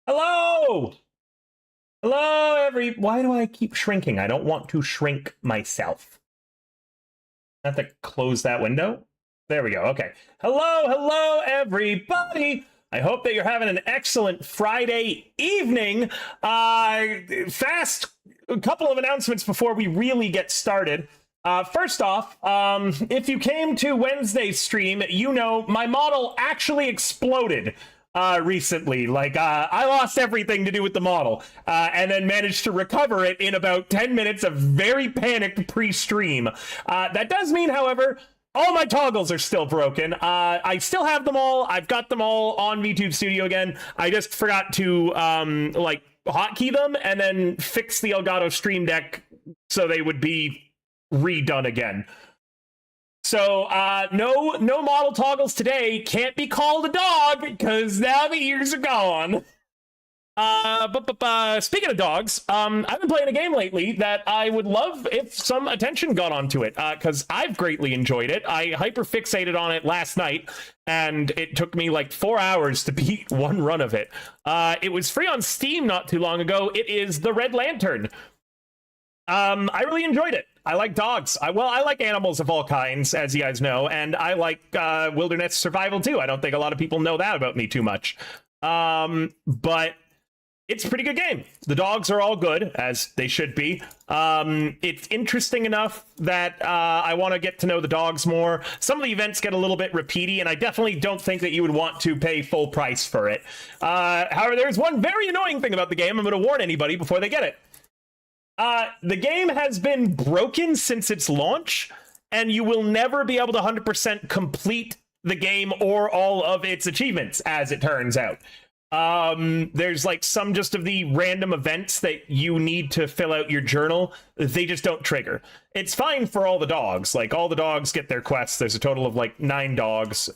Hello! Hello, Why do I keep shrinking? I don't want to shrink myself. I have to close that window. There we go. Okay. Hello, everybody! I hope that you're having an excellent Friday evening. Fast, a couple of announcements before we really get started. First off, if you came to Wednesday's stream, you know my model actually exploded recently. I lost everything to do with the model, and then managed to recover it in about 10 minutes of very panicked pre-stream. That does mean, however, all my toggles are still broken. I still have them all. I've got them all on VTube Studio again. I just forgot to, hotkey them and then fix the Elgato Stream Deck so they would be redone again. So, no model toggles today. Can't be called a dog, because now the ears are gone. Speaking of dogs, I've been playing a game lately that I would love if some attention got onto it, because I've greatly enjoyed it. I hyperfixated on it last night, and it took me like 4 hours to beat one run of it. It was free on Steam not too long ago. It is The Red Lantern. I really enjoyed it. I like dogs. I like animals of all kinds, as you guys know, and I like wilderness survival too. I don't think a lot of people know that about me too much. But it's a pretty good game. The dogs are all good, as they should be. It's interesting enough that I want to get to know the dogs more. Some of the events get a little bit repeaty, and I definitely don't think that you would want to pay full price for it. However, there's one very annoying thing about the game. I'm going to warn anybody before they get it. The game has been broken since its launch, and you will never be able to 100% complete the game or all of its achievements, as it turns out. There's like some just of the random events that you need to fill out your journal. They just don't trigger. It's fine for all the dogs. Like, all the dogs get their quests. There's a total of like 9 dogs.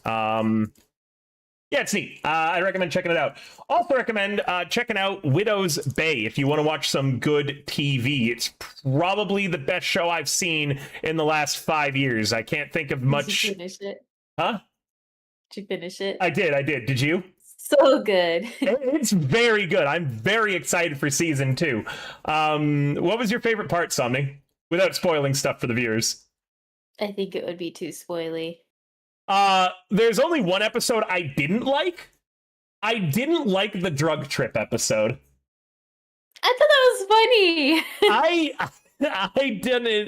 Yeah, it's neat. I recommend checking it out. Also recommend checking out Widow's Bay if you want to watch some good TV. It's probably the best show I've seen in the last 5 years. I can't think of much. Did you finish it? Huh? Did you finish it? I did. Did you? So good. It's very good. I'm very excited for season 2. What was your favorite part, Somni? Without spoiling stuff for the viewers. I think it would be too spoily. There's only one episode I didn't like. I didn't like the drug trip episode. I thought that was funny.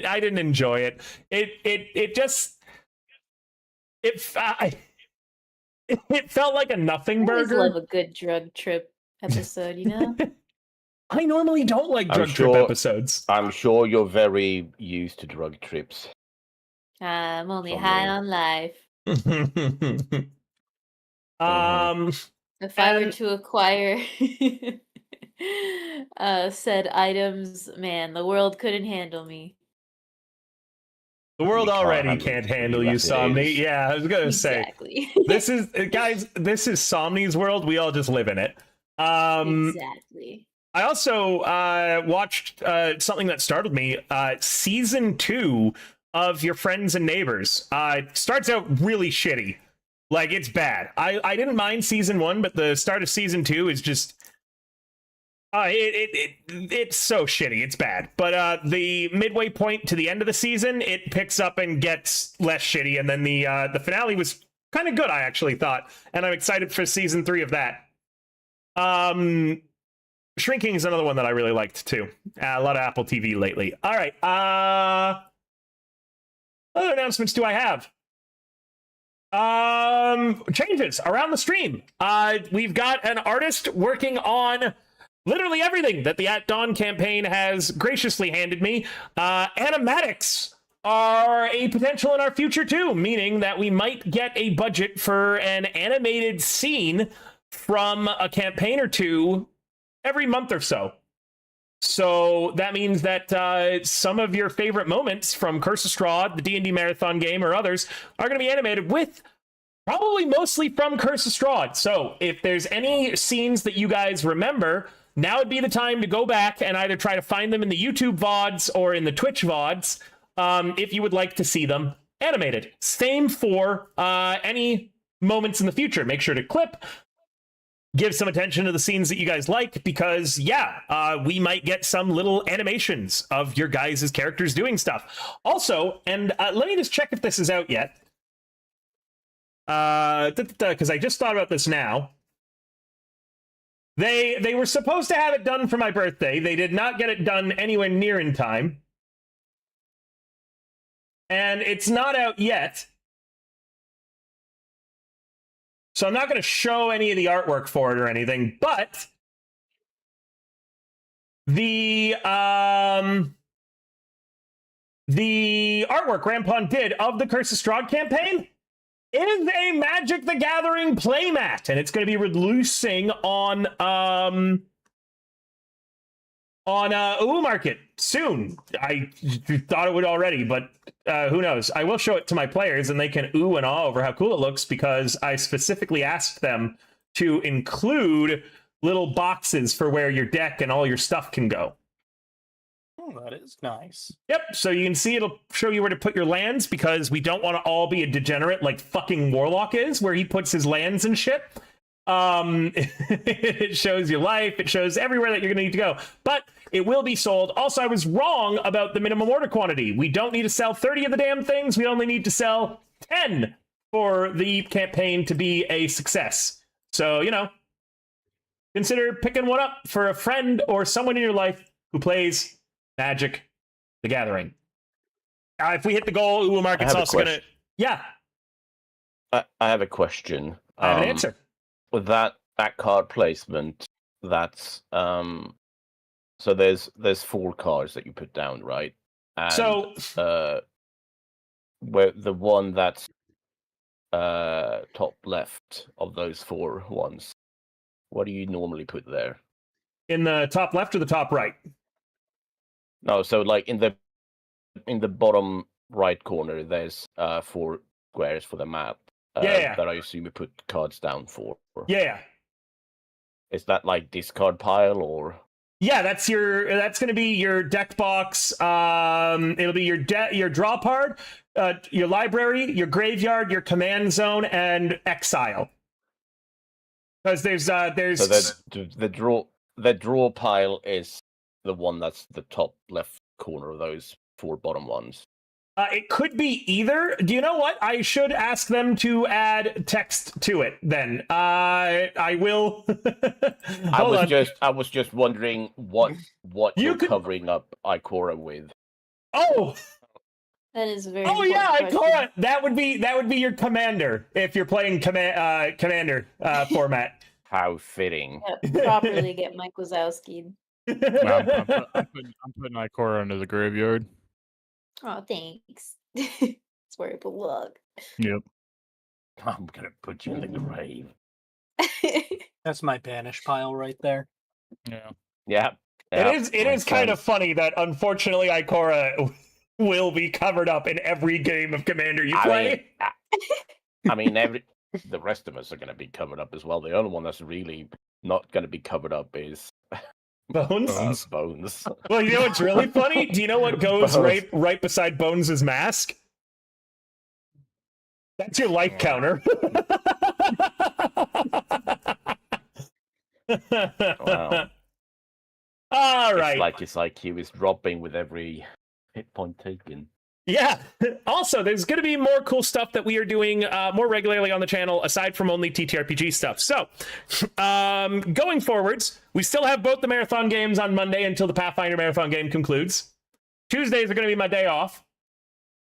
I didn't enjoy it. It felt like a nothing burger. I love a good drug trip episode, you know? I normally don't like drug trip episodes. I'm sure you're very used to drug trips. I'm only high on life. If I were to acquire said items, man, the world couldn't handle me. The world You can't already handle can't it handle you, as it Somni. is. Yeah, I was gonna say. Exactly. This is guys, this is Somni's world. We all just live in it. Exactly. I also watched something that startled me. Season 2 of Your Friends and Neighbors starts out really shitty. Like, it's bad. I didn't mind season 1, but the start of season 2 is just it's so shitty. It's bad. But the midway point to the end of the season, it picks up and gets less shitty. And then the finale was kind of good, I actually thought. And I'm excited for season 3 of that. Shrinking is another one that I really liked too. A lot of Apple TV lately. All right. Other announcements do I have? Changes around the stream. We've got an artist working on literally everything that the At Dawn campaign has graciously handed me. Animatics are a potential in our future too, meaning that we might get a budget for an animated scene from a campaign or two every month or so. So that means that some of your favorite moments from Curse of Strahd, the D&D Marathon game, or others are going to be animated with probably mostly from Curse of Strahd. So if there's any scenes that you guys remember, now would be the time to go back and either try to find them in the YouTube VODs or in the Twitch VODs if you would like to see them animated. Same for any moments in the future. Make sure to clip, give some attention to the scenes that you guys like, because we might get some little animations of your guys' characters doing stuff. Also, and let me just check if this is out yet, because I just thought about this now. They were supposed to have it done for my birthday. They did not get it done anywhere near in time. And it's not out yet. So I'm not going to show any of the artwork for it or anything, but the artwork Rampon did of the Curse of Strahd campaign is a Magic the Gathering playmat, and it's going to be releasing on Market soon. I thought it would already, but who knows? I will show it to my players, and they can ooh and ah over how cool it looks, because I specifically asked them to include little boxes for where your deck and all your stuff can go. Oh, that is nice. Yep, so you can see it'll show you where to put your lands, because we don't want to all be a degenerate like fucking Warlock is, where he puts his lands and shit. It shows your life, it shows everywhere that you're gonna need to go, but it will be sold. Also, I was wrong about the minimum order quantity. We don't need to sell 30 of the damn things, we only need to sell 10 for the campaign to be a success. So, you know, consider picking one up for a friend or someone in your life who plays Magic the Gathering. If we hit the goal, Uwe Market's also gonna... Yeah. I have a question. I have an answer. With that card placement, that's so there's 4 cards that you put down, right? And, so where the one that's top left of those 4 ones, what do you normally put there? In the top left or the top right? No, so like in the bottom right corner, there's 4 squares for the map. That I assume you put cards down for. Yeah. Is that like discard pile or? Yeah, that's going to be your deck box. It'll be your draw card, your library, your graveyard, your command zone, and exile. Because there's so the draw pile is the one that's the top left corner of those 4 bottom ones. It could be either. Do you know what? I should ask them to add text to it then. I will. I was just wondering what you're covering up Ikora with. Oh, that is very. Oh yeah, Ikora. That would be your commander if you're playing commander format. How fitting. Yeah, properly get Mike Wazowski. I'm putting Ikora into the graveyard. Oh, thanks. That's where it belongs. Yep. I'm gonna put you in the grave. That's my banish pile right there. Yeah. Yeah. It is kind of funny that unfortunately Ikora will be covered up in every game of Commander you play. The rest of us are going to be covered up as well. The only one that's really not going to be covered up is Bones. Bones. Well, you know what's really funny? Do you know what goes right beside Bones' mask? That's your life counter. Wow. All right. It's like he was dropping with every hit point taken. Yeah. Also, there's going to be more cool stuff that we are doing more regularly on the channel, aside from only TTRPG stuff. So, going forwards, we still have both the marathon games on Monday until the Pathfinder marathon game concludes. Tuesdays are going to be my day off.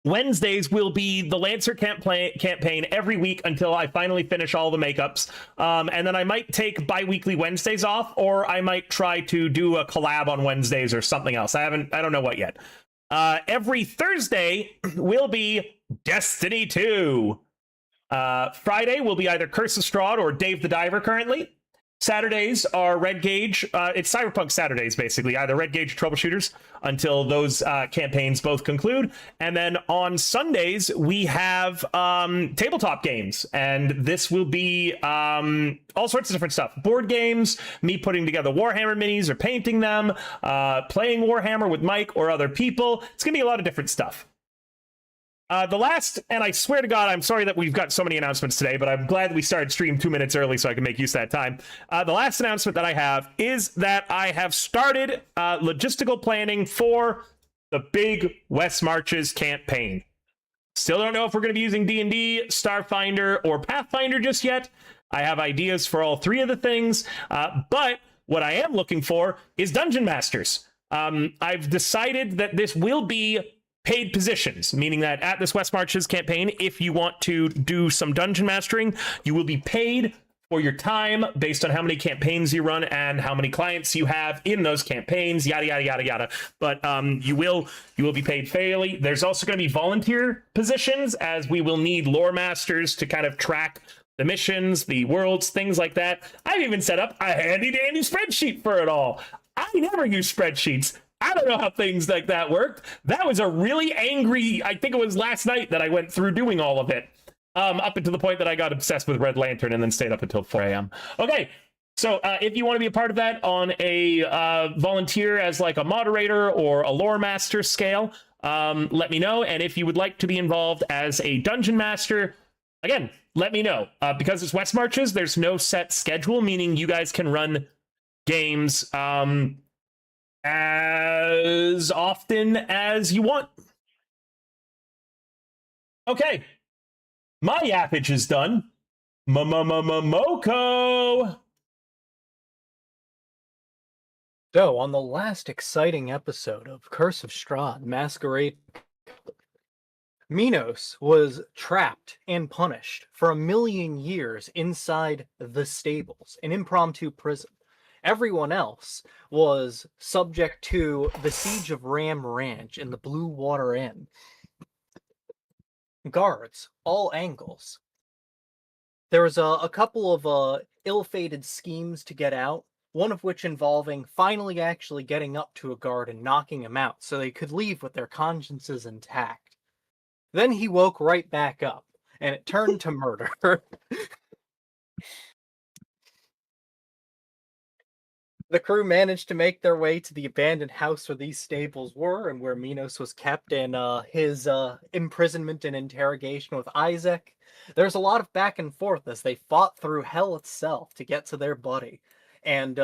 Wednesdays will be the Lancer campaign every week until I finally finish all the makeups. And then I might take bi-weekly Wednesdays off, or I might try to do a collab on Wednesdays or something else. I don't know what yet. Every Thursday will be Destiny 2. Friday will be either Curse of Strahd or Dave the Diver currently. Saturdays are Red Gauge. It's Cyberpunk Saturdays, basically. Either Red Gauge or Troubleshooters until those campaigns both conclude. And then on Sundays, we have tabletop games. And this will be all sorts of different stuff. Board games, me putting together Warhammer minis or painting them, playing Warhammer with Mike or other people. It's going to be a lot of different stuff. The last, and I swear to God, I'm sorry that we've got so many announcements today, but I'm glad that we started stream 2 minutes early so I can make use of that time. The last announcement that I have is that I have started logistical planning for the big West Marches campaign. Still don't know if we're going to be using D&D, Starfinder, or Pathfinder just yet. I have ideas for all three of the things, but what I am looking for is Dungeon Masters. I've decided that this will be paid positions, meaning that at this West Marches campaign, if you want to do some dungeon mastering, you will be paid for your time based on how many campaigns you run and how many clients you have in those campaigns, yada, yada, yada, yada. But you will be paid fairly. There's also going to be volunteer positions, as we will need lore masters to kind of track the missions, the worlds, things like that. I've even set up a handy-dandy spreadsheet for it all. I never use spreadsheets. I don't know how things like that worked. That was a really angry, I think it was last night that I went through doing all of it. Up until the point that I got obsessed with Red Lantern and then stayed up until 4 a.m. Okay, so if you want to be a part of that on a volunteer as like a moderator or a lore master scale, let me know. And if you would like to be involved as a dungeon master, again, let me know. Because it's West Marches, there's no set schedule, meaning you guys can run games as often as you want. Okay. My yappage is done. Moko! So, on the last exciting episode of Curse of Strahd, Masquerade, Minos was trapped and punished for 1,000,000 years inside the stables, an impromptu prison. Everyone else was subject to the siege of Ram Ranch in the Blue Water Inn. Guards, all angles. There was a couple of ill-fated schemes to get out, one of which involving finally actually getting up to a guard and knocking him out so they could leave with their consciences intact. Then he woke right back up, and it turned to murder. The crew managed to make their way to the abandoned house where these stables were and where Minos was kept in his imprisonment and interrogation with Isaac. There's a lot of back and forth as they fought through hell itself to get to their buddy. And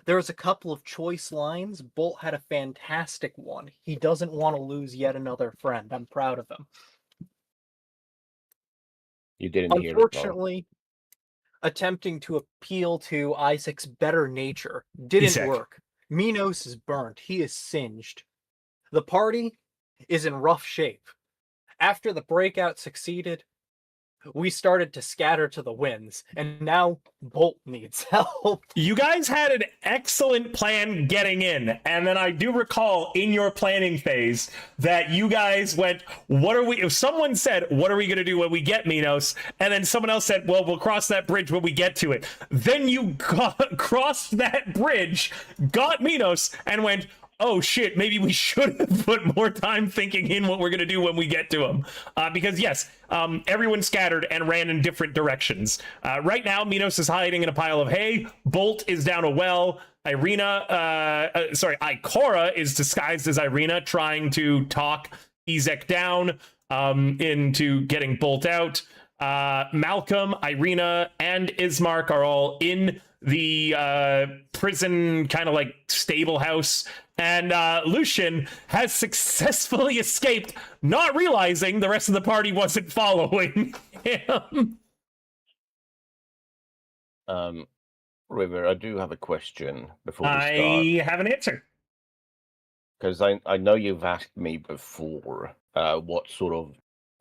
there was a couple of choice lines. Bolt had a fantastic one. He doesn't want to lose yet another friend. I'm proud of him. You didn't hear it, Unfortunately, attempting to appeal to Isaac's better nature didn't work. Minos is burnt. He is singed. The party is in rough shape. After the breakout succeeded, we started to scatter to the winds, and now Bolt needs help. You guys had an excellent plan getting in, and then I do recall in your planning phase that you guys went, if someone said, what are we going to do when we get Minos? And then someone else said, well, we'll cross that bridge when we get to it. Then you crossed that bridge, got Minos, and went, oh shit, maybe we should have put more time thinking in what we're going to do when we get to them. Because yes, everyone scattered and ran in different directions. Right now, Minos is hiding in a pile of hay. Bolt is down a well. Ikora is disguised as Irina, trying to talk Ezek down into getting Bolt out. Malcolm, Irina, and Ismark are all in the prison kind of like stable house, and Lucian has successfully escaped, not realizing the rest of the party wasn't following him. River, I do have a question before we start. I have an answer. Because I know you've asked me before what sort of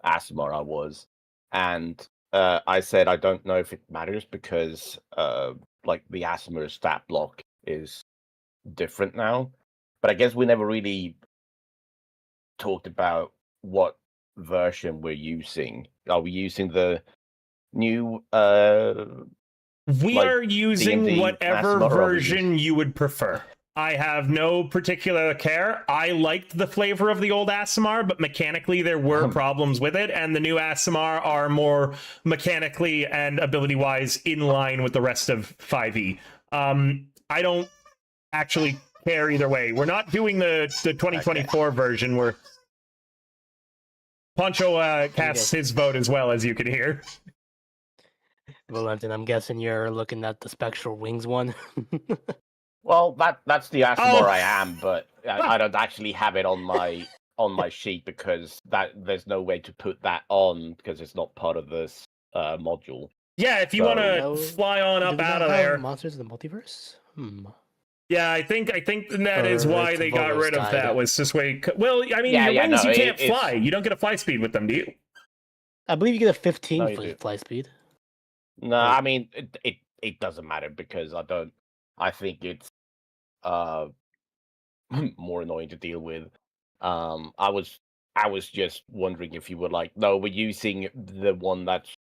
Aasimar I was, and I said I don't know if it matters because like the Aasimar stat block is different now. But I guess we never really talked about what version we're using. Are we using the new we like are using D&D whatever Aasimar, version you would prefer. I have no particular care. I liked the flavor of the old Aasimar, but mechanically there were problems with it, and the new Aasimar are more mechanically and ability-wise in line with the rest of 5e. I don't actually care either way. We're not doing the 2024 version where Poncho casts his vote as well, as you can hear. Well, London, I'm guessing you're looking at the Spectral Wings one. Well, that's the Aasimar I am, but I don't actually have it on my sheet because there's no way to put that on because it's not part of this module. Yeah, if you want to fly on up out of there. Monsters of the Multiverse? Yeah, I think that is why they got rid of that. Was this way? Well, I mean, your wings you can't fly. You don't get a fly speed with them, do you? I believe you get a 15 fly speed. No, I mean it doesn't matter because I think it's more annoying to deal with. I was just wondering if you were like, no, we're using the one that's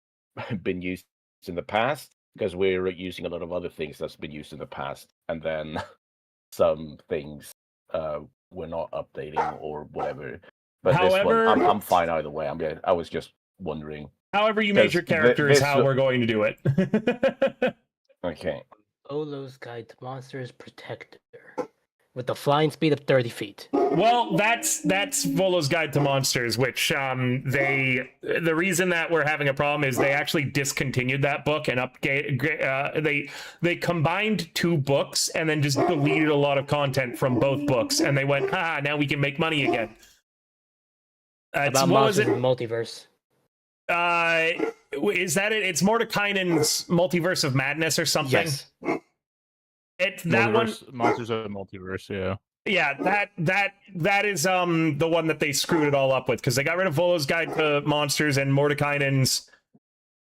been used in the past because we're using a lot of other things that's been used in the past, and then some things we're not updating or whatever. But however, this one, I'm fine either way. I was just wondering. However you made your character is how we're going to do it. Okay. Olo's Guide to Monsters Protector with the flying speed of 30 feet. Well, that's Volo's Guide to Monsters, which the reason that we're having a problem is they actually discontinued that book and they combined two books and then just deleted a lot of content from both books, and they went, now we can make money again. About Monsters in the Multiverse. Is that it? It's Mordekainen's Multiverse of Madness or something. Yes. It's that one. Monsters of the Multiverse, yeah. Yeah, that is the one that they screwed it all up with because they got rid of Volo's Guide to Monsters and Mordekainen's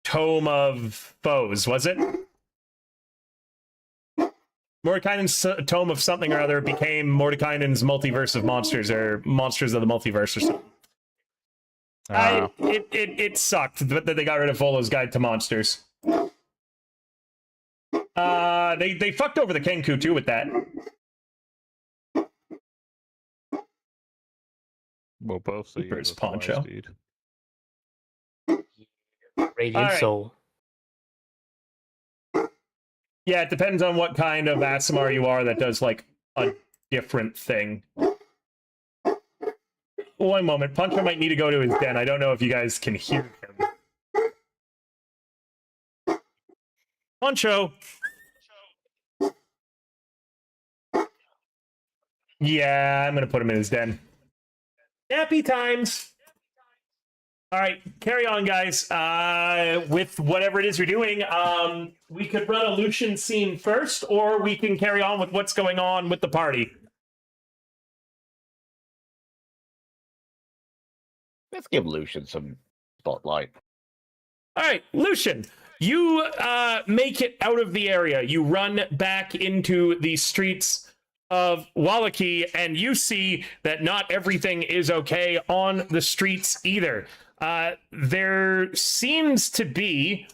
Tome of Foes, was it? Mordekainen's Tome of something or other became Mordekainen's Multiverse of Monsters or Monsters of the Multiverse or something. It sucked that they got rid of Volo's Guide to Monsters. They fucked over the Kenku too with that. Well, both so Keeper's Poncho. Radiant Soul. Yeah, it depends on what kind of Aasimar you are that does like a different thing. One moment, Poncho might need to go to his den. I don't know if you guys can hear him. Poncho! Yeah, I'm gonna put him in his den. Happy times! Alright, carry on, guys. With whatever it is you're doing, we could run a Lucian scene first, or we can carry on with what's going on with the party. Let's give Lucian some spotlight. All right, Lucian, you make it out of the area. You run back into the streets of Vallaki, and you see that not everything is okay on the streets either. There seems to be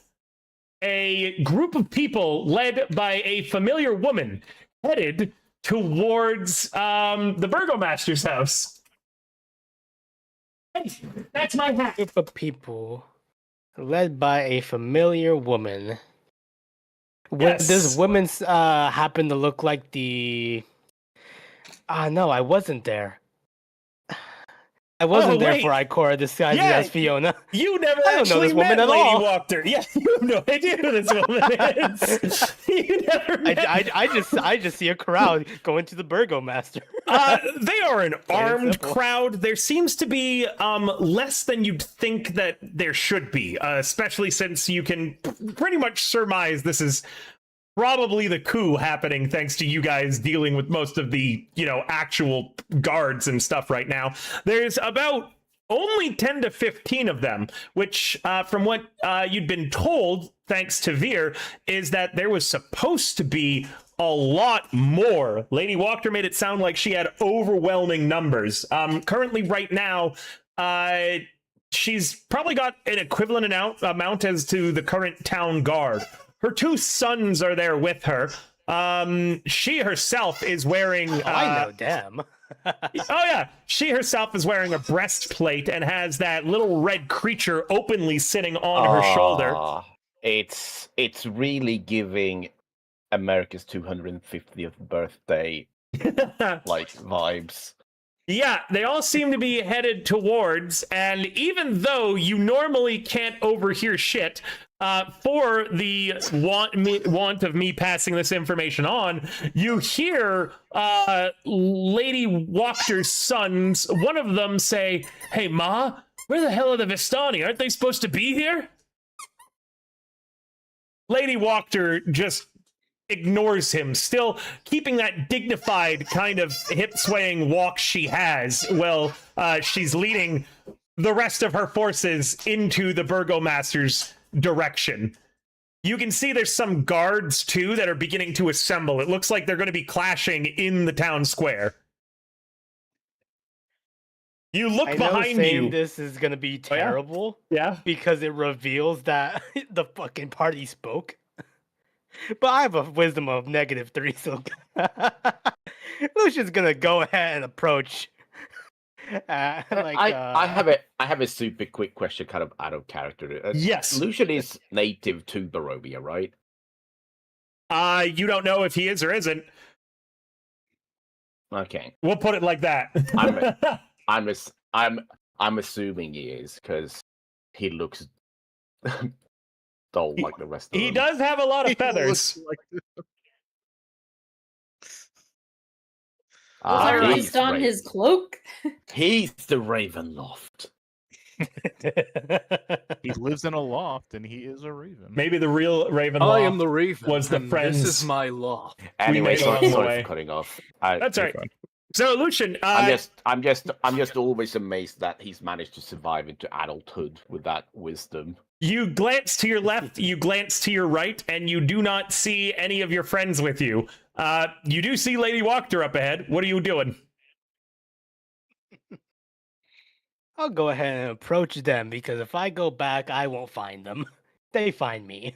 a group of people led by a familiar woman headed towards the Burgomaster's house. Hey, that's my hat. Group of people led by a familiar woman. Would Yes. this woman happen to look like the... no, I wasn't there. I wasn't there wait. for Ikora disguised Yeah, as Fiona. You never I don't know actually this woman met at Lady all. Walker. Yeah, you have no idea who this woman is. You never met I just see a crowd going to the Burgomaster. They are an and armed simple. crowd. There seems to be less than you'd think that there should be, especially since you can pretty much surmise this is probably the coup happening thanks to you guys dealing with most of the, actual guards and stuff right now. There's about only 10 to 15 of them, which from what you'd been told, thanks to Veer, is that there was supposed to be a lot more. Lady Walker made it sound like she had overwhelming numbers. Currently, right now, she's probably got an equivalent amount as to the current town guard. Her two sons are there with her. She herself is wearing... I know, damn. Oh yeah, she herself is wearing a breastplate and has that little red creature openly sitting on her shoulder. It's really giving America's 250th birthday like vibes. Yeah, they all seem to be headed towards, and even though you normally can't overhear shit, for the want of me passing this information on, you hear Lady Walker's sons, one of them say, "Hey, Ma, where the hell are the Vistani? Aren't they supposed to be here?" Lady Walker just ignores him, still keeping that dignified kind of hip-swaying walk she has while she's leading the rest of her forces into the Burgomaster's direction. You can see there's some guards, too, that are beginning to assemble. It looks like they're going to be clashing in the town square. You look I know behind saying you. this is gonna be terrible. Yeah. Because it reveals that the fucking party spoke. But I have a wisdom of -3, so Lucian's gonna go ahead and approach. I have a super quick question, kind of out of character. Yes. Lucian is native to Barovia, right? You don't know if he is or isn't. Okay, We'll put it like that. I'm assuming he is because he looks dull like the rest of them. He does have a lot of feathers. Ah, Was there he's rust on Raven. his cloak? He's the Ravenloft. He lives in a loft and he is a raven. Maybe the real Raven I am the Raven. was the and friends. This is my loft. Anyway, made it along sorry, the sorry way. for cutting off. That's right. So, Lucian, I'm just always amazed that he's managed to survive into adulthood with that wisdom. you glance to your left, you glance to your right, and you do not see any of your friends with you. You do see Lady Walker up ahead. What are you doing? I'll go ahead and approach them because if I go back, I won't find them. They find me.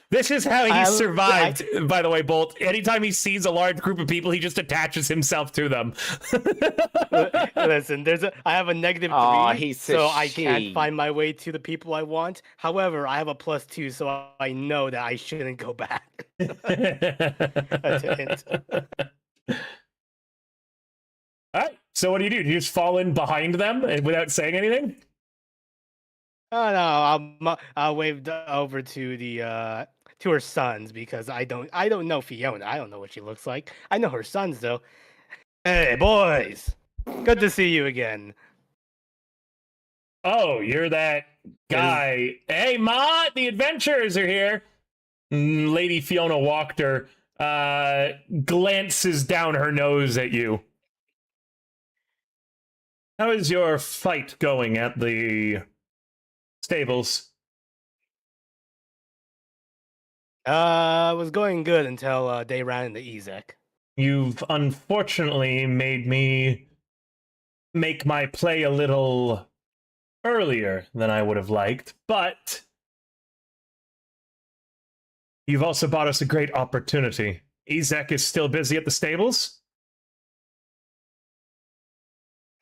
This is how he I- survived, by the way, Bolt. Anytime he sees a large group of people, he just attaches himself to them. Listen, I have a -3, Aw, he's a so I can't she. find my way to the people I want. However, I have a +2, so I know that I shouldn't go back. That's a hint. All right. So what do? You just fall in behind them without saying anything? Oh no, I'll wave over to the to her sons because I don't know Fiona. I don't know what she looks like. I know her sons though. Hey boys, good to see you again. Oh, you're that guy. Hey, Ma, the adventurers are here. Lady Fiona Walker glances down her nose at you. How is your fight going at the stables? It was going good until they ran into Ezek. You've unfortunately made me make my play a little earlier than I would have liked, but you've also bought us a great opportunity. Ezek is still busy at the stables?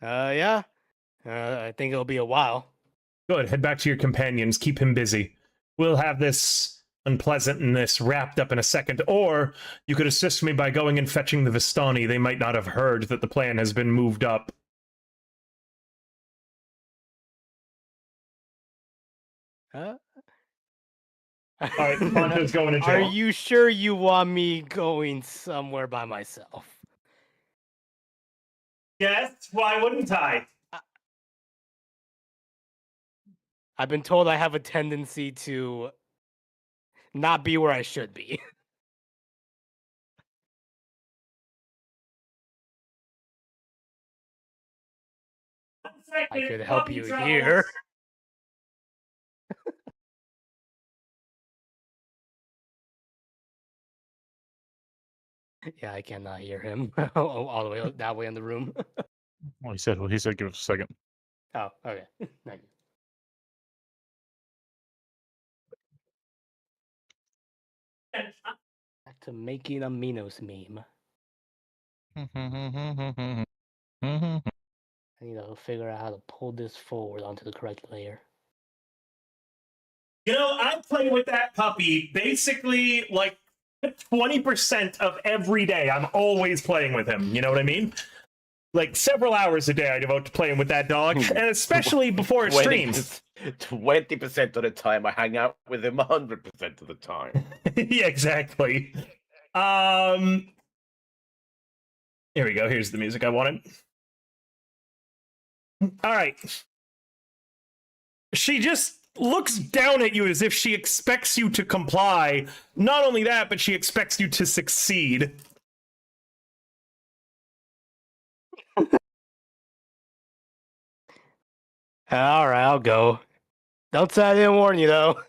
Yeah. I think it'll be a while. Good. Head back to your companions. Keep him busy. We'll have this unpleasantness wrapped up in a second. Or you could assist me by going and fetching the Vistani. They might not have heard that the plan has been moved up. Huh? All right, Poncho's going to jail. Are you sure you want me going somewhere by myself? Yes, why wouldn't I? I've been told I have a tendency to not be where I should be. I could help you here. Yeah, I cannot hear him all the way that way in the room. Well, he said give us a second. Oh, okay. Thank you. Back to making a Minos meme. I need to figure out how to pull this forward onto the correct layer. You know, I play with that puppy basically like 20% of every day. I'm always playing with him. You know what I mean? Like several hours a day I devote to playing with that dog, and especially before it streams. 20% of the time I hang out with him 100% of the time. Yeah, exactly. Here we go. Here's the music I wanted. All right. She just looks down at you as if she expects you to comply. Not only that, but she expects you to succeed. All right, I'll go. Don't say I didn't warn you, though.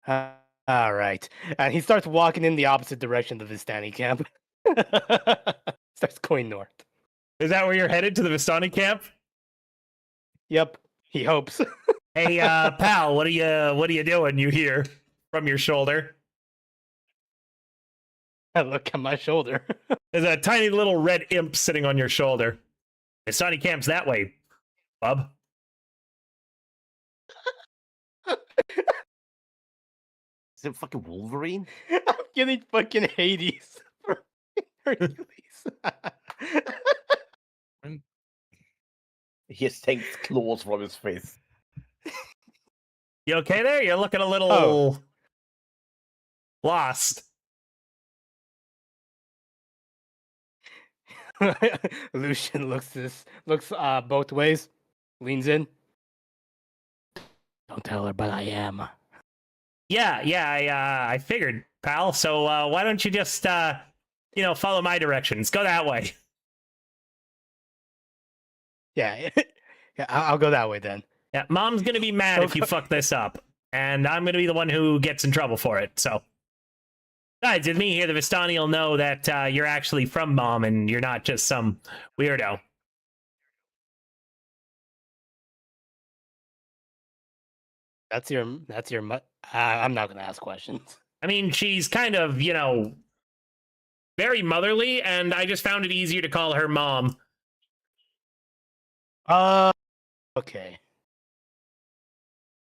All right. And he starts walking in the opposite direction of the Vistani camp. Starts going north. Is that where you're headed, to the Vistani camp? Yep, he hopes. Hey, pal, what are you doing? You hear from your shoulder. I look at my shoulder. There's a tiny little red imp sitting on your shoulder. Vistani camp's that way, bub. Is it fucking Wolverine? I'm getting fucking Hades for Hercules. He just takes claws from his face. You okay there? You're looking a little lost. Lucian looks both ways, leans in. Don't tell her, but I am. Yeah, I figured, pal. So why don't you just follow my directions? Go that way. Yeah, yeah, I'll go that way then. Yeah, Mom's gonna be mad if you fuck this up, and I'm gonna be the one who gets in trouble for it. So, besides, with me here, the Vistani will know that you're actually from Mom and you're not just some weirdo. That's your. I'm not gonna ask questions. I mean, she's kind of, very motherly, and I just found it easier to call her Mom. Okay.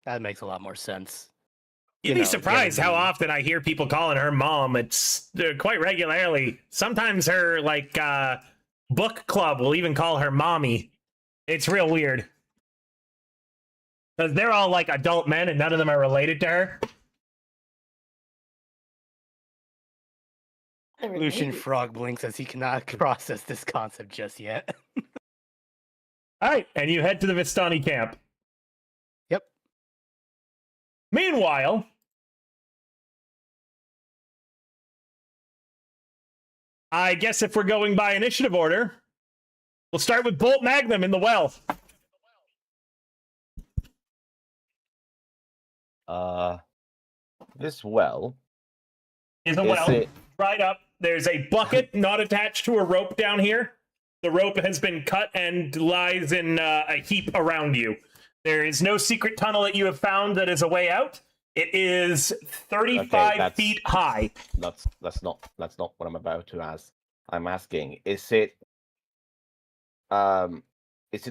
That makes a lot more sense. You'd be surprised how often I hear people calling her Mom. It's quite regularly. Sometimes her, book club will even call her Mommy. It's real weird. Because they're all, adult men, and none of them are related to her. Lucian Frog blinks as he cannot process this concept just yet. All right, and you head to the Vistani camp. Yep. Meanwhile, I guess if we're going by initiative order, we'll start with Bolt Magnum in the well. This well is a well. Right up. There's a bucket not attached to a rope down here. The rope has been cut and lies in a heap around you. There is no secret tunnel that you have found that is a way out. It is 35 Okay, feet high. That's not what I'm about to ask. I'm asking, is it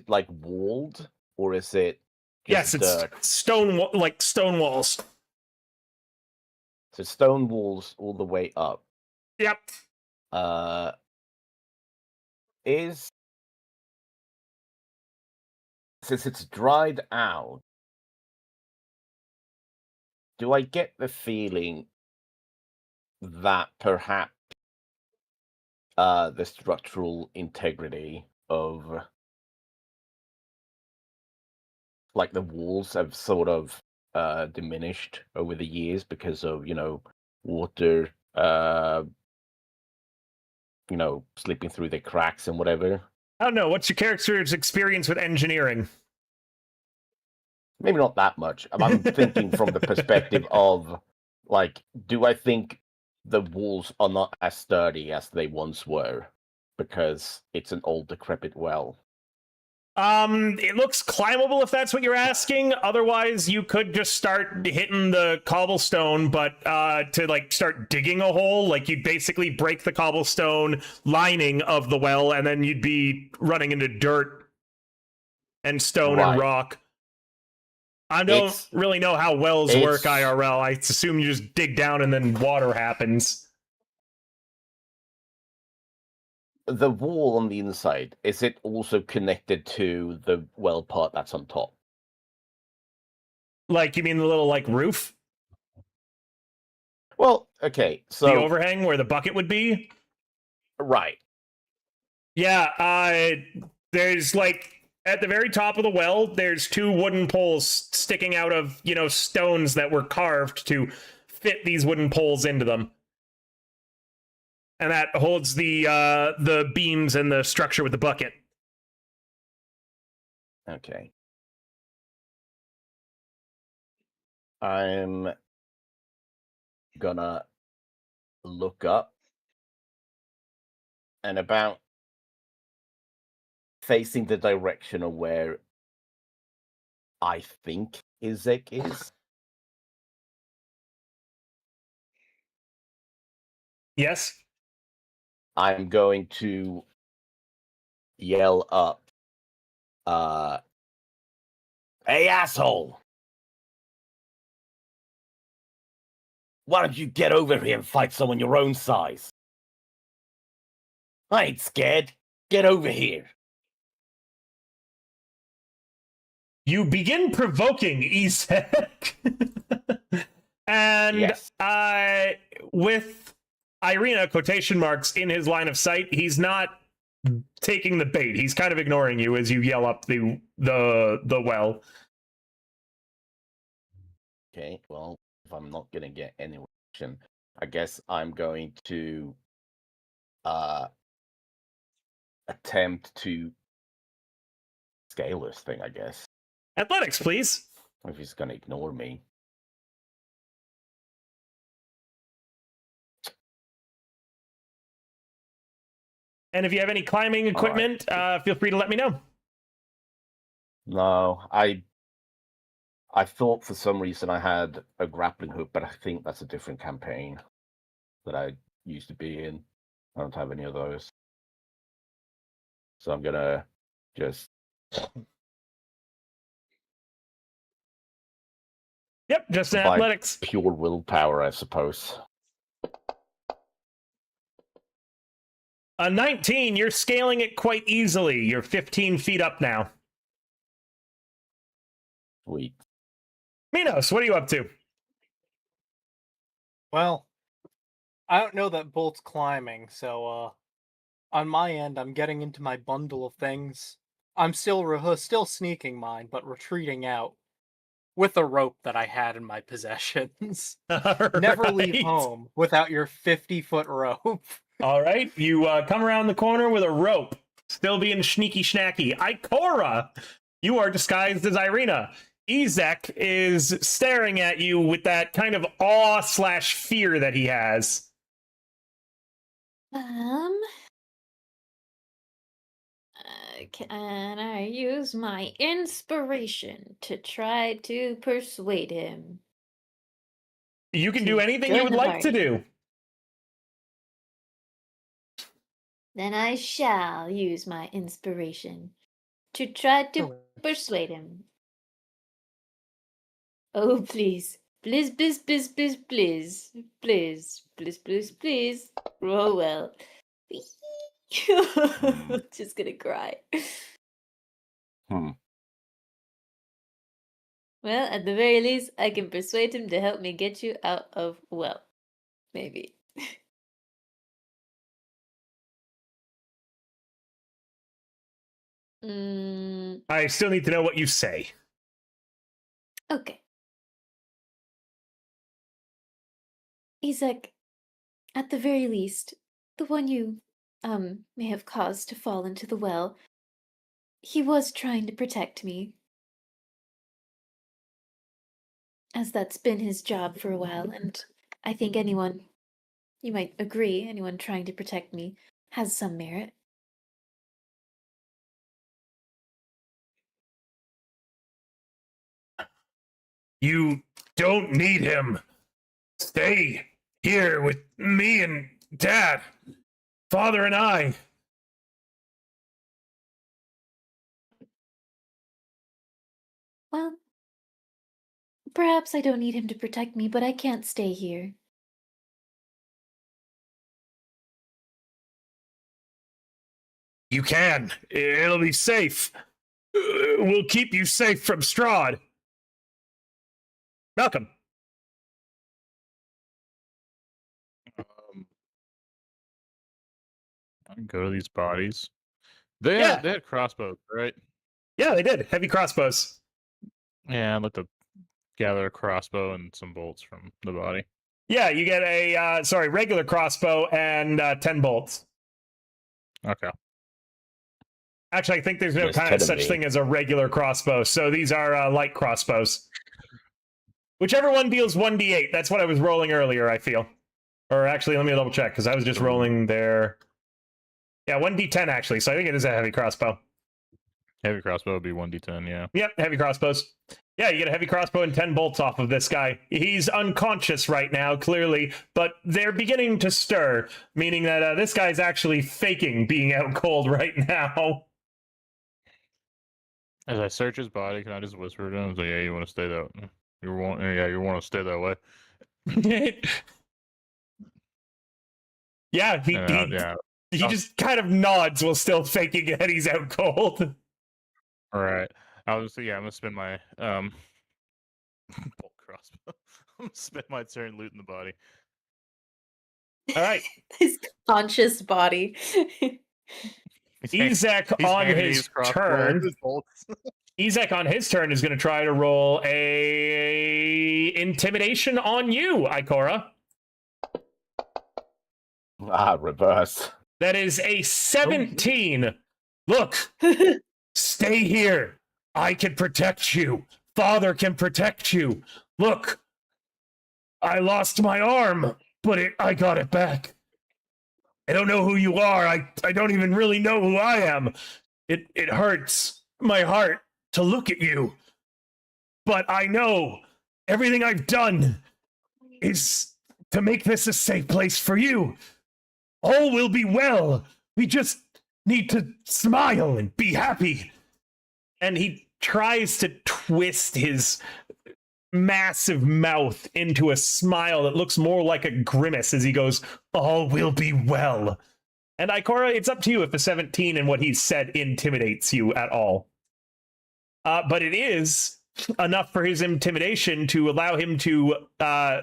like walled, or is it Yes, just it's dirt? stone walls. So stone walls all the way up. Yep. Is Since it's dried out, do I get the feeling that perhaps the structural integrity of like the walls have sort of diminished over the years because of, water slipping through the cracks and whatever? I don't know. What's your character's experience with engineering? Maybe not that much. I'm thinking from the perspective of, like, do I think the walls are not as sturdy as they once were because it's an old, decrepit well? It looks climbable if that's what you're asking. Otherwise, you could just start hitting the cobblestone, but to like start digging a hole, like you'd basically break the cobblestone lining of the well, and then you'd be running into dirt and stone and Right. rock. I don't really know how wells work it's- IRL. I assume you just dig down and then water happens. The wall on the inside, is it also connected to the well part that's on top? Like, you mean the little like roof? Well, okay, so The overhang where the bucket would be? right. Yeah, there's like at the very top of the well, there's two wooden poles sticking out of, stones that were carved to fit these wooden poles into them. And that holds the beams and the structure with the bucket. Okay. I'm gonna look up and about facing the direction of where I think Izek is. Yes? I'm going to yell up, hey, asshole! Why don't you get over here and fight someone your own size? I ain't scared. Get over here. You begin provoking Isaac. And Yes. with Irina quotation marks in his line of sight, he's not taking the bait. He's kind of ignoring you as you yell up the well. Okay, well, if I'm not gonna get any reaction, I guess I'm going to attempt to scale this thing, I guess. Athletics, please. If he's gonna ignore me. And if you have any climbing equipment, feel free to let me know. No, I thought for some reason I had a grappling hook, but I think that's a different campaign that I used to be in. I don't have any of those. So I'm gonna just Yep, just in by athletics. pure willpower, I suppose. A 19, you're scaling it quite easily. You're 15 feet up now. Sweet. Minos, what are you up to? Well, I don't know that Bolt's climbing, so on my end, I'm getting into my bundle of things. I'm still sneaking mine, but retreating out with a rope that I had in my possessions. Never leave Right. home without your 50-foot rope. All right, you come around the corner with a rope, still being sneaky schnacky. Ikora, you are disguised as Irina. Izek is staring at you with that kind of awe/fear that he has. Can I use my inspiration to try to persuade him? You can To do anything you join would the like to party. do. Then I shall use my inspiration to try to Oh, persuade him. Oh, please. Please, please, please, please, please. Please, please, please, please. Roll well. Just gonna cry. Hmm. Well, at the very least, I can persuade him to help me get you out of well. Maybe. I still need to know what you say. Okay. Isaac, at the very least, the one you may have caused to fall into the well, he was trying to protect me, as that's been his job for a while, and I think anyone, you might agree, anyone trying to protect me has some merit. You don't need him. Stay here with me and Dad, Father and I. Well, perhaps I don't need him to protect me, but I can't stay here. You can. It'll be safe. We'll keep you safe from Strahd. Malcolm. I can go to these bodies. Yeah. They had crossbows, right? Yeah, they did. Heavy crossbows. Yeah, I'd like to gather a crossbow and some bolts from the body. Yeah, you get a regular crossbow and 10 bolts. Okay. Actually, I think there's no There's kind 10 of of such me. thing as a regular crossbow, so these are light crossbows. Whichever one deals 1d8. That's what I was rolling earlier, I feel. Or actually, let me double check, because I was just rolling there. Yeah, 1d10 actually, so I think it is a heavy crossbow. Heavy crossbow would be 1d10, yeah. Yep, heavy crossbows. Yeah, you get a heavy crossbow and 10 bolts off of this guy. He's unconscious right now, clearly, but they're beginning to stir, meaning that this guy's actually faking being out cold right now. As I search his body, can I just whisper to him? Like, yeah, you want to stay that way. You want to stay that way. Yeah, Yeah. he just kind of nods while still faking that he's out cold. All right. I'm gonna spend my bolt crossbow. I'm gonna spend my turn looting the body. All right. His conscious body. Ezek He's on handing me his crossbow turn. and his bolts. Ezek on his turn is going to try to roll a intimidation on you, Ikora. Reverse. That is a 17. Look, stay here. I can protect you. Father can protect you. Look, I lost my arm, but I got it back. I don't know who you are. I don't even really know who I am. It hurts my heart to look at you. But I know everything I've done is to make this a safe place for you. All will be well. We just need to smile and be happy. And he tries to twist his massive mouth into a smile that looks more like a grimace as he goes, all will be well. And Ikora, it's up to you if the 17 and what he said intimidates you at all. But it is enough for his intimidation to allow him to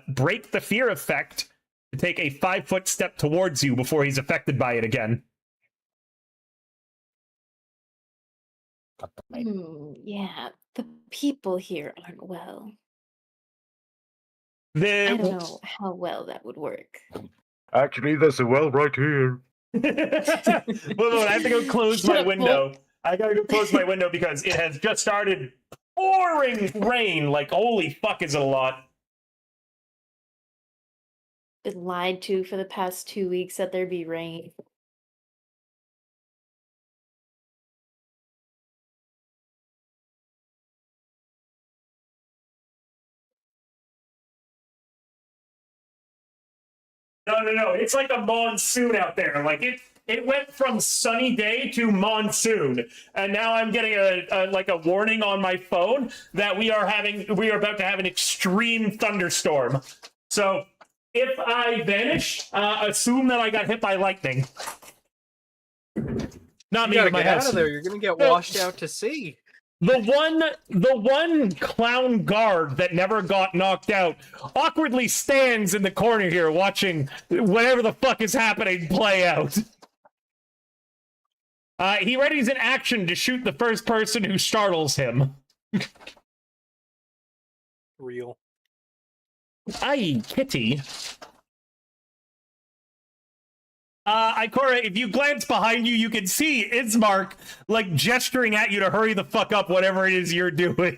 break the fear effect to take a 5-foot step towards you before he's affected by it again. Yeah, the people here aren't well. I The don't know how well that would work. Actually, there's a well right here. well, I have to go close Shut my up, window. I gotta go close my window because it has just started pouring rain. Like, holy fuck, is it a lot? Been lied to for the past 2 weeks that there'd be rain. No. It's like a monsoon out there. Like it went from sunny day to monsoon, and now I'm getting a warning on my phone that we are about to have an extreme thunderstorm. So if I vanish, assume that I got hit by lightning. Not You me, gotta but my get out house. of there. You're gonna get No. washed out to sea. The one clown guard that never got knocked out awkwardly stands in the corner here watching whatever the fuck is happening play out. He readies an action to shoot the first person who startles him. Real. Aye, kitty. Ikora, if you glance behind you, you can see Ismark, like, gesturing at you to hurry the fuck up, whatever it is you're doing.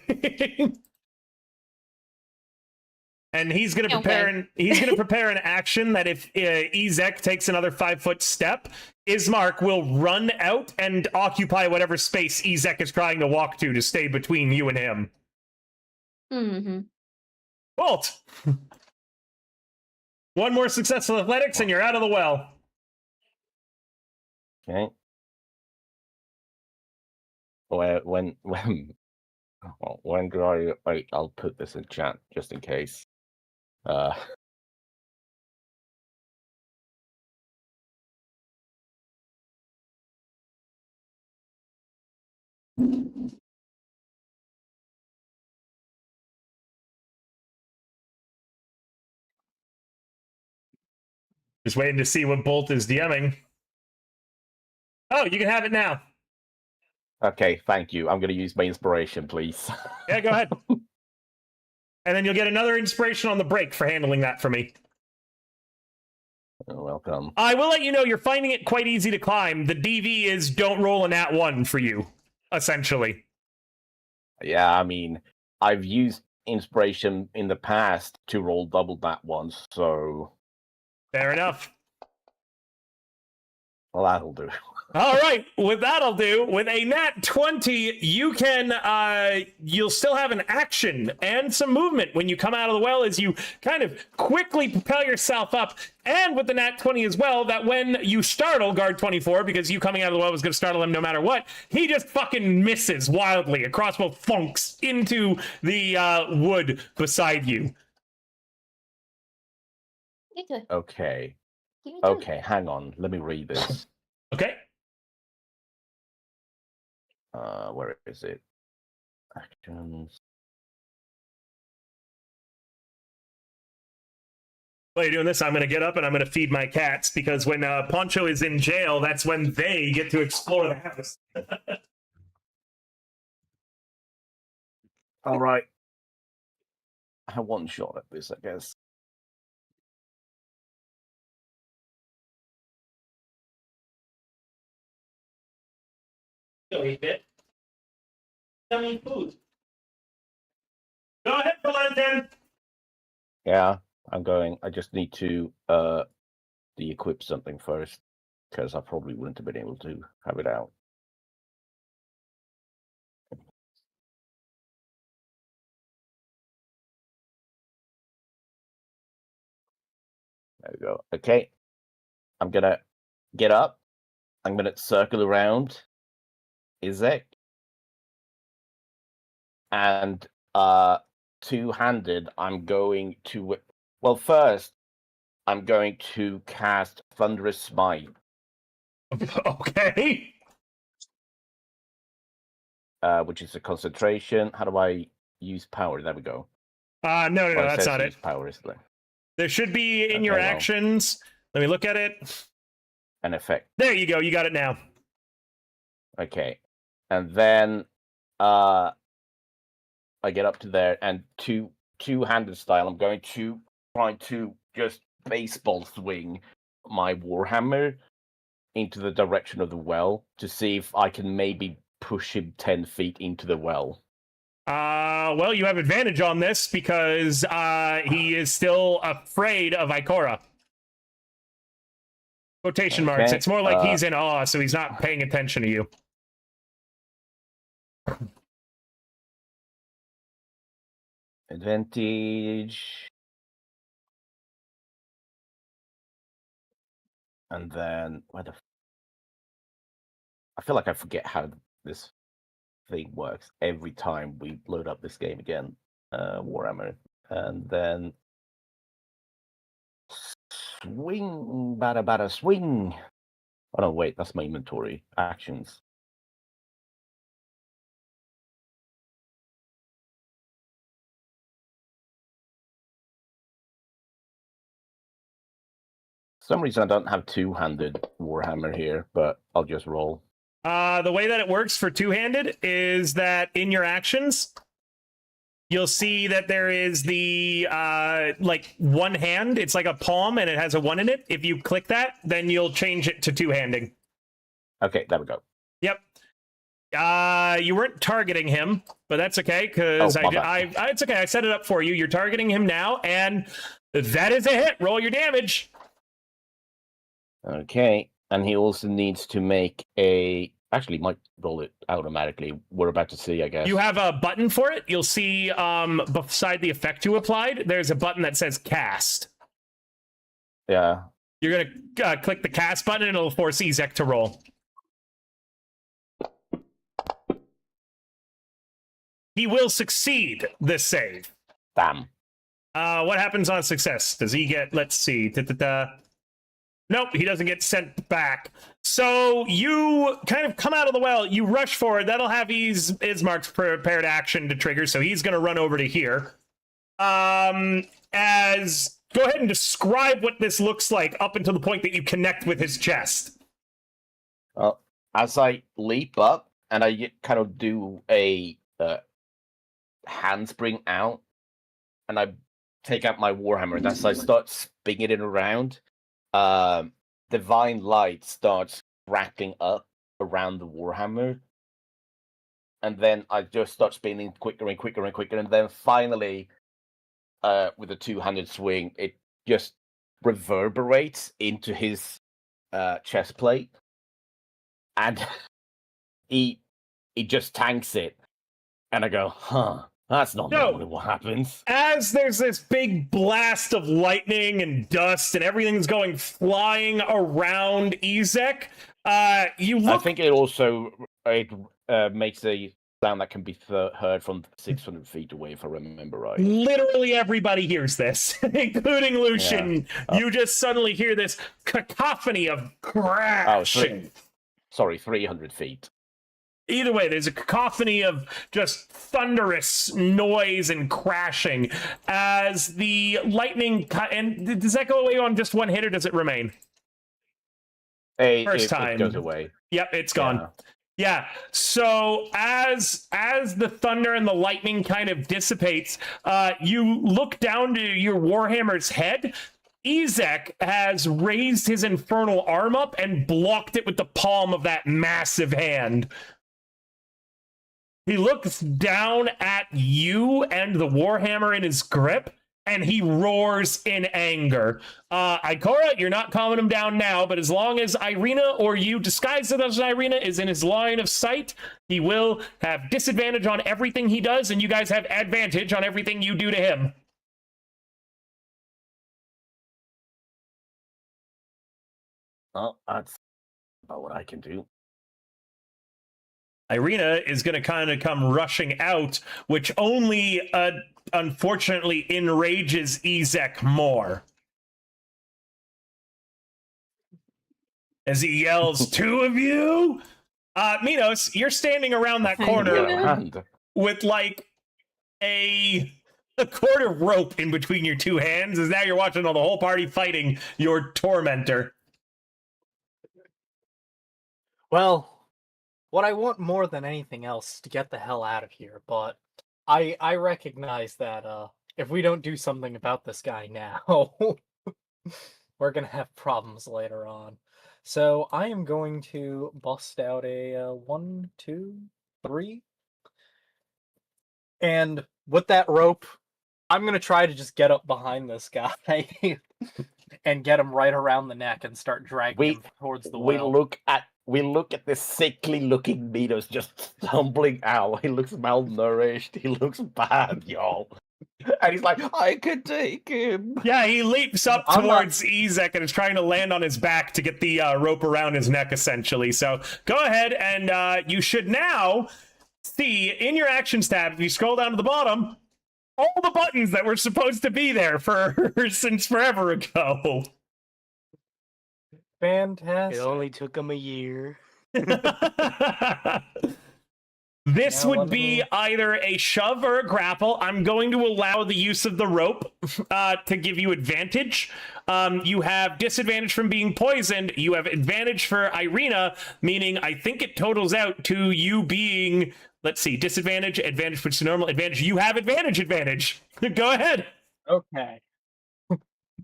And he's gonna prepare an action that if Ezek takes another 5-foot step, Ismark will run out and occupy whatever space Ezek is trying to walk to stay between you and him. Mm-hmm. Bolt! One more successful athletics and you're out of the well. Okay. When do I wait? I'll put this in chat just in case. Just waiting to see what Bolt is DMing. Oh, you can have it now. Okay, thank you. I'm going to use my inspiration, please. Yeah, go ahead. And then you'll get another inspiration on the break for handling that for me. You're welcome. I will let you know you're finding it quite easy to climb. The DV is don't roll a nat 1 for you, essentially. Yeah, I mean, I've used inspiration in the past to roll double that once, so... Fair enough. Well, that'll do. All right, with that I'll do. With a nat 20, you can, you'll still have an action and some movement when you come out of the well as you kind of quickly propel yourself up. And with the nat 20 as well, that when you startle guard 24, because you coming out of the well was going to startle him no matter what, he just fucking misses wildly. A crossbow funks into the wood beside you. Okay. Okay, hang on. Let me read this. Okay. Where is it? Actions. While you're doing this, I'm going to get up and I'm going to feed my cats, because when Poncho is in jail, that's when they get to explore the house. All right. I have one shot at this, I guess. Go eat it. Yummy food. Go ahead, Valentin. Yeah, I'm going. I just need to de-equip something first, because I probably wouldn't have been able to have it out. There we go. Okay. I'm gonna get up. I'm gonna circle around Izek. And two-handed, I'm going to... Well, first, I'm going to cast Thunderous Smite. Okay. Which is a concentration. How do I use power? There we go. No, Well, that's says not use it. Power, isn't it? There should be in Okay, your well. actions. Let me look at it. An effect. There you go. You got it now. Okay. And then I get up to there, and two-handed style, I'm going to try to just baseball swing my Warhammer into the direction of the well to see if I can maybe push him 10 feet into the well. Well, you have advantage on this because he is still afraid of Ikora. Quotation marks. Okay, It's more like he's in awe, so he's not paying attention to you. Advantage. And then I feel like I forget how this thing works every time we load up this game again, Warhammer. And then swing, bada swing. Oh no, wait, that's my inventory actions. For some reason I don't have two-handed Warhammer here, but I'll just roll. The way that it works for two-handed is that in your actions, you'll see that there is the like one hand. It's like a palm, and it has a 1 in it. If you click that, then you'll change it to two-handing. Okay, there we go. Yep. You weren't targeting him, but that's okay because it's okay. I set it up for you. You're targeting him now, and that is a hit. Roll your damage. Okay, and he also needs to make a. Actually, might roll it automatically. We're about to see, I guess. You have a button for it. You'll see beside the effect you applied, there's a button that says cast. Yeah. You're gonna click the cast button, and it'll force Ezek to roll. He will succeed this save. Damn. What happens on success? Does he get? Let's see. Nope, he doesn't get sent back. So you kind of come out of the well, you rush forward. That'll have Ismark's prepared action to trigger, so he's going to run over to here. Go ahead and describe what this looks like up until the point that you connect with his chest. Well, as I leap up and I kind of do a handspring out, and I take out my Warhammer, and as I start spinning it around, divine light starts rattling up around the Warhammer, and then I just start spinning quicker and quicker and quicker, and then finally, with a two-handed swing, it just reverberates into his chest plate, and he just tanks it, and I go, huh. That's not normally what happens. As there's this big blast of lightning and dust and everything's going flying around Ezek, you look... I think it also makes a sound that can be heard from 600 feet away, if I remember right. Literally everybody hears this, including Lucian. Yeah. You just suddenly hear this cacophony of crashing. 300 feet. Either way, there's a cacophony of just thunderous noise and crashing as the lightning... And does that go away on just one hit, or does it remain? First time. It goes away. Yep, it's gone. Yeah. So as the thunder and the lightning kind of dissipates, you look down to your Warhammer's head. Ezek has raised his infernal arm up and blocked it with the palm of that massive hand. He looks down at you and the Warhammer in his grip, and he roars in anger. Ikora, you're not calming him down now, but as long as Irina or you disguised as Irina is in his line of sight, he will have disadvantage on everything he does, and you guys have advantage on everything you do to him. Well, that's about what I can do. Irina is going to kind of come rushing out, which only, unfortunately, enrages Ezek more. As he yells, 2 of you? Minos, you're standing around that corner with, like, a cord of rope in between your 2 hands, as now you're watching all the whole party fighting your tormentor. Well... what I want more than anything else is to get the hell out of here, but I recognize that if we don't do something about this guy now, we're gonna have problems later on. So I am going to bust out a 1, 2, 3. And with that rope, I'm gonna try to just get up behind this guy and get him right around the neck and start dragging him towards the well. We look at this sickly-looking Minos just stumbling out. He looks malnourished. He looks bad, y'all. And he's like, I could take him. Yeah, he leaps up I'm not- towards Ezek and is trying to land on his back to get the rope around his neck, essentially. So go ahead, and you should now see in your actions tab, if you scroll down to the bottom, all the buttons that were supposed to be there for since forever ago. It Fantastic. only took him a year. This Now would let be me- either a shove or a grapple. I'm going to allow the use of the rope to give you advantage. You have disadvantage from being poisoned. You have advantage for Irina, meaning I think it totals out to you being, let's see, disadvantage, advantage, which is normal, advantage. You have advantage. Go ahead. Okay.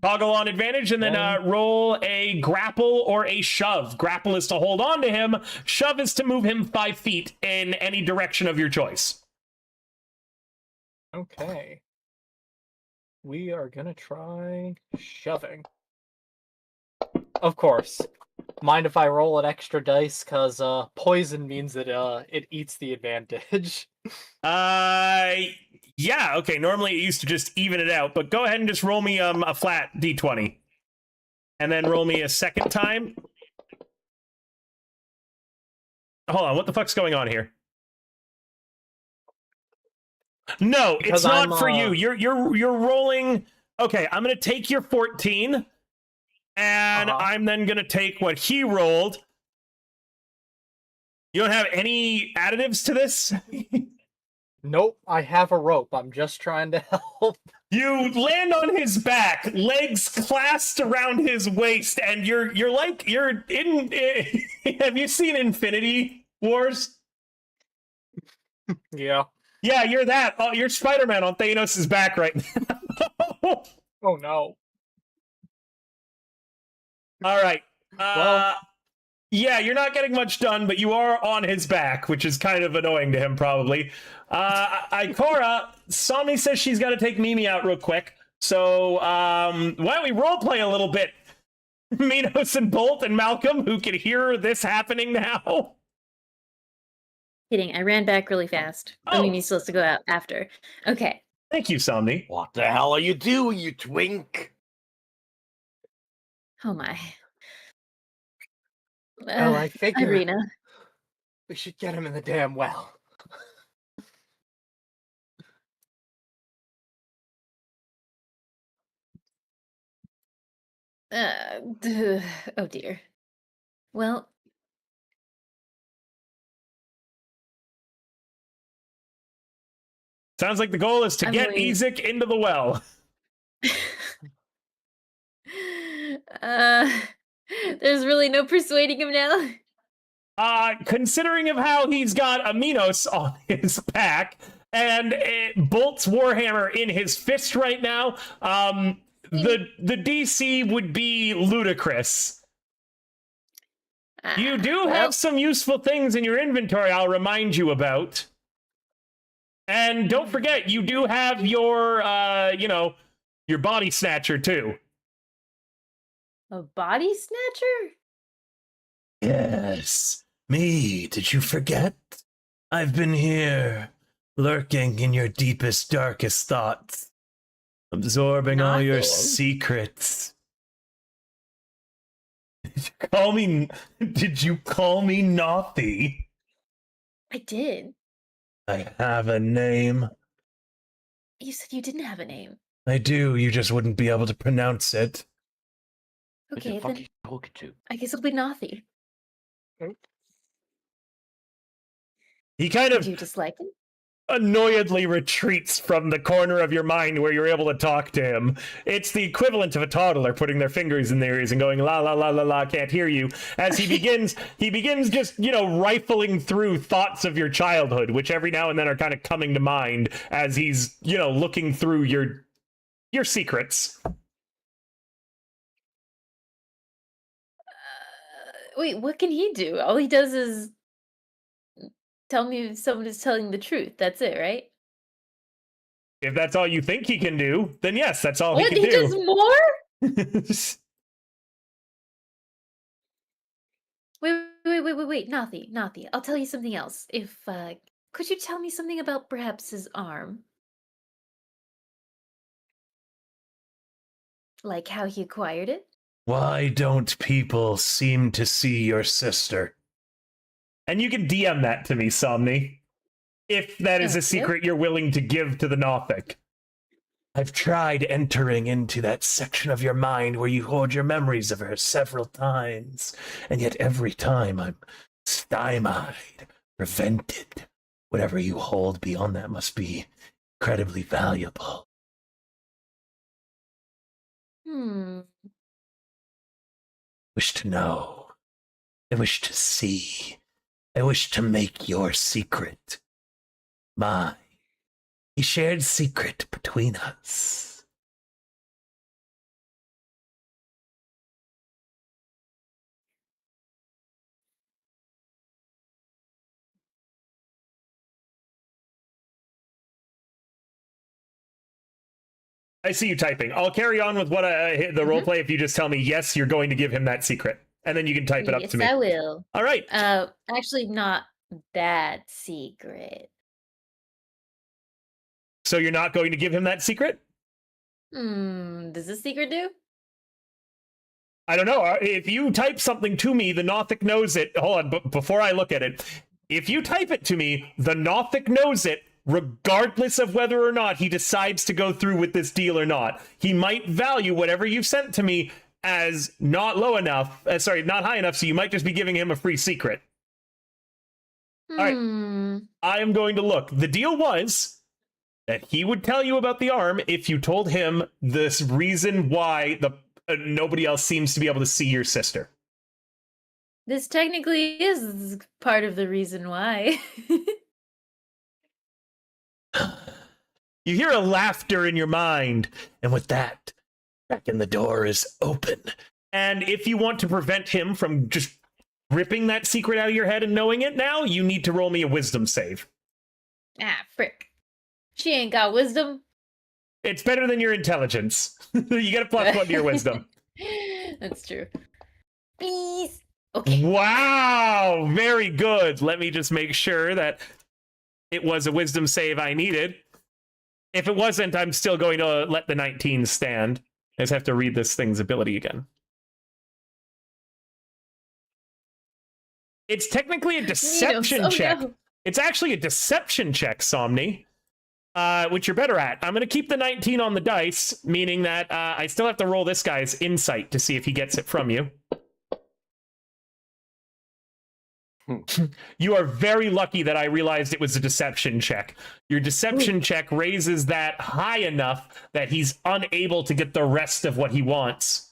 Toggle on advantage and then roll a grapple or a shove. Grapple is to hold on to him. Shove is to move him 5 feet in any direction of your choice. Okay. We are gonna try shoving. Of course. Mind if I roll an extra dice? Cause poison means that it eats the advantage. Yeah, okay. Normally it used to just even it out, but go ahead and just roll me a flat d20. And then roll me a second time. Hold on, what the fuck's going on here? No, Because it's not I'm, for you. You're rolling. Okay, I'm gonna take your 14, and I'm then gonna take what he rolled. You don't have any additives to this? Nope, I have a rope. I'm just trying to help. You land on his back, legs clasped around his waist, and you're in. Have you seen Infinity Wars? Yeah. Yeah, you're that. Oh, you're Spider-Man on Thanos' back right now. Oh no. All right. Well- Yeah, you're not getting much done, but you are on his back, which is kind of annoying to him, probably. Ikora, Somni says she's got to take Mimi out real quick. So, why don't we roleplay a little bit? Minos and Bolt and Malcolm, who can hear this happening now. Kidding. I ran back really fast. Oh. Mimi's supposed to go out after. Okay. Thank you, Somni. What the hell are you doing, you twink? Oh my. Well, I figure Irina. we should get him in the damn well. Oh dear. Well, Sounds like the goal is to I'm get going- Ezek into the well. there's really no persuading him now. Considering of how he's got a Minos on his back and Bolt's Warhammer in his fist right now, the DC would be ludicrous. You do Well, have some useful things in your inventory I'll remind you about. And don't forget, you do have your, your body snatcher too. a body snatcher? Yes, me. Did you forget? I've been here, lurking in your deepest, darkest thoughts, absorbing all your Nothing. secrets. Did you call me naughty? I did. I have a name. You said you didn't have a name. I do, you just wouldn't be able to pronounce it. Who Okay, the fuck then you talking to? I guess it'll be Nathi. He kind Do of you dislike him? annoyedly retreats from the corner of your mind where you're able to talk to him. It's the equivalent of a toddler putting their fingers in their ears and going la la la la la, can't hear you, as he begins just rifling through thoughts of your childhood, which every now and then are kind of coming to mind as he's looking through your secrets. Wait, what can he do? All he does is tell me if someone is telling the truth. That's it, right? If that's all you think he can do, then yes, that's all What? he He can does do. more? Wait, Nathi. I'll tell you something else. If could you tell me something about perhaps his arm? Like how he acquired it? Why don't people seem to see your sister? And you can DM that to me, Somni, if that is a Okay. secret you're willing to give to the Nothic. I've tried entering into that section of your mind where you hold your memories of her several times, and yet every time I'm stymied, prevented. Whatever you hold beyond that must be incredibly valuable. Hmm. Wish to know. I wish to see. I wish to make your secret mine. A shared secret between us. I see you typing. I'll carry on with what the roleplay if you just tell me, yes, you're going to give him that secret. And then you can type it up Yes, to me. I will. All right. Actually, not that secret. So you're not going to give him that secret? Does this secret do? I don't know. If you type something to me, the Nothic knows it. Hold on, before I look at it. If you type it to me, the Nothic knows it, regardless of whether or not he decides to go through with this deal or not. He might value whatever you've sent to me as not low enough. Not high enough, so you might just be giving him a free secret. All right. I am going to look. The deal was that he would tell you about the arm if you told him this reason why nobody else seems to be able to see your sister. This technically is part of the reason why. You hear a laughter in your mind, And with that, back in the door is open. and if you want to prevent him from just ripping that secret out of your head and knowing it now, you need to roll me a wisdom save. Ah, frick. She ain't got wisdom. It's better than your intelligence. You get a +1 to your wisdom. That's true. Please. Okay. Wow, very good. Let me just make sure that it was a wisdom save I needed. If it wasn't, I'm still going to let the 19 stand. I just have to read this thing's ability again. It's technically a deception check. No. It's actually a deception check, Somni, which you're better at. I'm going to keep the 19 on the dice, meaning that I still have to roll this guy's insight to see if he gets it from you. You are very lucky that I realized it was a deception check. Your deception check raises that high enough that he's unable to get the rest of what he wants.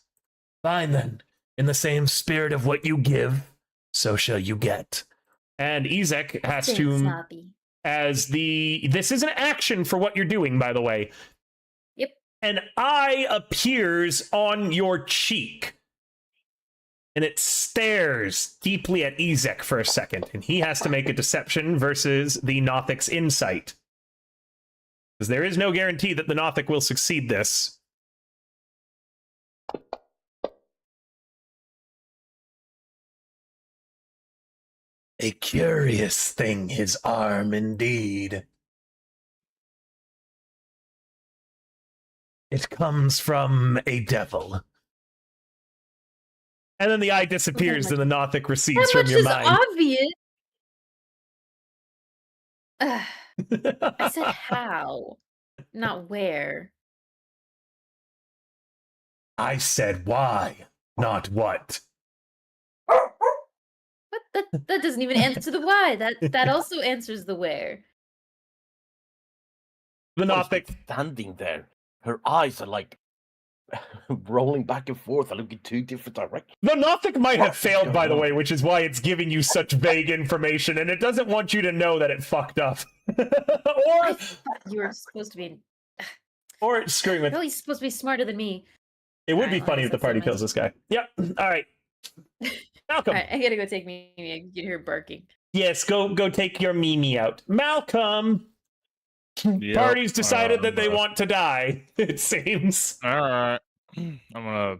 Fine then. In the same spirit of what you give, so shall you get. And Ezek has Very to, sloppy. this is an action for what you're doing, by the way. Yep. An eye appears on your cheek. And it stares deeply at Ezek for a second. And he has to make a deception versus the Nothic's insight. Because there is no guarantee that the Nothic will succeed this. A curious thing, his arm indeed. It comes from a devil. And then the eye disappears and the Nothic recedes How from much your is mind. obvious? I said how, not where. I said why, not what. What? That doesn't even answer the why. That also answers the where. The Nothic, standing there. Her eyes are like rolling back and forth and looking two different directions. the Nothic might have failed, by the going way, on? which is why it's giving you such vague information, and it doesn't want you to know that it fucked up. I thought you were supposed to be. or it's screwing with. Really supposed to be smarter than me. It would be Alright, funny if the that's party so kills this guy. Yep. All right. Malcolm. All right, I gotta go take Mimi. I can hear her barking. Yes, go take your Mimi out. Malcolm. Yep, Party's decided that they I'm, want to die, it seems. All right, I'm gonna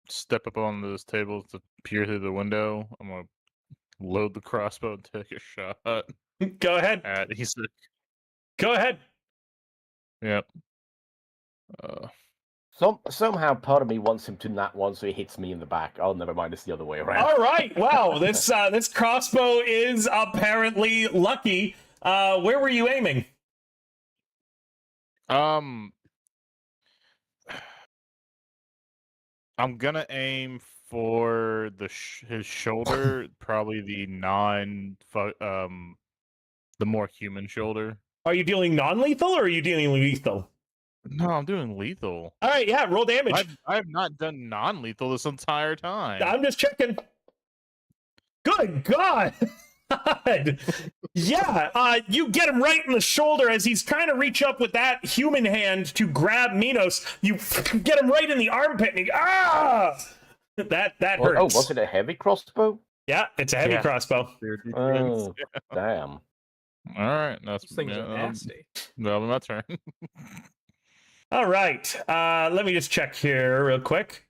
step up on this table to peer through the window. I'm gonna load the crossbow and take a shot Go ahead. at Ezek. Go ahead. Yep. Somehow part of me wants him to nat one, so he hits me in the back. Oh, never mind. It's the other way around. All right. Wow. This crossbow is apparently lucky. Where were you aiming? I'm gonna aim for his shoulder, probably the more human shoulder. Are you dealing non-lethal or are you dealing lethal? No, I'm doing lethal. All right. Yeah. Roll damage. I have not done non-lethal this entire time. I'm just checking. Good God. God. Yeah, you get him right in the shoulder as he's trying to reach up with that human hand to grab Minos. You get him right in the armpit and that hurts. Oh, was it a heavy crossbow? Yeah, it's a heavy crossbow. Oh, damn. All right, Those things are nasty. That'll be my turn. All right, let me just check here real quick.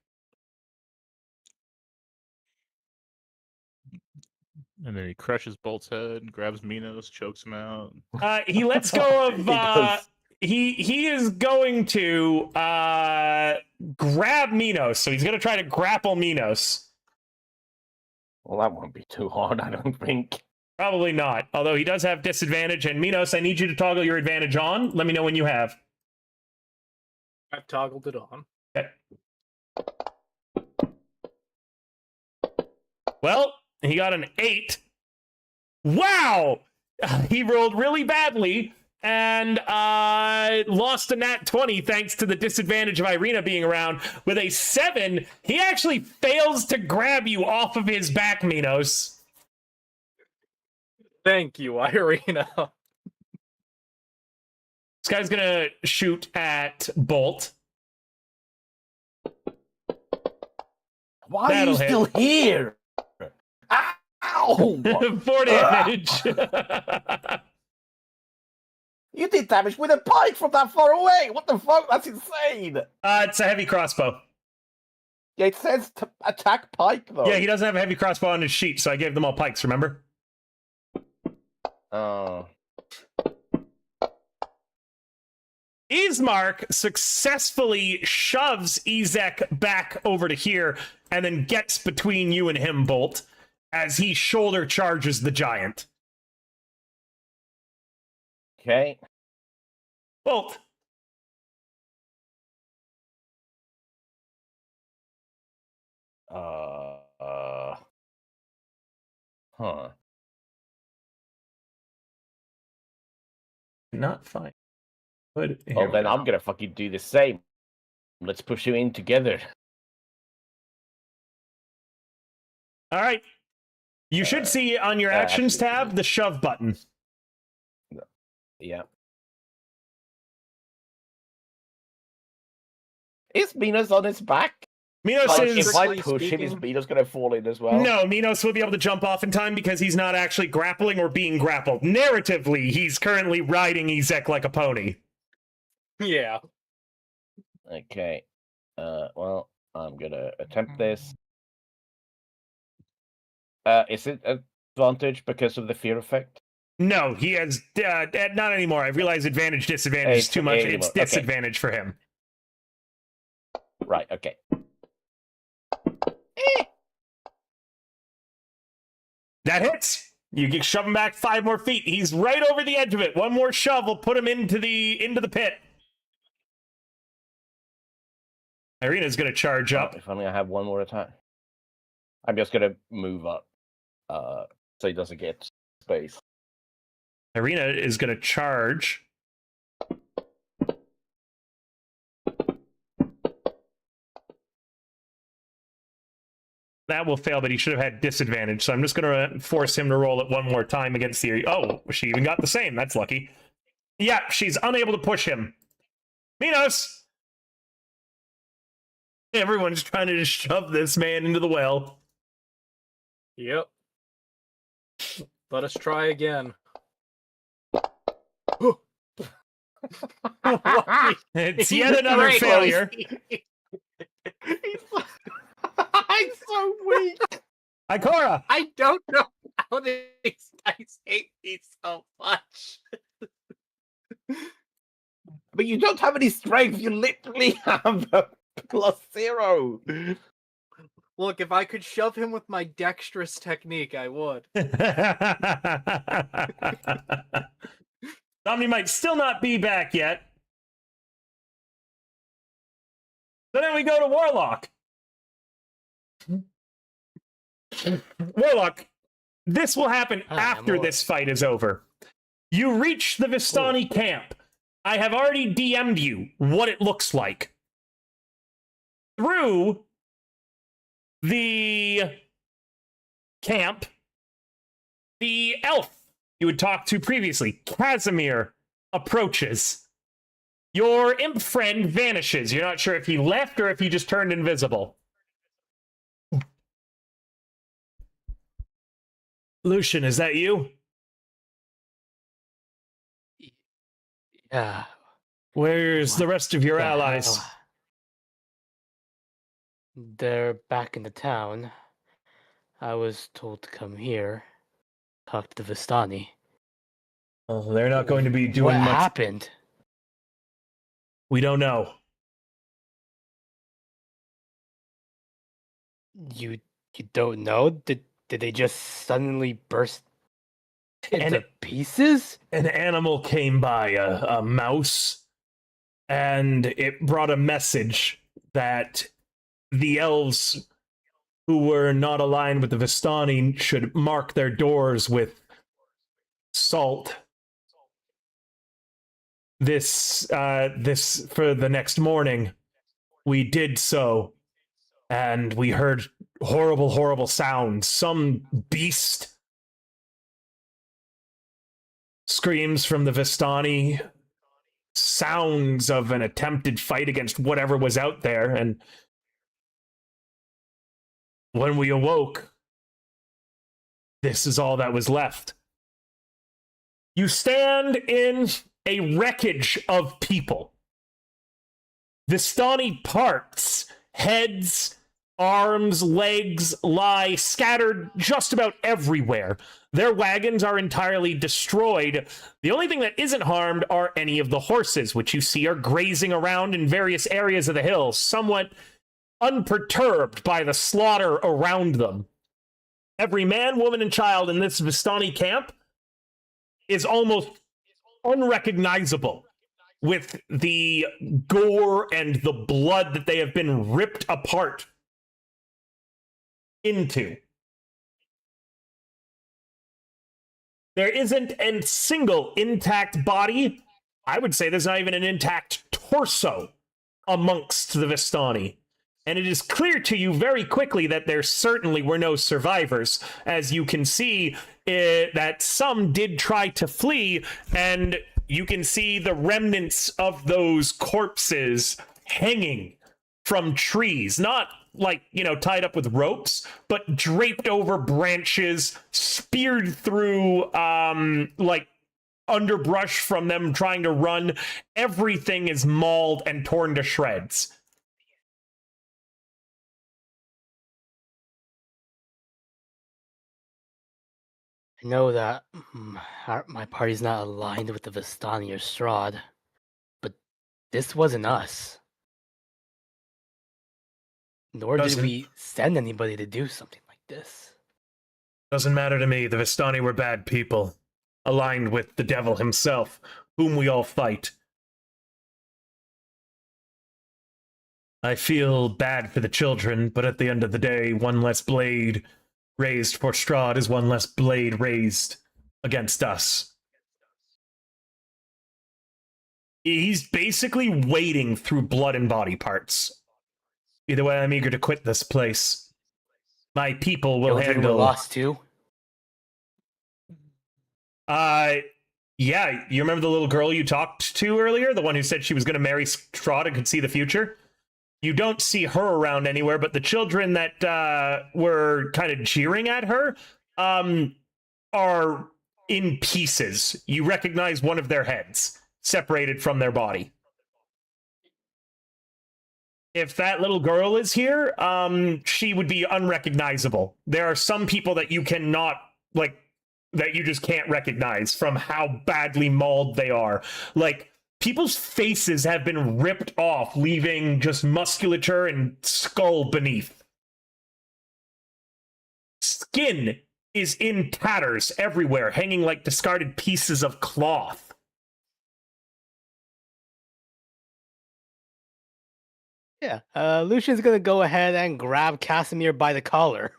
And then he crushes Bolt's head, grabs Minos, chokes him out. He lets go of. He does. He is going to grab Minos, so he's going to try to grapple Minos. Well, that won't be too hard, I don't think. Probably not, although he does have disadvantage. And Minos, I need you to toggle your advantage on. Let me know when you have. I've toggled it on. Okay. Well, he got an 8. Wow! He rolled really badly and lost a nat 20 thanks to the disadvantage of Irina being around. With a 7, he actually fails to grab you off of his back, Minos. Thank you, Irina. This guy's gonna shoot at Bolt. Why That'll are you hit. still here? Ow! 4 damage. You did damage with a pike from that far away! What the fuck? That's insane! It's a heavy crossbow. Yeah, it says to attack pike, though. Yeah, he doesn't have a heavy crossbow on his sheet, so I gave them all pikes, remember? Oh. Ismark successfully shoves Ezek back over to here and then gets between you and him, Bolt, as he shoulder charges the giant. Okay. Bolt. Huh. Not fine. But Well, then I'm gonna fucking do the same. Let's push you in together. All right. You should see on your actions actually, tab the shove button. Yeah. Is Minos on his back? Minos Like, is... if I Strictly push him, is speaking- Minos gonna fall in as well? No, Minos will be able to jump off in time because he's not actually grappling or being grappled. Narratively, he's currently riding Ezek like a pony. Yeah. Okay. Well, I'm gonna attempt this. Is it advantage because of the fear effect? No, he has... not anymore. I realize advantage, disadvantage is too much. Anymore. It's Okay. disadvantage for him. Right, okay. That hits. You can shove him back 5 more feet. He's right over the edge of it. One more shove will put him into the pit. Irina's going to charge up. If only I have one more attack. I'm just gonna move up, so he doesn't get space. Irina is going to charge. That will fail, but he should have had disadvantage. So I'm just going to force him to roll it one more time against the... Oh, she even got the same. That's lucky. Yeah, she's unable to push him. Minos! Everyone's trying to just shove this man into the well. Yep. Let us try again. It's yet another failure. I'm so weak. Ikora! I don't know how these dice hate me so much. But you don't have any strength. You literally have a +0. Look, if I could shove him with my dexterous technique, I would. Omni might still not be back yet. So then we go to Warlock. Warlock, this will happen after this fight is over. You reach the Vistani camp. I have already DM'd you what it looks like. Through the camp, the elf you had talked to previously, Casimir, approaches. Your imp friend vanishes. You're not sure if he left or if he just turned invisible. Lucian, is that you? Yeah. Where's the rest of your allies? hell? They're back in the town. I was told to come here, talk to the Vistani. Oh, they're not going to be doing What much. happened? We don't know. You don't know? Did they just suddenly burst into pieces? An animal came by, a mouse, and it brought a message that the elves who were not aligned with the Vistani should mark their doors with salt. This for the next morning. We did so, and we heard horrible, horrible sounds. Some beast screams from the Vistani, sounds of an attempted fight against whatever was out there, and when we awoke, this is all that was left. You stand in a wreckage of people. Vistani parts, heads, arms, legs lie scattered just about everywhere. Their wagons are entirely destroyed. The only thing that isn't harmed are any of the horses, which you see are grazing around in various areas of the hill, somewhat unperturbed by the slaughter around them. Every man, woman, and child in this Vistani camp is almost unrecognizable with the gore and the blood that they have been ripped apart into. There isn't a single intact body. I would say there's not even an intact torso amongst the Vistani. And it is clear to you very quickly that there certainly were no survivors. As you can see, that some did try to flee, and you can see the remnants of those corpses hanging from trees. Not like, tied up with ropes, but draped over branches, speared through, like, underbrush from them trying to run. Everything is mauled and torn to shreds. I know that my party's not aligned with the Vistani or Strahd, but this wasn't us. Nor did we send anybody to do something like this. Doesn't matter to me. The Vistani were bad people, aligned with the devil himself, whom we all fight. I feel bad for the children, but at the end of the day, one less blade raised for Strahd is one less blade raised against us. He's basically wading through blood and body parts. Either way, I'm eager to quit this place. My people will Children handle... were lost too? Yeah, you remember the little girl you talked to earlier? The one who said she was going to marry Strahd and could see the future? You don't see her around anywhere, but the children that were kind of jeering at her are in pieces. You recognize one of their heads, separated from their body. If that little girl is here, she would be unrecognizable. There are some people that you cannot, that you just can't recognize from how badly mauled they are. Like, people's faces have been ripped off, leaving just musculature and skull beneath. Skin is in tatters everywhere, hanging like discarded pieces of cloth. Yeah, Lucian's gonna go ahead and grab Casimir by the collar.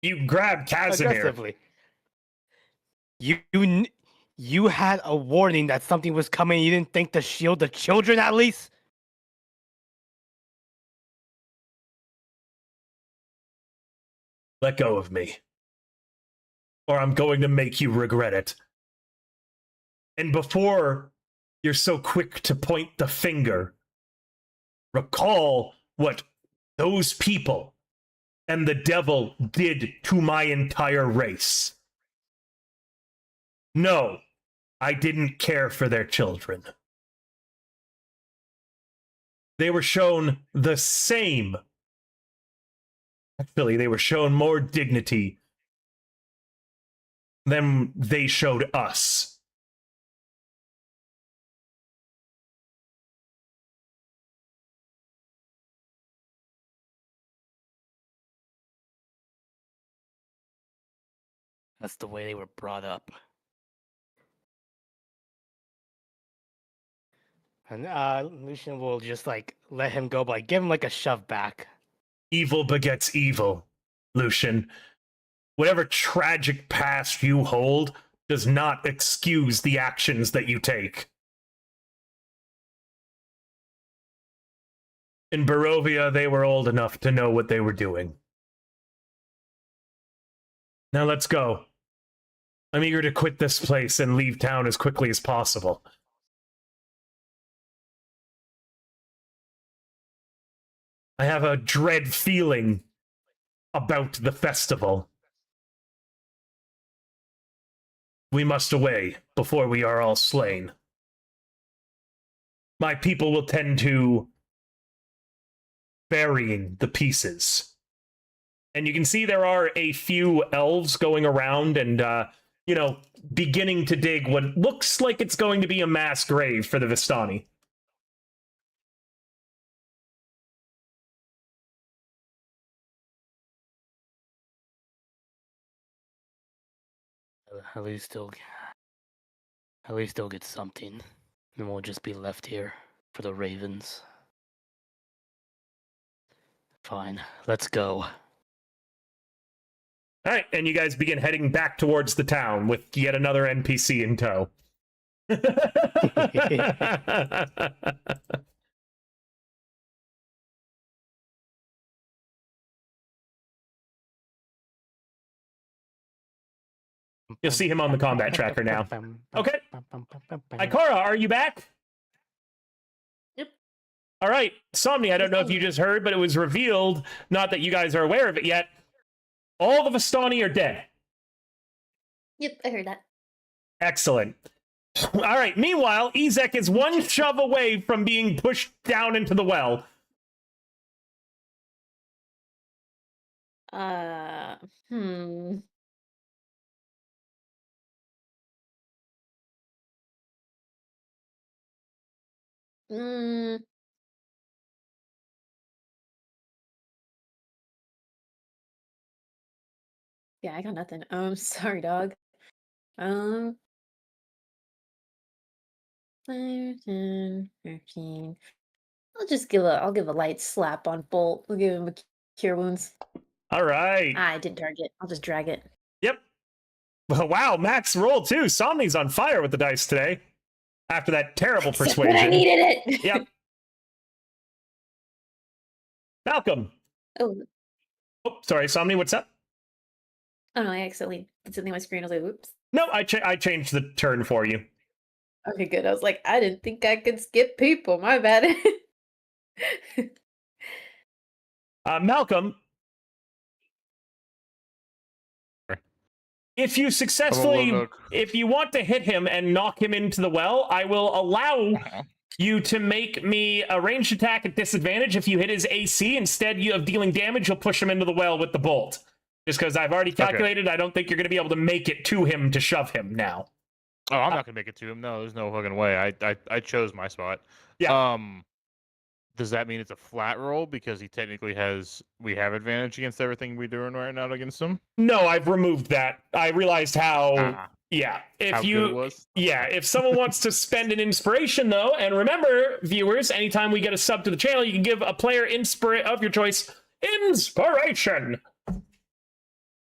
You grab Casimir. Aggressively. You had a warning that something was coming. You didn't think to shield the children at least? Let go of me, or I'm going to make you regret it. And before you're so quick to point the finger, recall what those people and the devil did to my entire race. No, I didn't care for their children. They were shown the same. Actually, they were shown more dignity than they showed us. That's the way they were brought up. And Lucian will just like let him go, but like, give him like a shove back. Evil begets evil, Lucian. Whatever tragic past you hold does not excuse the actions that you take. In Barovia, they were old enough to know what they were doing. Now let's go. I'm eager to quit this place and leave town as quickly as possible. I have a dread feeling about the festival. We must away before we are all slain. My people will tend to burying the pieces. And you can see there are a few elves going around and, beginning to dig what looks like it's going to be a mass grave for the Vistani. At least they'll get something, and we'll just be left here for the ravens. Fine, let's go. All right, and you guys begin heading back towards the town with yet another NPC in tow. You'll see him on the combat tracker now. Okay. Ikara, are you back? Yep. All right. Somni, I don't know if you just heard, but it was revealed, not that you guys are aware of it yet, all the Vistani are dead. Yep, I heard that. Excellent. All right. Meanwhile, Ezek is one shove away from being pushed down into the well. Hmm. Mm. Yeah, I got nothing. Sorry, dog. 5, 10, 15. I'll give a light slap on Bolt. We'll give him a cure wounds. All right. I didn't target. I'll just drag it. Yep. Well, wow, Max rolled too. Somni's on fire with the dice today. After that terrible persuasion. I needed it. Yep. Malcolm. Oh, Sorry, Somni, what's up? oh no, I accidentally did something on my screen. I was like, whoops. No, I changed the turn for you. Okay, good. I was like, I didn't think I could skip people. My bad. Malcolm, if you successfully, if you want to hit him and knock him into the well, I will allow you to make me a ranged attack at disadvantage. If you hit his AC, instead of dealing damage, you'll push him into the well with the bolt. Just because I've already calculated, I don't think you're going to be able to make it to him to shove him now. Oh, I'm not gonna make it to him. No, there's no fucking way. I chose my spot. Yeah. Does that mean it's a flat roll because he technically we have advantage against everything we're doing right now against him? No, I've removed that. I realized how. Ah, Yeah, if how good you. it was. Yeah, if someone wants to spend an inspiration, though, and remember, viewers, anytime we get a sub to the channel, you can give a player of your choice inspiration.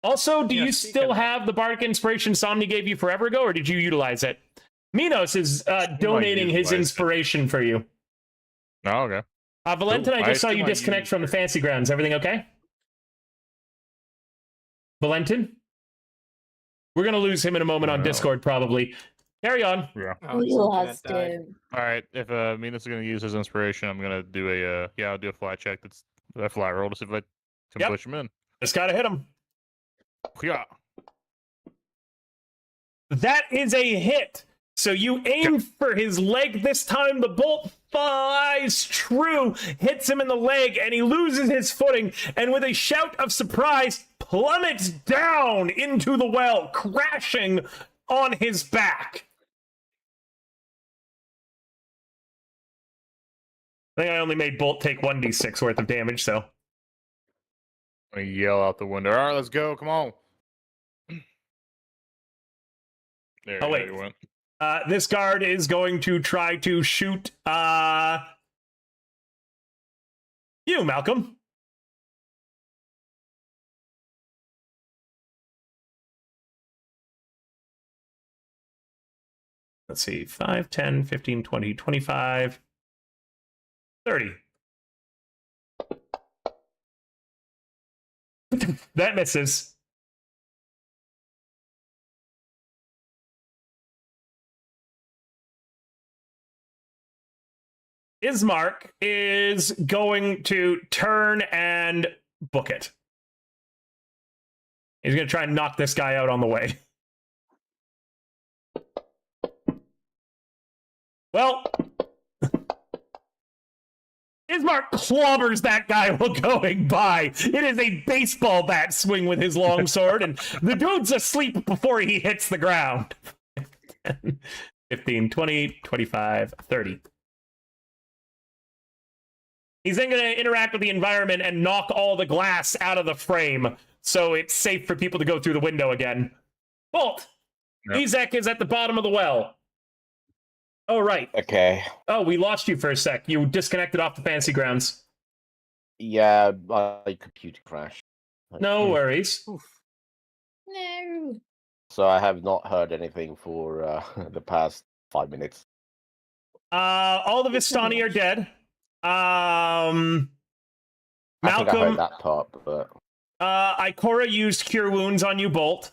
Also, do Yeah, you speaking still of- have the Bardic Inspiration Somni gave you forever ago, or did you utilize it? Minos is donating his utilize it. inspiration for you. Oh, okay. Valentin, Cool. I just saw still you might disconnect use from the it. Fancy Grounds. Everything okay? Valentin? We're going to lose him in a moment on No. Discord, probably. Carry on. Yeah. Oh, We some lost chat died. him. All right. If Minos is gonna use his inspiration, I'm gonna do I'll do a flat check. That's a flat roll to see if I can Yep. push him in. Just got to hit him. Yeah. That is a hit. So you aim for his leg this time. The bolt flies true, hits him in the leg, and he loses his footing. And with a shout of surprise, plummets down into the well, crashing on his back. I think I only made Bolt take 1d6 worth of damage, so. I'm gonna yell out the window. All right, let's go. Come on. There Oh, wait. you went. This guard is going to try to shoot you, Malcolm. Let's see, 5, 10, 15, 20, 25, 30. That misses. Ismark is going to turn and book it. He's going to try and knock this guy out on the way. Well, Ismark clobbers that guy while going by. It is a baseball bat swing with his longsword, and the dude's asleep before he hits the ground. 15, 20, 25, 30. He's then going to interact with the environment and knock all the glass out of the frame, so it's safe for people to go through the window again. Bolt! Yep. Izek is at the bottom of the well. Oh, right. Okay. Oh, we lost you for a sec. You disconnected off the Fancy Grounds. Yeah, my computer crashed. No worries. No. So I have not heard anything for the past 5 minutes. All the Vistani are dead. I think I heard Malcolm, that part, but Ikora used Cure Wounds on you, Bolt.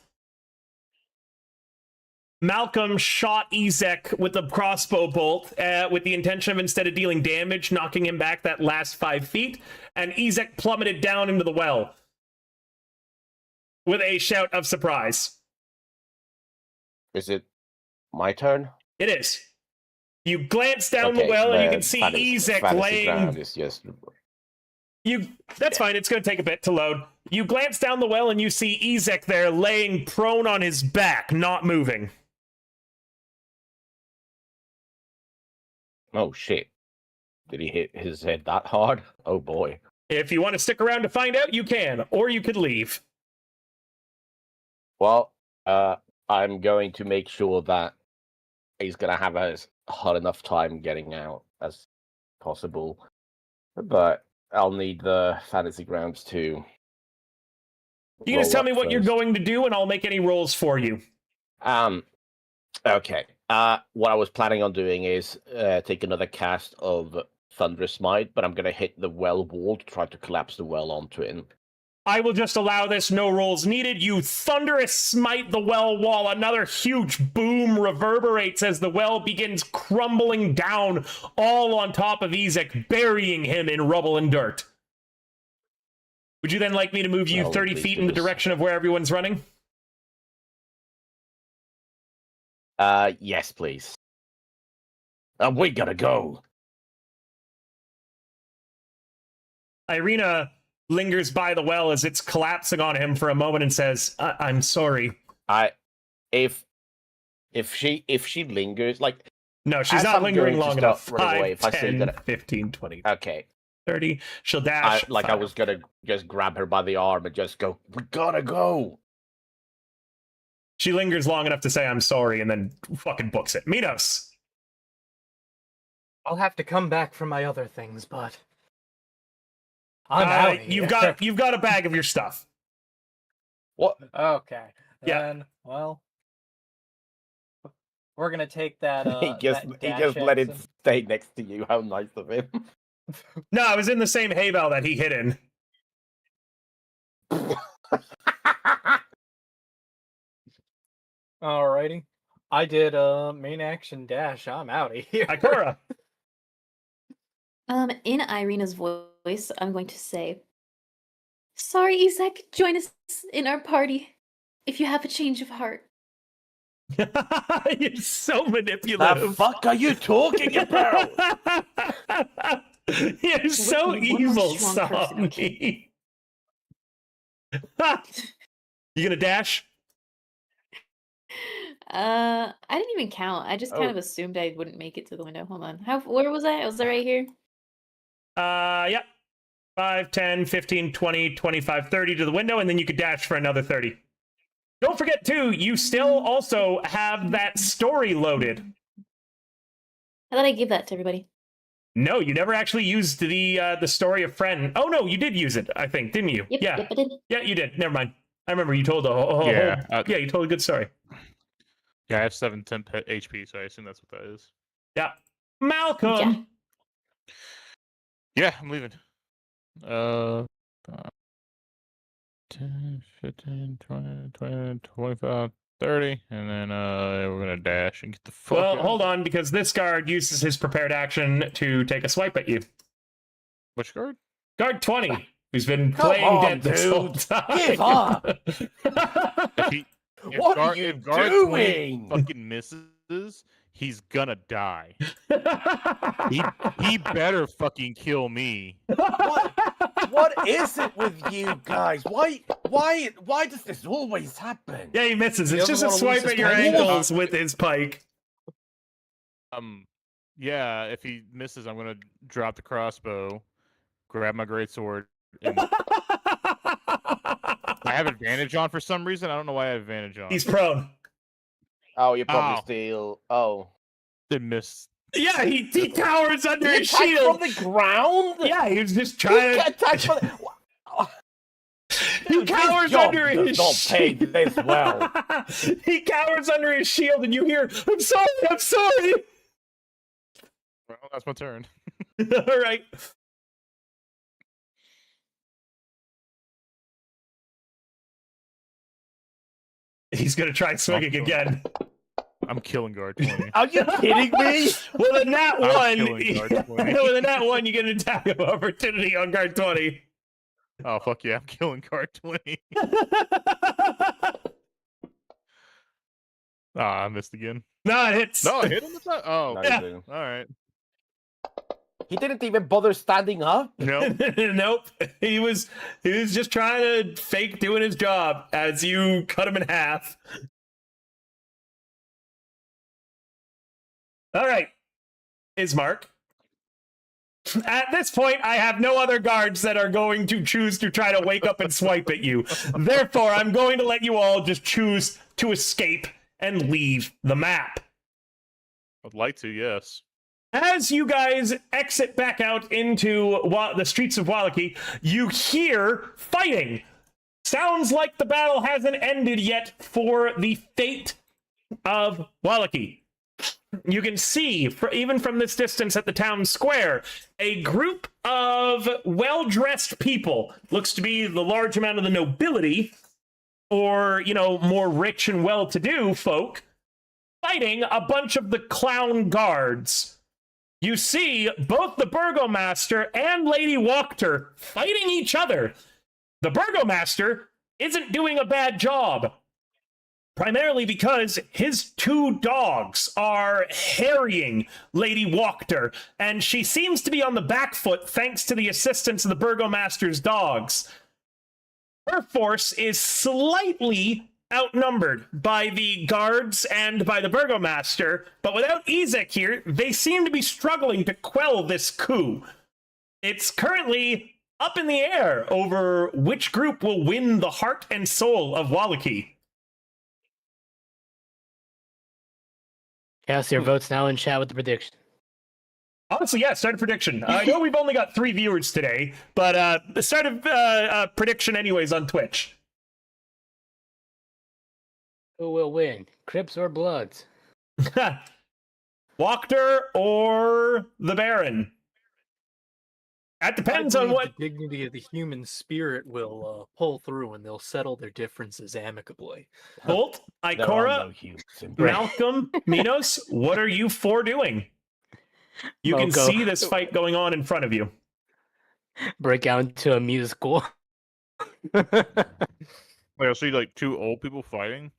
Malcolm shot Ezek with a crossbow bolt with the intention of, instead of dealing damage, knocking him back that last 5 feet, and Ezek plummeted down into the well with a shout of surprise. is it my turn? It is. You glance down the well and you can see Ezek laying... Is just... That's fine, it's going to take a bit to load. You glance down the well and you see Ezek there laying prone on his back, not moving. Oh shit! Did he hit his head that hard? Oh boy! If you want to stick around to find out, you can, or you could leave. Well, I'm going to make sure that he's gonna have a hard enough time getting out as possible, but I'll need the fantasy grounds to. You can just tell roll me up what you're first. going to do, and I'll make any rolls for you. Okay. What I was planning on doing is take another cast of Thunderous Smite, but I'm gonna hit the well wall to try to collapse the well onto it. I will just allow this, no rolls needed. You thunderous smite the well wall. Another huge boom reverberates as the well begins crumbling down all on top of Ezek, burying him in rubble and dirt. Would you then like me to move you Well, 30 please feet do in the this. direction of where everyone's running? Yes, please. We gotta go. Irina lingers by the well as it's collapsing on him for a moment and says, I'm sorry. If if she lingers, like No, she's as not I'm lingering going to long start enough. running 5, away, if I see 10, that- 15, 20, okay, 30. She'll I dash. I 5. was gonna just grab her by the arm and just go, "We gotta go." She lingers long enough to say I'm sorry and then fucking books it. Minos. I'll have to come back for my other things, but I'm out of You've here. got a bag of your stuff. What? Okay. Yeah. Then, well, we're gonna take that. he just that he dash just let it action. stay next to you. How nice of him. No, I was in the same hay bale that he hid in. Alrighty. I did main action dash. I'm out of here. Ikora. In Irina's voice, I'm going to say, "Sorry, Isaac, join us in our party if you have a change of heart." You're so The manipulative. fuck are you talking about? You're so One more evil, strong person, Sonny. You gonna dash? I didn't even count. I just kind Oh. of assumed I wouldn't make it to the window. Hold on. Where was I? Was I right here? Yep. 5, 10, 15, 20, 25, 30 to the window, and then you could dash for another 30. Don't forget, too, you still also have that story loaded. I thought I gave that to everybody. No, you never actually used the story of Friend. Oh, no, you did use it, I think, didn't you? Yep, Yeah. yep, I did. Yeah, you did. Never mind. I remember you told a whole... Yeah, yeah, you told a good story. Yeah, I have 710 HP, so I assume that's what that is. Yeah. Malcolm! Yeah, I'm leaving. 10, 15, 20, 25, 30, and then we're gonna dash and get the fuck Well, out. hold on, because this guard uses his prepared action to take a swipe at you. Which guard? Guard 20, who's been Come playing on, dead this whole dude. time. Give up. If What are you guard 20 doing? fucking misses, he's gonna die. He better fucking kill me. What is it with you guys? Why does this always happen? Yeah, he misses. He It's just doesn't a wanna lose swipe his at your pike. ankles with his pike. Yeah, if he misses, I'm gonna drop the crossbow, grab my greatsword, and I have advantage on for some reason. I don't know why I have advantage on. He's prone. Oh, you're probably Ow. still. Oh, Did miss. Yeah, he cowers under he his attacked shield. from the ground. Yeah, he was just He trying to... attacked from the. He Dude, this cowers job under does his not pay shield. this well. He cowers under his shield, and you hear, "I'm sorry, I'm sorry." Well, that's my turn. All right. He's gonna try swinging killing again. I'm killing guard 20. Are you kidding me? With a nat I'm one, killing guard 20. with a nat one, you get an attack of opportunity on guard 20. Oh fuck yeah, I'm killing guard 20. Ah, I missed again. No, it hits. No, I hit him with that. Oh, No, Yeah. you didn't. all right. He didn't even bother standing up. No, Nope. He was just trying to fake doing his job as you cut him in half. All right. Ismark. At this point, I have no other guards that are going to choose to try to wake up and swipe at you. Therefore, I'm going to let you all just choose to escape and leave the map. I'd like to. Yes. As you guys exit back out into the streets of Vallaki, you hear fighting. Sounds like the battle hasn't ended yet for the fate of Vallaki. You can see, even from this distance at the town square, a group of well-dressed people. Looks to be the large amount of the nobility, or, more rich and well-to-do folk, fighting a bunch of the clown guards. You see both the Burgomaster and Lady Wachter fighting each other. The Burgomaster isn't doing a bad job, primarily because his 2 dogs are harrying Lady Wachter, and she seems to be on the back foot thanks to the assistance of the Burgomaster's dogs. Her force is slightly outnumbered by the guards and by the burgomaster, but without Ezek here, they seem to be struggling to quell this coup. It's currently up in the air over which group will win the heart and soul of Vallaki. Cast your votes now and chat with the prediction. Honestly, yeah, start a prediction. I know we've only got 3 viewers today, but start a prediction anyways on Twitch. Who will win, Crips or Bloods? Wachter or the Baron? That depends I on believe what... the dignity of the human spirit will pull through and they'll settle their differences amicably. Bolt, There are Ikora, no humans in Malcolm, Minos, what are you four doing? You can Moko. see this fight going on in front of you. Break out into a musical. Like, I see like 2 old people fighting.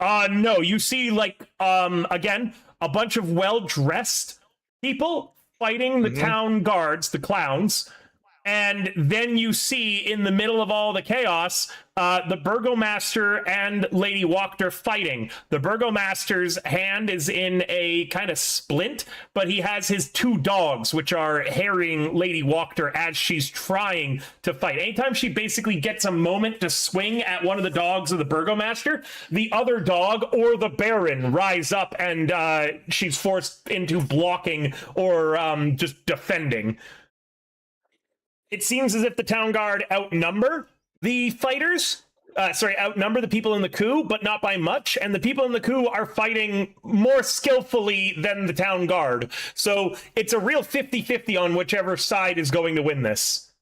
No, you see, like, again, a bunch of well-dressed people fighting the town guards, the clowns, and then you see in the middle of all the chaos, the burgomaster and Lady Wachter fighting. The burgomaster's hand is in a kind of splint, but he has his 2 dogs, which are harrying Lady Wachter as she's trying to fight. Anytime she basically gets a moment to swing at one of the dogs of the burgomaster, the other dog or the baron rise up and she's forced into blocking or just defending. It seems as if the town guard outnumber the fighters, outnumber the people in the coup, but not by much. And the people in the coup are fighting more skillfully than the town guard. So it's a real 50-50 on whichever side is going to win this.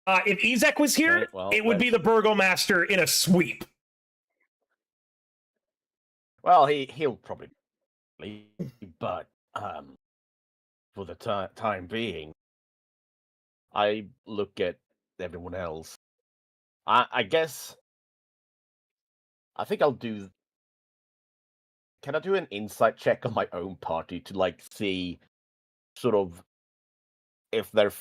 If Ezek was here, Okay, well, it would be the burgomaster in a sweep. Well, he'll probably, but for the time being, I look at everyone else. I guess I think I'll do. Can I do an insight check on my own party to like see sort of if their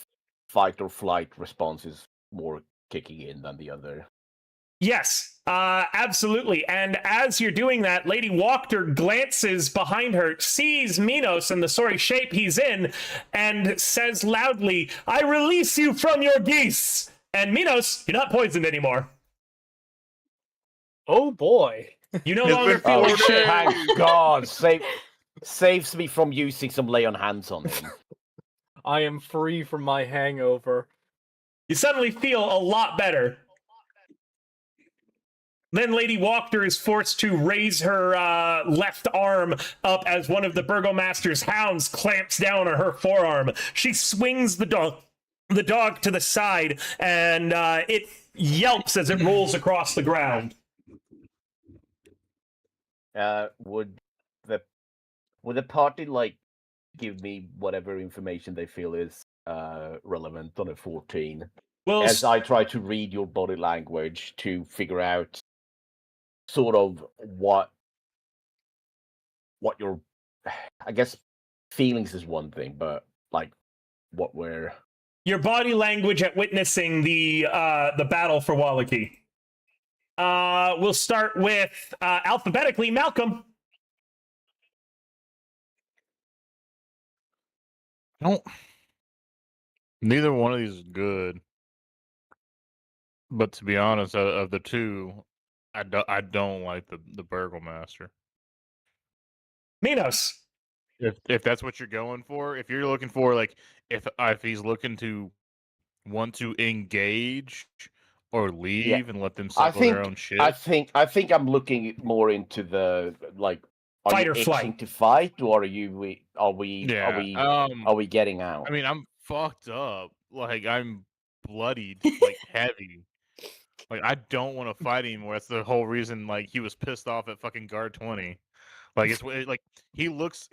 fight or flight response is more kicking in than the other? Yes, absolutely. And as you're doing that, Lady Wachter glances behind her, sees Minos in the sorry shape he's in, and says loudly, "I release you from your geese!" And Minos, you're not poisoned anymore. Oh boy. You no It's longer been feel Oh, the shit. thank God! Saves me from using some lay on hands on him. I am free from my hangover. You suddenly feel a lot better. Then Lady Wachter is forced to raise her left arm up as one of the burgomaster's hounds clamps down on her forearm. She swings the dog to the side, and it yelps as it rolls across the ground. Would the party like give me whatever information they feel is relevant on a 14? Well, As I try to read your body language to figure out sort of what your, I guess, feelings is one thing, but like what we're... your body language at witnessing the battle for Vallaki. We'll start with alphabetically Malcolm. Neither one of these is good. But to be honest, of the 2, I don't like the burgomaster. Minos. If that's what you're going for, if you're looking for like if he's looking to want to engage or leave and let them settle their own shit. I think I'm looking more into the like. Are Fight you or flight. itching to fight, or are we getting out? I mean, I'm fucked up. Like I'm bloodied, like heavy. Like I don't want to fight anymore. That's the whole reason. Like he was pissed off at fucking guard 20. Like it's like he looks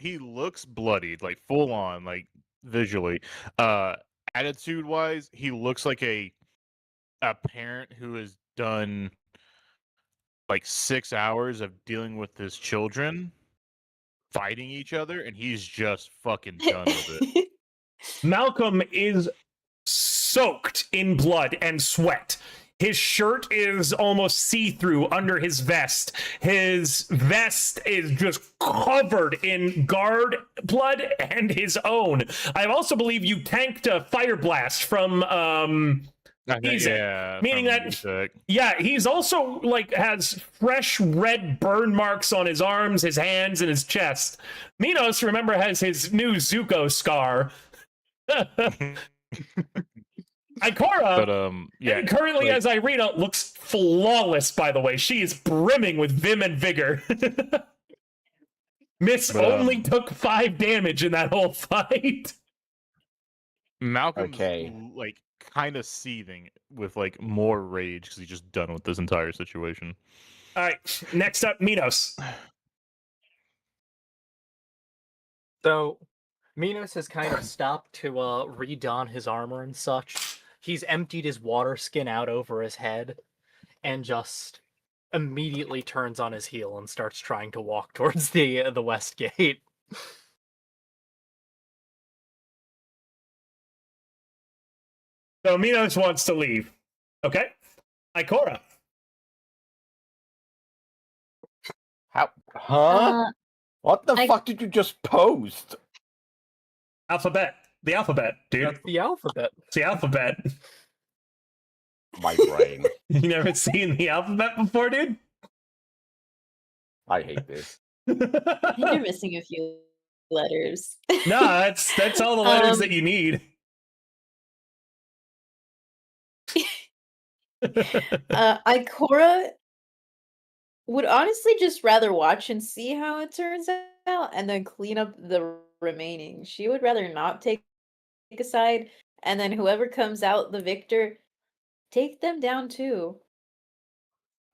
bloodied, like full on, like visually. Attitude wise, he looks like a parent who has done like 6 hours of dealing with his children fighting each other, and he's just fucking done with it. Malcolm is soaked in blood and sweat. His shirt is almost see-through under his vest. His vest is just covered in guard blood and his own. I also believe you tanked a fire blast from Yeah, meaning from that Ezek. yeah, he's also like has fresh red burn marks on his arms, his hands, and his chest. Minos, remember, has his new Zuko scar. Ikora, But yeah, currently like, as Irina, looks flawless, by the way. She is brimming with vim and vigor. Miss But, only took 5 damage in that whole fight. Malcolm's Okay. like kind of seething with like more rage because he's just done with this entire situation. All right, next up, Minos. So, Minos has kind of stopped to redon his armor and such. He's emptied his water skin out over his head and just immediately turns on his heel and starts trying to walk towards the west gate. So Minos wants to leave. Okay. Ikora. How? Huh? What the I- fuck did you just post? Alphabet. The alphabet, dude. That's the alphabet. It's the alphabet. My brain. You never seen the alphabet before, dude? I hate this. I think you're missing a few letters. No, that's all the letters that you need. Ikora would honestly just rather watch and see how it turns out and then clean up the remaining. She would rather not take a side, and then whoever comes out the victor, take them down too.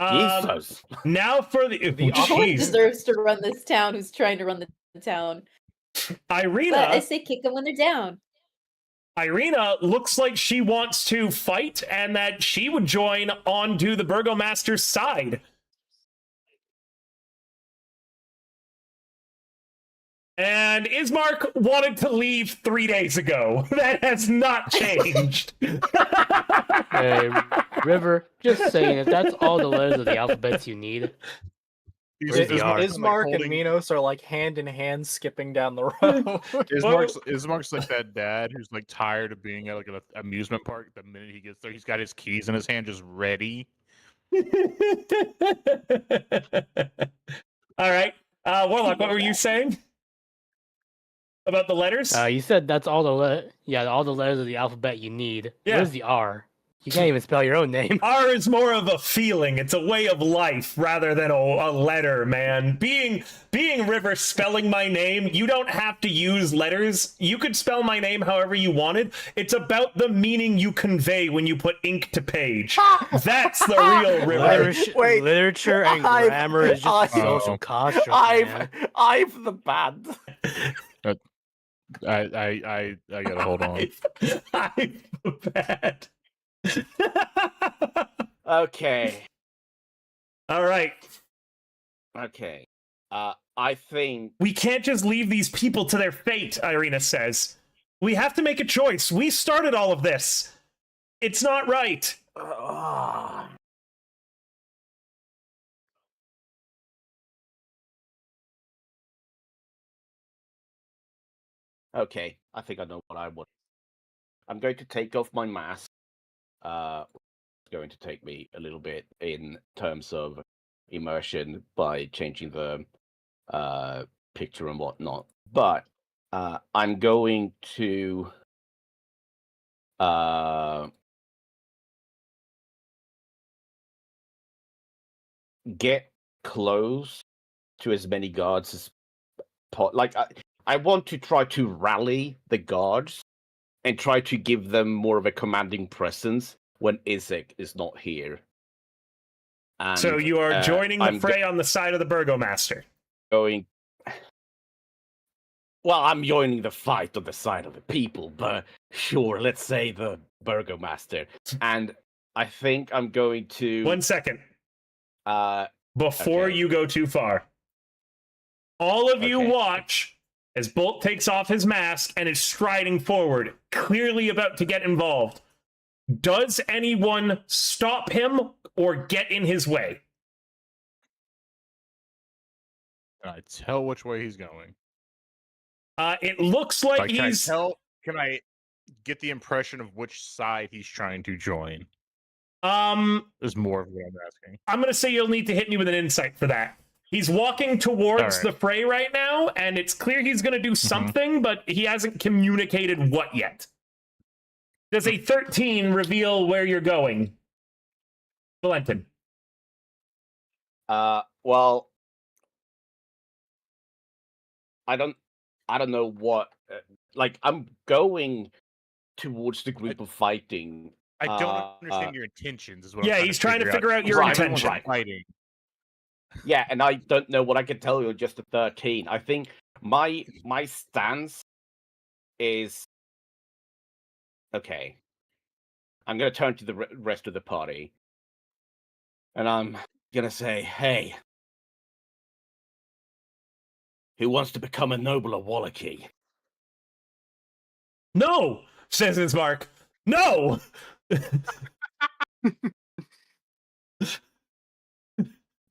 Jesus. Now for the The No one jeez. deserves to run this town who's trying to run the town. But I Irina. say kick them when they're down. Irina looks like she wants to fight and that she would join onto the Burgomaster's side. And Ismark wanted to leave 3 days ago. That has not changed. Hey, River, just saying, if that's all the letters of the alphabets you need, Where's the R? Ismark and Minos are like hand in hand skipping down the road. Ismark's like that dad who's like tired of being at like an amusement park. The minute he gets there, he's got his keys in his hand, just ready. All right. Warlock, what were you saying about the letters? You said that's all all the letters of the alphabet you need. Yeah. Where's the R? You can't even spell your own name. R is more of a feeling. It's a way of life rather than a letter, man. Being River, spelling my name, you don't have to use letters. You could spell my name however you wanted. It's about the meaning you convey when you put ink to page. That's the real River. Wait, Literature and grammar is just a social construct, man. I've the bad. I gotta hold on. I'm bad. Okay. All right. Okay. I think We can't just leave these people to their fate, Irina says. We have to make a choice. We started all of this. It's not right. Okay, I think I know what I want. I'm going to take off my mask. It's going to take me a little bit in terms of immersion by changing the picture and whatnot. But I'm going to get close to as many guards as I want to try to rally the guards and try to give them more of a commanding presence when Ezek is not here. And, So you are joining the I'm fray on the side of the Burgomaster. going. Well, I'm joining the fight on the side of the people, but sure, let's say the Burgomaster. And I think I'm going to. 1 second. Okay. Before you go too far. All of you Okay. watch as Bolt takes off his mask and is striding forward, clearly about to get involved. Does anyone stop him or get in his way? Can I tell which way he's going? It looks like Like, he's. Can I get the impression of which side he's trying to join? Is more of what I'm asking. I'm gonna say you'll need to hit me with an insight for that. He's walking towards the fray right now, and it's clear he's gonna do something, but he hasn't communicated what yet. Does a 13 reveal where you're going, Valentin? Well, I don't know what. Like, I'm going towards the group of fighting. I don't understand your intentions. Is what Yeah, I'm he's trying to figure out your Right, intention. right. Fighting. Yeah, and I don't know what I can tell you. Just a 13. I think my stance is okay. I'm gonna turn to the rest of the party, and I'm gonna say, "Hey, who wants to become a noble of Vallaki?" No, says Ismark. No.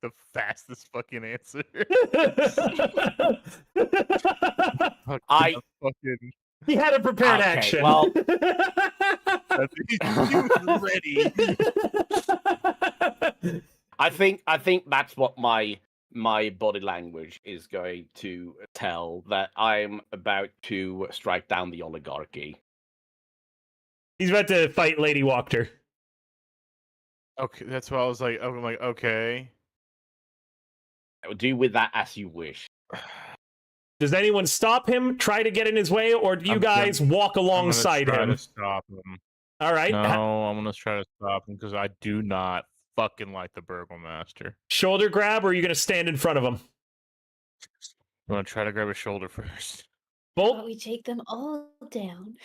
The fastest fucking answer. He had a prepared Okay, action. well- He was ready. I think that's what my body language is going to tell, that I'm about to strike down the oligarchy. He's about to fight Lady Wachter. Okay, that's why I was like, I'm like, okay. Do with that as you wish. Does anyone stop him, try to get in his way, or do you guys walk alongside I'm gonna try him? to stop him. All right. No, I'm gonna try to stop him because I do not fucking like the Burgomaster. Shoulder grab, or are you going to stand in front of him? I'm gonna try to grab his shoulder first. But we take them all down.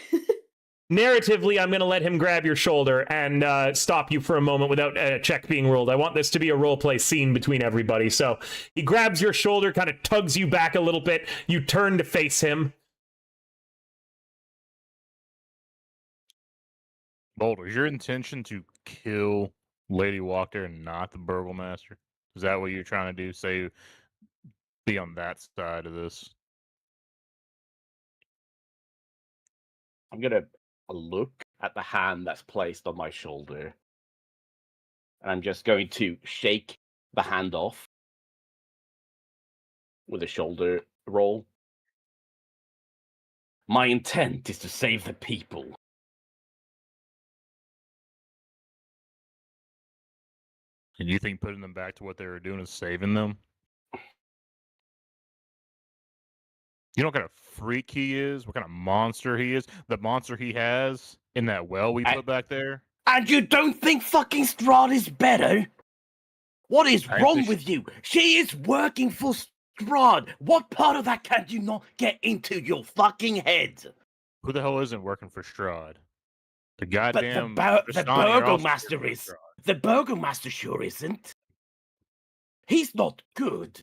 Narratively, I'm going to let him grab your shoulder and stop you for a moment without a check being rolled. I want this to be a roleplay scene between everybody. So he grabs your shoulder, kind of tugs you back a little bit. You turn to face him. Boulder, is your intention to kill Lady Wachter and not the Burgomaster? Is that what you're trying to do? Say, be on that side of this? I'm gonna look at the hand that's placed on my shoulder, and I'm just going to shake the hand off with a shoulder roll. My intent is to save the people. And you think putting them back to what they were doing is saving them? You know what kind of freak he is? What kind of monster he is? The monster he has in that well we put back there? And you don't think fucking Strahd is better? What is wrong with you? She is working for Strahd. What part of that can you not get into your fucking head? Who the hell isn't working for Strahd? The But goddamn the Burgomaster is. The Burgomaster sure isn't. He's not good.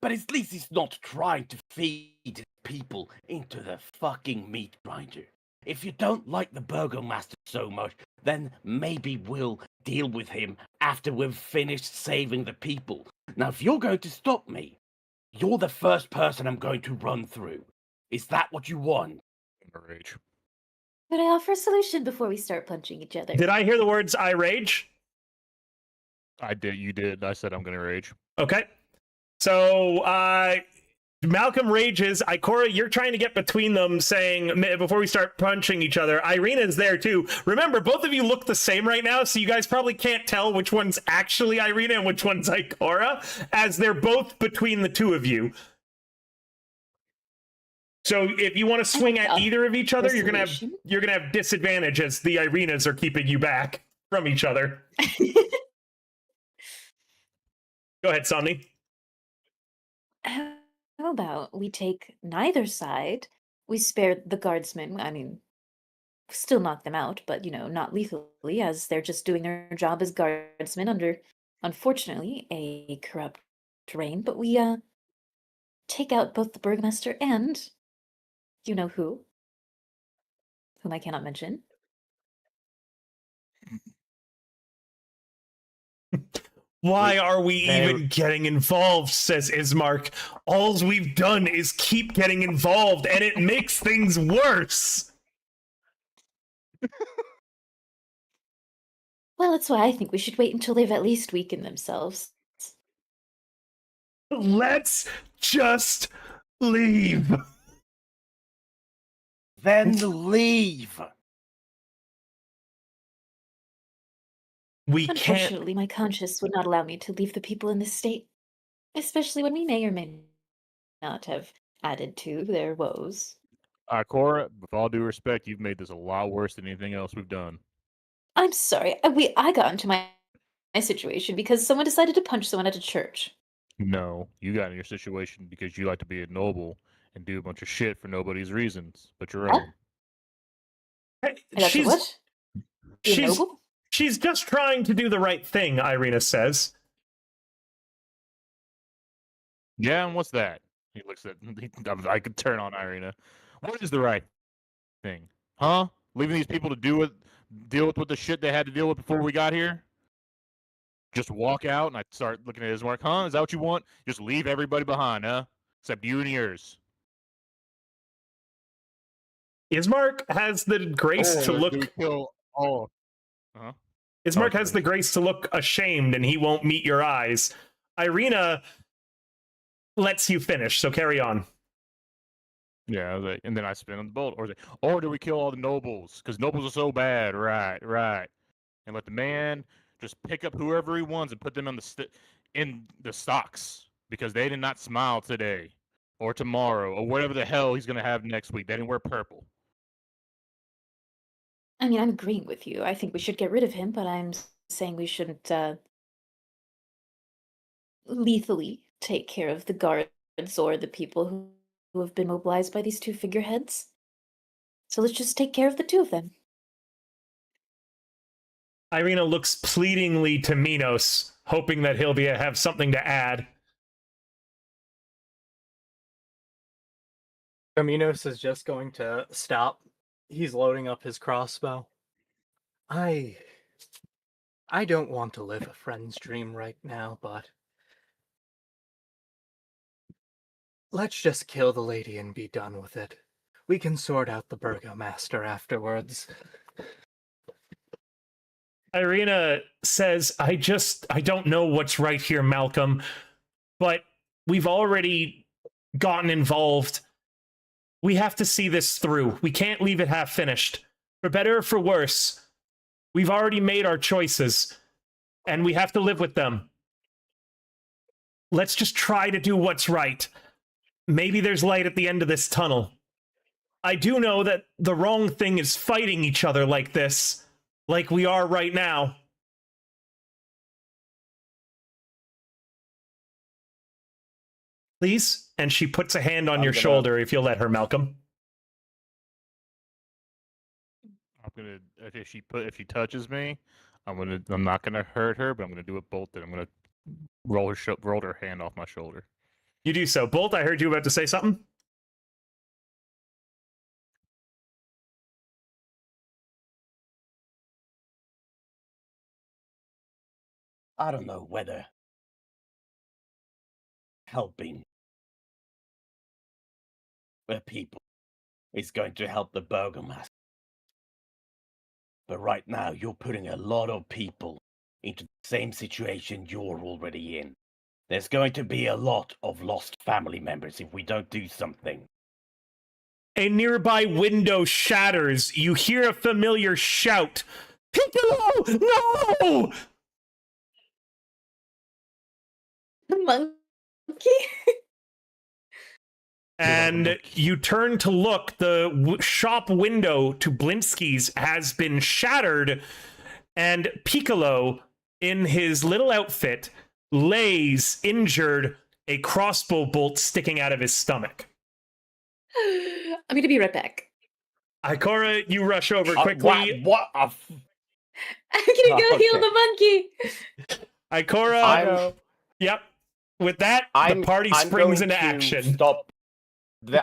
But at least he's not trying to feed people into the fucking meat grinder. If you don't like the Burgomaster so much, then maybe we'll deal with him after we've finished saving the people. Now, if you're going to stop me, you're the first person I'm going to run through. Is that what you want? Rage. Could I offer a solution before we start punching each other? Did I hear the words "I rage"? I did. You did. I said I'm gonna rage. Okay. So, Malcolm rages. Ikora, you're trying to get between them, saying, before we start punching each other, Irina's there too. Remember, both of you look the same right now, so you guys probably can't tell which one's actually Irina and which one's Ikora, as they're both between the two of you. So if you want to swing at either of each other, you're gonna have disadvantage as the Irinas are keeping you back from each other. Go ahead, Somni. How about we take neither side? We spare the guardsmen. I mean, still knock them out, but, you know, not lethally, as they're just doing their job as guardsmen under, unfortunately, a corrupt reign. But we take out both the Burgomaster and you know whom I cannot mention. Why are we even getting involved, says Ismark. All we've done is keep getting involved, and it makes things worse. Well, that's why I think we should wait until they've at least weakened themselves. Let's just leave. Then leave. We can't. Unfortunately, my conscience would not allow me to leave the people in this state, especially when we may or may not have added to their woes. Cora, with all due respect, you've made this a lot worse than anything else we've done. I'm sorry. I got into my situation because someone decided to punch someone at a church. No, you got in your situation because you like to be a noble and do a bunch of shit for nobody's reasons, but your Huh? own. And that's what? Be a noble? She's just trying to do the right thing, Irina says. Yeah, and what's that? He looks at. I could turn on Irina. What is the right thing? Huh? Leaving these people to deal with the shit they had to deal with before we got here? Just walk out and I start looking at Ismark. Huh? Is that what you want? Just leave everybody behind, huh? Except you and yours. Ismark has the grace to look. Ismark has the grace to look ashamed, and he won't meet your eyes. Irina lets you finish, so carry on. Yeah, and then I spin on the bolt. Or do we kill all the nobles? Because nobles are so bad. Right. And let the man just pick up whoever he wants and put them in the stocks. Because they did not smile today. Or tomorrow. Or whatever the hell he's going to have next week. They didn't wear purple. I mean, I'm agreeing with you. I think we should get rid of him, but I'm saying we shouldn't lethally take care of the guards or the people who have been mobilized by these two figureheads. So let's just take care of the two of them. Irina looks pleadingly to Minos, hoping that he'll have something to add. Minos is just going to stop. He's loading up his crossbow. I don't want to live a friend's dream right now, but let's just kill the lady and be done with it. We can sort out the burgomaster afterwards. Irina says, I don't know what's right here, Malcolm, but we've already gotten involved. We have to see this through. We can't leave it half finished. For better or for worse, we've already made our choices, and we have to live with them. Let's just try to do what's right. Maybe there's light at the end of this tunnel. I do know that the wrong thing is fighting each other like this, like we are right now. Please? And she puts a hand on your shoulder if you'll let her, Malcolm. If she touches me, I'm not gonna hurt her, but I'm gonna do it bolted. I'm gonna roll her hand off my shoulder. You do so. Bolt, I heard you about to say something. I don't know whether helping the people is going to help the burgomaster. But right now, you're putting a lot of people into the same situation you're already in. There's going to be a lot of lost family members if we don't do something. A nearby window shatters. You hear a familiar shout. Piccolo! No! The monkey? And you turn to look. The shop window to Blinsky's has been shattered. And Piccolo, in his little outfit, lays injured, a crossbow bolt sticking out of his stomach. I'm going to be right back. Ikora, you rush over quickly. I'm going to go heal the monkey. Ikora, yep. With that, the party springs into action.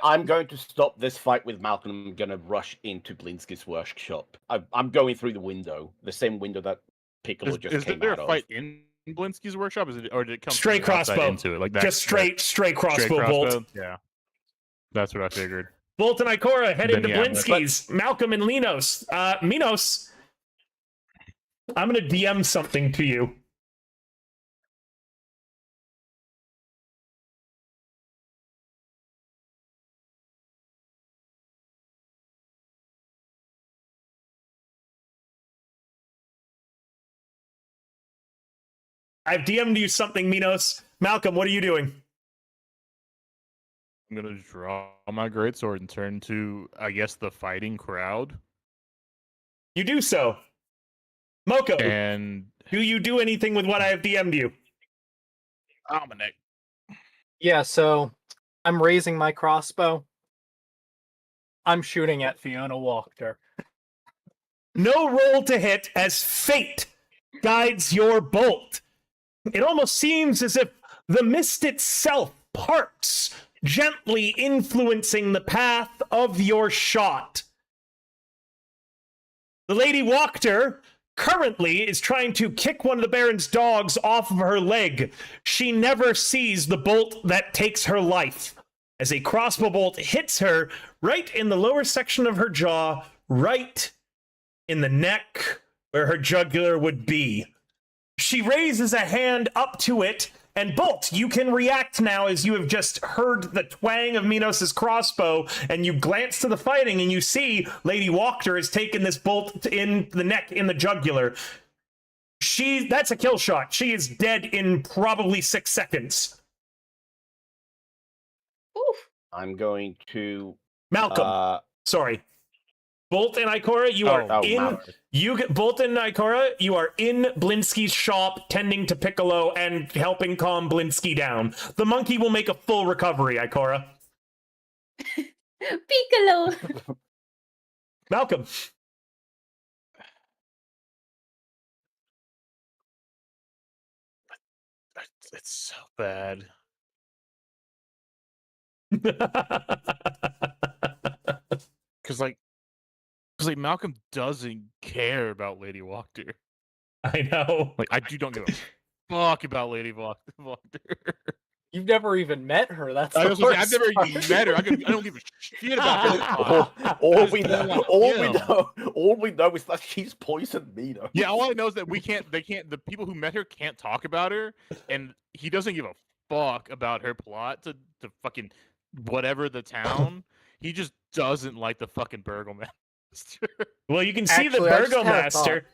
I'm going to stop this fight with Malcolm. I'm going to rush into Blinsky's workshop. I'm going through the window, the same window that Piccolo just came out of. Is there a fight in Blinsky's workshop? Or did it come Straight from the outside crossbow. into it? Like that, Just straight crossbow bolt. Yeah, that's what I figured. Bolt and Ikora head Then, into yeah, Blinsky's. Malcolm and Minos. Minos, I'm going to DM something to you. I've DM'd you something, Minos. Malcolm, what are you doing? I'm gonna draw my greatsword and turn to, I guess, the fighting crowd. You do so. Moko, And do you do anything with what I have DM'd you? Dominic. Yeah, so I'm raising my crossbow. I'm shooting at Fiona Wachter. No roll to hit as fate guides your bolt. It almost seems as if the mist itself parts, gently influencing the path of your shot. The Lady Wachter currently is trying to kick one of the Baron's dogs off of her leg. She never sees the bolt that takes her life, as a crossbow bolt hits her right in the lower section of her jaw, right in the neck where her jugular would be. She raises a hand up to it, and Bolt, you can react now as you have just heard the twang of Minos' crossbow, and you glance to the fighting, and you see Lady Wachter has taken this bolt in the neck, in the jugular. That's a kill shot. She is dead in probably 6 seconds. Oof. I'm going to Malcolm, sorry. Bolt and Ikora, you are Bolt and Ikora, you are in Blinsky's shop, tending to Piccolo and helping calm Blinsky down. The monkey will make a full recovery, Ikora. Piccolo. Malcolm. It's so bad. Because Malcolm doesn't care about Lady Wachter. I know. Like, I don't give a fuck about Lady Wachter. You've never even met her. That's I've never part. even met her. I don't give a shit about her. all we know is that she's poisoned me. Though. Yeah, all I know is that the people who met her can't talk about her, and he doesn't give a fuck about her plot to fucking whatever the town. He just doesn't like the fucking burgomaster. Well, you can see Actually, the I just had a burgomaster.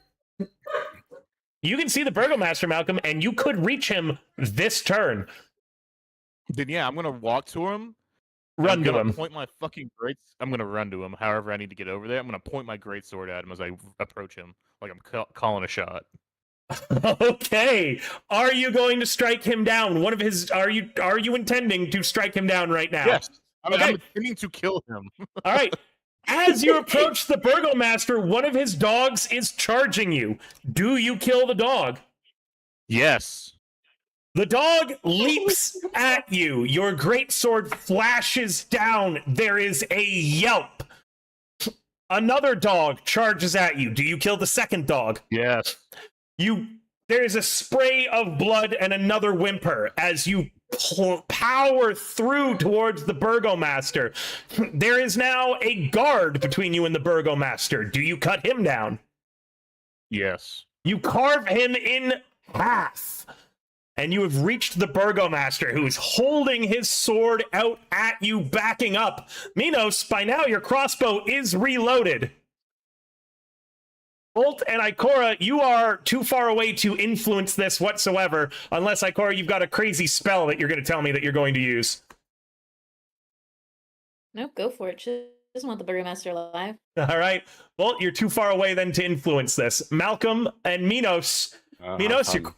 You can see the burgomaster, Malcolm, and you could reach him this turn. Then yeah, I'm gonna walk to him. Run to him. Point my fucking I'm gonna run to him. However, I need to get over there. I'm gonna point my greatsword at him as I approach him, like I'm calling a shot. Okay. Are you going to strike him down? Are you intending to strike him down right now? Yes. I'm Okay. intending to kill him. All right. As you approach the burgomaster, one of his dogs is charging you. Do you kill the dog? Yes. The dog leaps at you. Your greatsword flashes down. There is a yelp. Another dog charges at you. Do you kill the second dog? Yes. There is a spray of blood and another whimper as you power through towards the burgomaster. There is now a guard between you and the burgomaster. Do you cut him down? Yes. You carve him in half. And you have reached the burgomaster, who is holding his sword out at you, backing up. Minos, by now your crossbow is reloaded. Bolt and Ikora, you are too far away to influence this whatsoever, unless, Ikora, you've got a crazy spell that you're going to tell me that you're going to use. No, go for it. She doesn't want the burgomaster alive. All right. Bolt, you're too far away then to influence this. Malcolm and Minos. Minos, your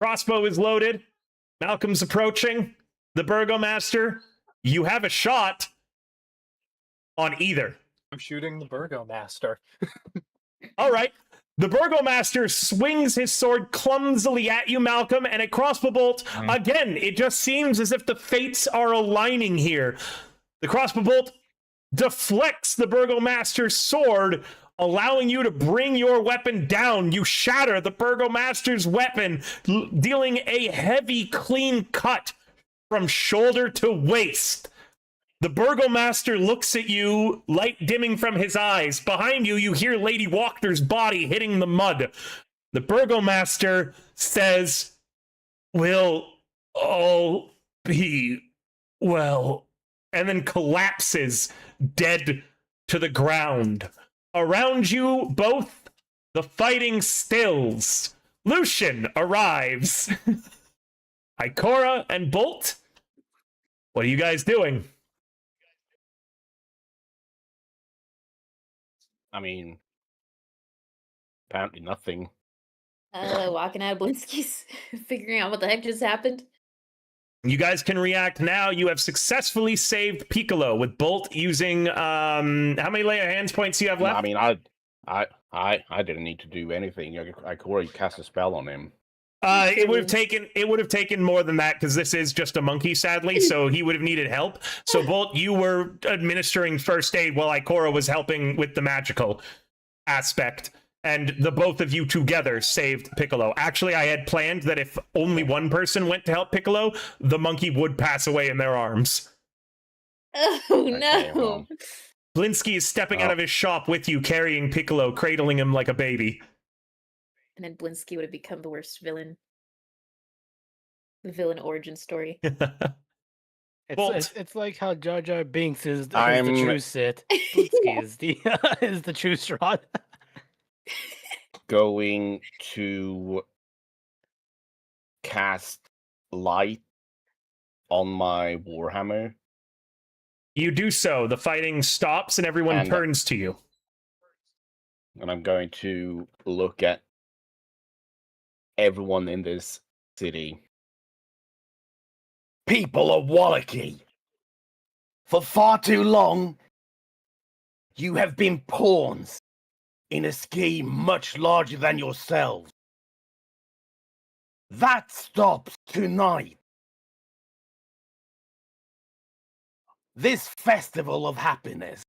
crossbow is loaded. Malcolm's approaching. The burgomaster. You have a shot on either. I'm shooting the burgomaster. All right. The burgomaster swings his sword clumsily at you, Malcolm, and a crossbow bolt. Again, it just seems as if the fates are aligning here. The crossbow bolt deflects the burgomaster's sword allowing you to bring your weapon down. You shatter the Burgomaster's weapon, dealing a heavy, clean cut from shoulder to waist. The Burgomaster looks at you, light dimming from his eyes. Behind you, you hear Lady Walker's body hitting the mud. The Burgomaster says, "We'll all be well," and then collapses dead to the ground. Around you both, the fighting stills. Lucian arrives. Ikora and Bolt, what are you guys doing? I mean, apparently nothing. Walking out of Blinsky's, figuring out what the heck just happened. You guys can react now. You have successfully saved Piccolo with Bolt using how many lay of hands points do you have left? I mean, I didn't need to do anything. I already cast a spell on him. It would have taken more than that because this is just a monkey, sadly. So he would have needed help. So Bolt, you were administering first aid while Ikora was helping with the magical aspect, and the both of you together saved Piccolo. Actually, I had planned that if only one person went to help Piccolo, the monkey would pass away in their arms. Oh Okay, no! well. Blinsky is stepping out of his shop with you, carrying Piccolo, cradling him like a baby. And then Blinsky would have become the worst villain. The villain origin story. It's like how Jar Jar Binks is the I'm- true Sith. Blinsky is the is the true Strahd. Going to cast light on my Warhammer. You do so. The fighting stops and everyone And- turns to you. And I'm going to look at everyone in this city. People of Vallaki, for far too long, you have been pawns in a scheme much larger than yourselves. That stops tonight. This festival of happiness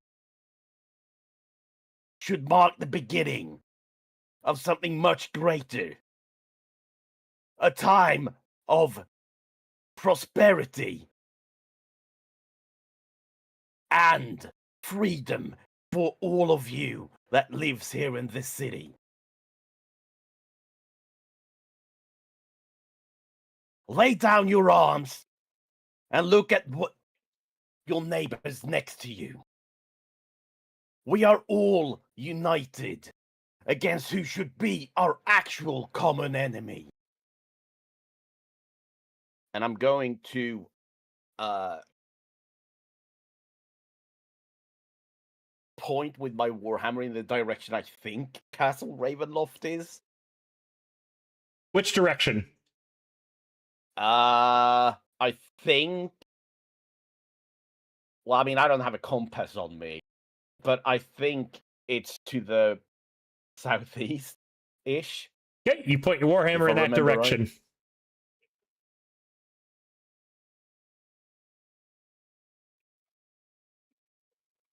should mark the beginning of something much greater. A time of prosperity and freedom for all of you that lives here in this city. Lay down your arms and look at what your neighbors next to you. We are all united against who should be our actual common enemy. And I'm going to point with my Warhammer in the direction I think Castle Ravenloft is. Which direction? I think. Well, I mean, I don't have a compass on me, but I think it's to the southeast-ish. Okay, you point your Warhammer If I in that remember right. direction.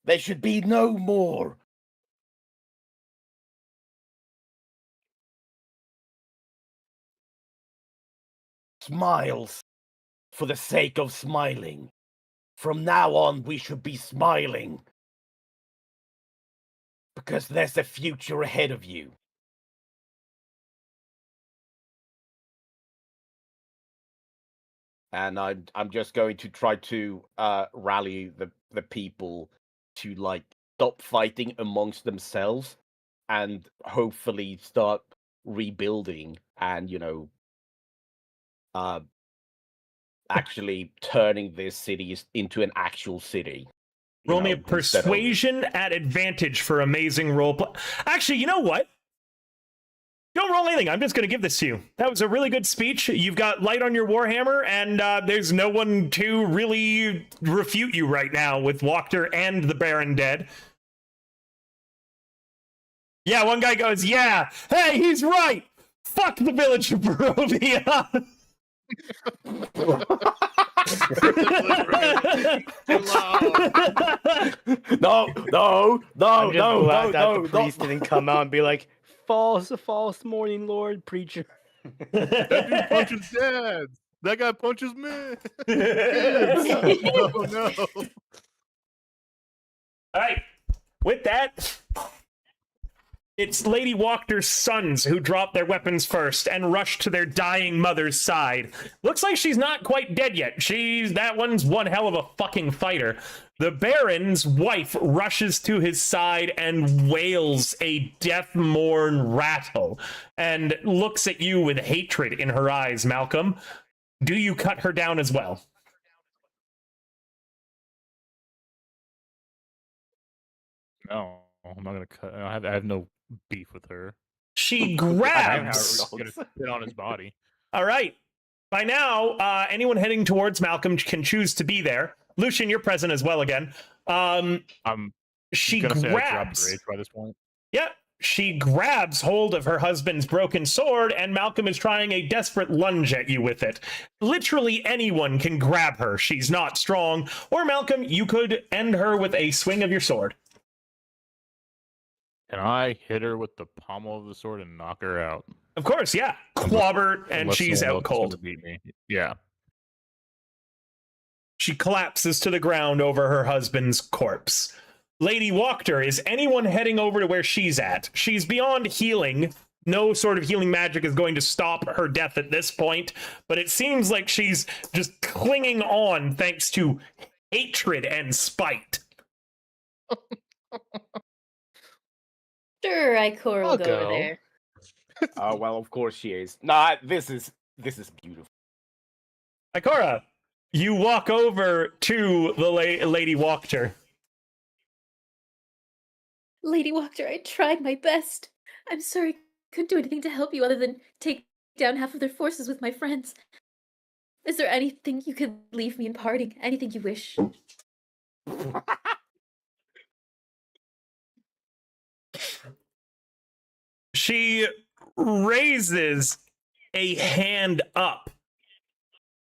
There should be no more smiles for the sake of smiling. From now on, we should be smiling because there's a future ahead of you. And I'm just going to try to rally the people to like stop fighting amongst themselves and hopefully start rebuilding and actually turning this city into an actual city. Roll me a persuasion at advantage for amazing roleplay. Actually, you know what? Don't roll anything. I'm just going to give this to you. That was a really good speech. You've got light on your Warhammer, and there's no one to really refute you right now with Walker and the Baron dead. Yeah, one guy goes, yeah, hey, he's right. Fuck the village of Barovia. No, no, no, I'm just no, glad no, that no, the priest no. didn't come out and be like, false morning, Lord, preacher. That dude punches dads. That guy punches men. Kids. Oh no. All right. With that, it's Lady Walker's sons who drop their weapons first and rush to their dying mother's side. Looks like she's not quite dead yet. That one's one hell of a fucking fighter. The Baron's wife rushes to his side and wails a death mourn rattle and looks at you with hatred in her eyes, Malcolm. Do you cut her down as well? No, I'm not gonna cut. I have no beef with her. She I'm grabs. gonna spit on his body. All right. By now, anyone heading towards Malcolm can choose to be there. Lucian, you're present as well again. I'm She gonna say I dropped grabs. rage by this point. Yeah, she grabs hold of her husband's broken sword, and Malcolm is trying a desperate lunge at you with it. Literally anyone can grab her. She's not strong. Or Malcolm, you could end her with a swing of your sword. Can I hit her with the pommel of the sword and knock her out? Of course, yeah. Clobber, and Unless she's someone out else is gonna cold. beat me. Yeah. She collapses to the ground over her husband's corpse. Lady Walker, is anyone heading over to where she's at? She's beyond healing. No sort of healing magic is going to stop her death at this point, but it seems like she's just clinging on thanks to hatred and spite. Sure, Ikora will I'll go go. over there. Oh well, of course she is. Nah, this is beautiful. Ikora, you walk over to the Lady Walker. Lady Walker, I tried my best. I'm sorry I couldn't do anything to help you other than take down half of their forces with my friends. Is there anything you could leave me in parting? Anything you wish? She raises a hand up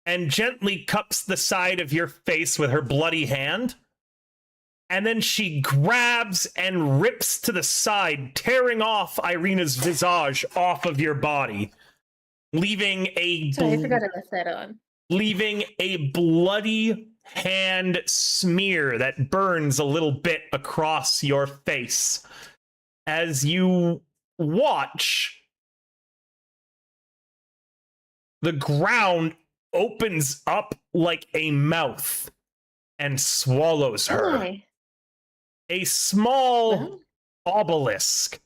and gently cups the side of your face with her bloody hand. And then she grabs and rips to the side, tearing off Irina's visage off of your body, leaving a Sorry, I forgot I left that on. leaving a bloody hand smear that burns a little bit across your face. As you watch, the ground opens up like a mouth and swallows her. Why? A small Well, obelisk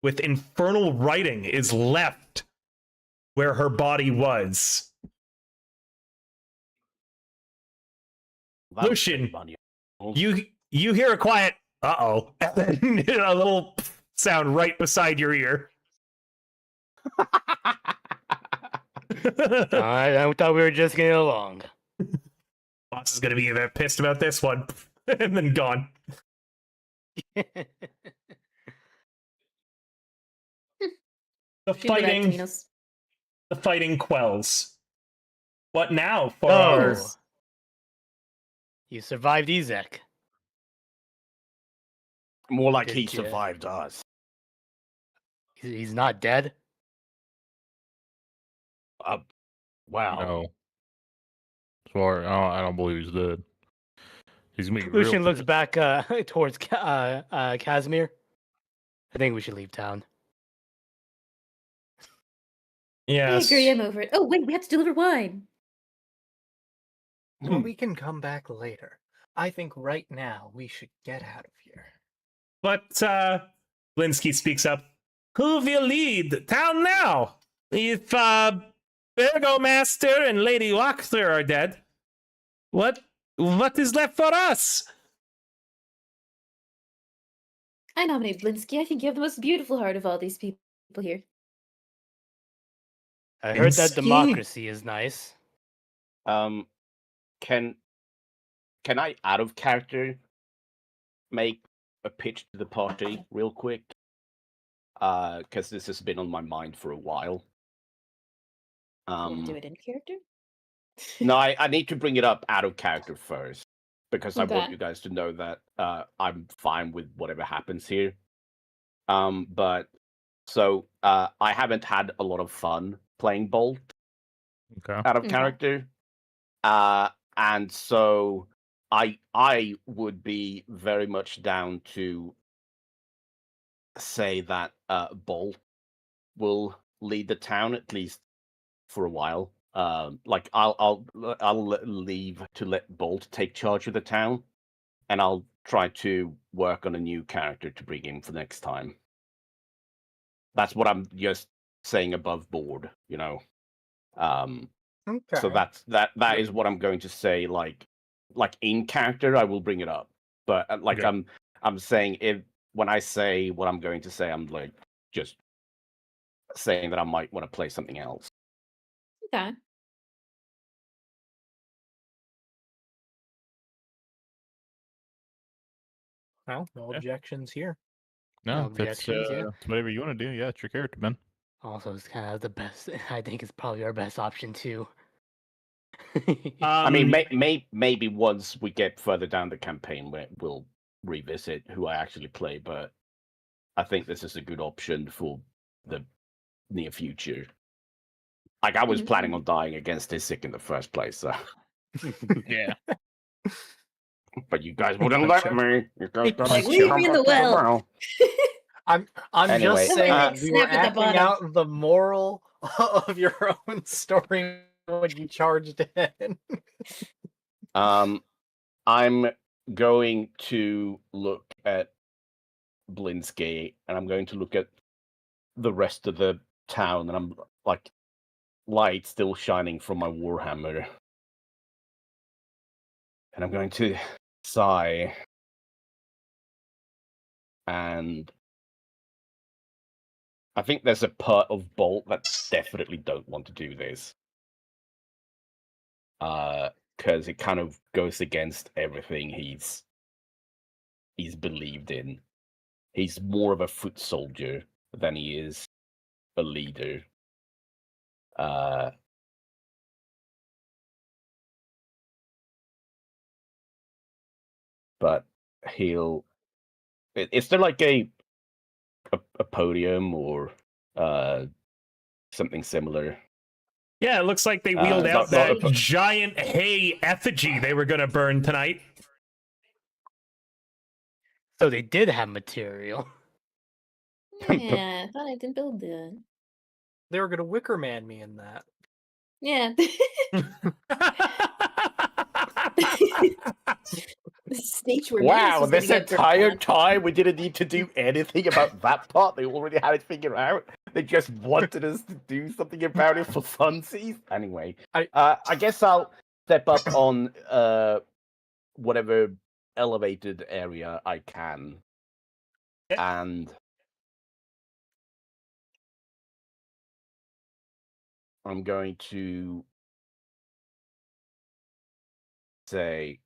with infernal writing is left where her body was. That was Lucian, pretty funny. you hear a quiet uh-oh, and then a little sound right beside your ear. I thought we were just getting along. Boss is gonna be a bit pissed about this one. And then gone. The you do that, fighting Minos. the fighting quells. What now for Oh, our you survived Ezek. More like Did he ya? survived us. He's not dead. Wow. No. Sorry, I don't believe he's dead. He's gonna be real Lucian looks pissed. back towards Casimir. I think we should leave town. yes. I agree, I'm over it. Oh, wait, we have to deliver wine. Well, we can come back later. I think right now we should get out of here. But Blinsky speaks up. Who will lead town now? If Burgomaster and Lady Walker are dead, what is left for us? I nominate Blinsky. I think you have the most beautiful heart of all these people here. I heard that Blinsky? democracy is nice. Can I, out of character, make a pitch to the party real quick? Because this has been on my mind for a while. You want to do Um, it in character? no, I need to bring it up out of character first because I want Okay. you guys to know that I'm fine with whatever happens here. But so I haven't had a lot of fun playing Bolt Okay. out of Okay. character. And so I would be very much down to say that Bolt will lead the town at least for a while. Like I'll leave to let Bolt take charge of the town, and I'll try to work on a new character to bring in for next time. That's what I'm just saying above board, you know. So Okay. that is what I'm going to say. Like in character, I will bring it up, but like Okay. I'm saying if when I say what I'm going to say, I'm like just saying that I might want to play something else. Okay. Well, no Yeah. objections here. No, No that's objections, yeah. it's whatever you want to do. Yeah, it's your character, man. Also, it's kind of the best. I think it's probably our best option too. I mean, Um, maybe once we get further down the campaign, we'll revisit who I actually play. But I think this is a good option for the near future. Like I was planning on dying against Isaac in the first place, so. Yeah. But you guys wouldn't let me. You guys Like, gotta leave come me in the back to well. I'm Anyway, just Somebody, saying like, we were snap at the acting bottom. out the moral of your own story when you charged in. I'm going to look at Blinsky, and I'm going to look at the rest of the town, and I'm like, light still shining from my warhammer, and I'm going to sigh, and I think there's a part of Bolt that definitely don't want to do this, because it kind of goes against everything he's believed in. He's more of a foot soldier than he is a leader. But he'll. Is there like a podium or something similar? yeah, it looks like they wheeled out not a that giant hay effigy they were going to burn tonight. So they did have material. Yeah, I thought I didn't build that. They were gonna Wicker Man me in that. Yeah. The stage where Minos Wow, was gonna this get burnt entire on. time we didn't need to do anything about that part. They already had it figured out. They just wanted us to do something about it for funsies. Anyway, I guess I'll step up on whatever elevated area I can, and I'm going to say,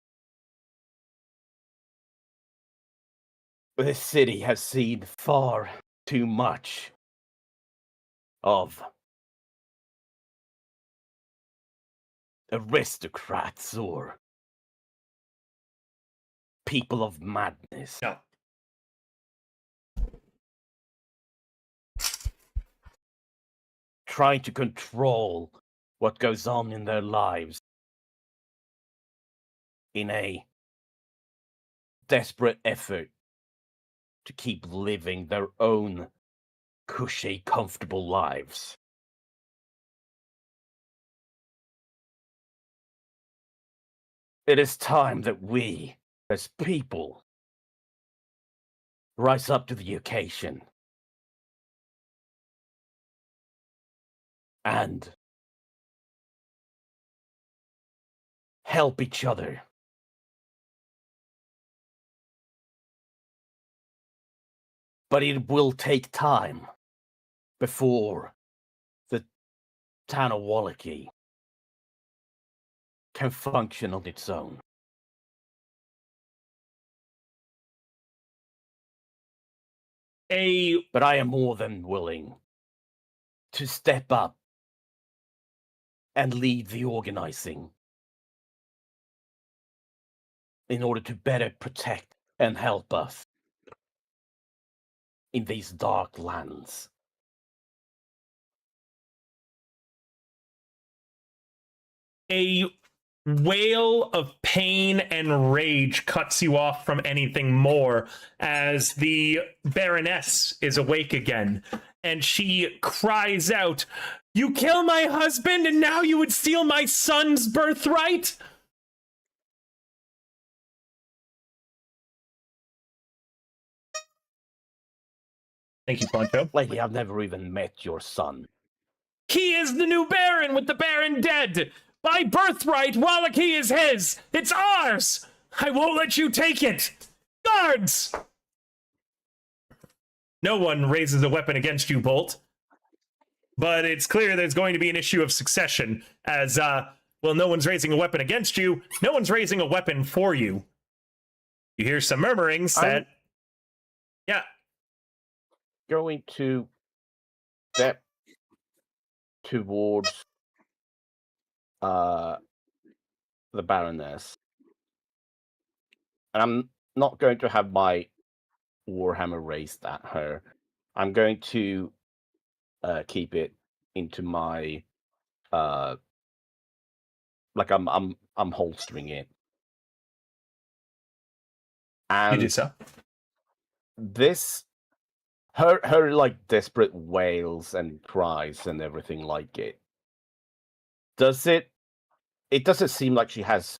this city has seen far too much of aristocrats or people of madness. No. Trying to control what goes on in their lives in a desperate effort to keep living their own cushy, comfortable lives. It is time that we, as people, rise up to the occasion and help each other. But it will take time before the town of Vallaki can function on its own. But I am more than willing to step up and lead the organizing in order to better protect and help us in these dark lands. A wail of pain and rage cuts you off from anything more as the Baroness is awake again, and she cries out, "You kill my husband, and now you would steal my son's birthright?" Thank you, Poncho. Lady, I've never even met your son. He is the new Baron with the Baron dead. By birthright, Vallaki is his. It's ours. I won't let you take it. Guards! No one raises a weapon against you, Bolt. But it's clear there's going to be an issue of succession, as, well, no one's raising a weapon against you. No one's raising a weapon for you. You hear some murmurings that... Yeah. Going to step towards the Baroness. And I'm not going to have my Warhammer raised at her. I'm going to keep it into my like I'm holstering it. And You do so. This her like desperate wails and cries and everything like it. It doesn't seem like she has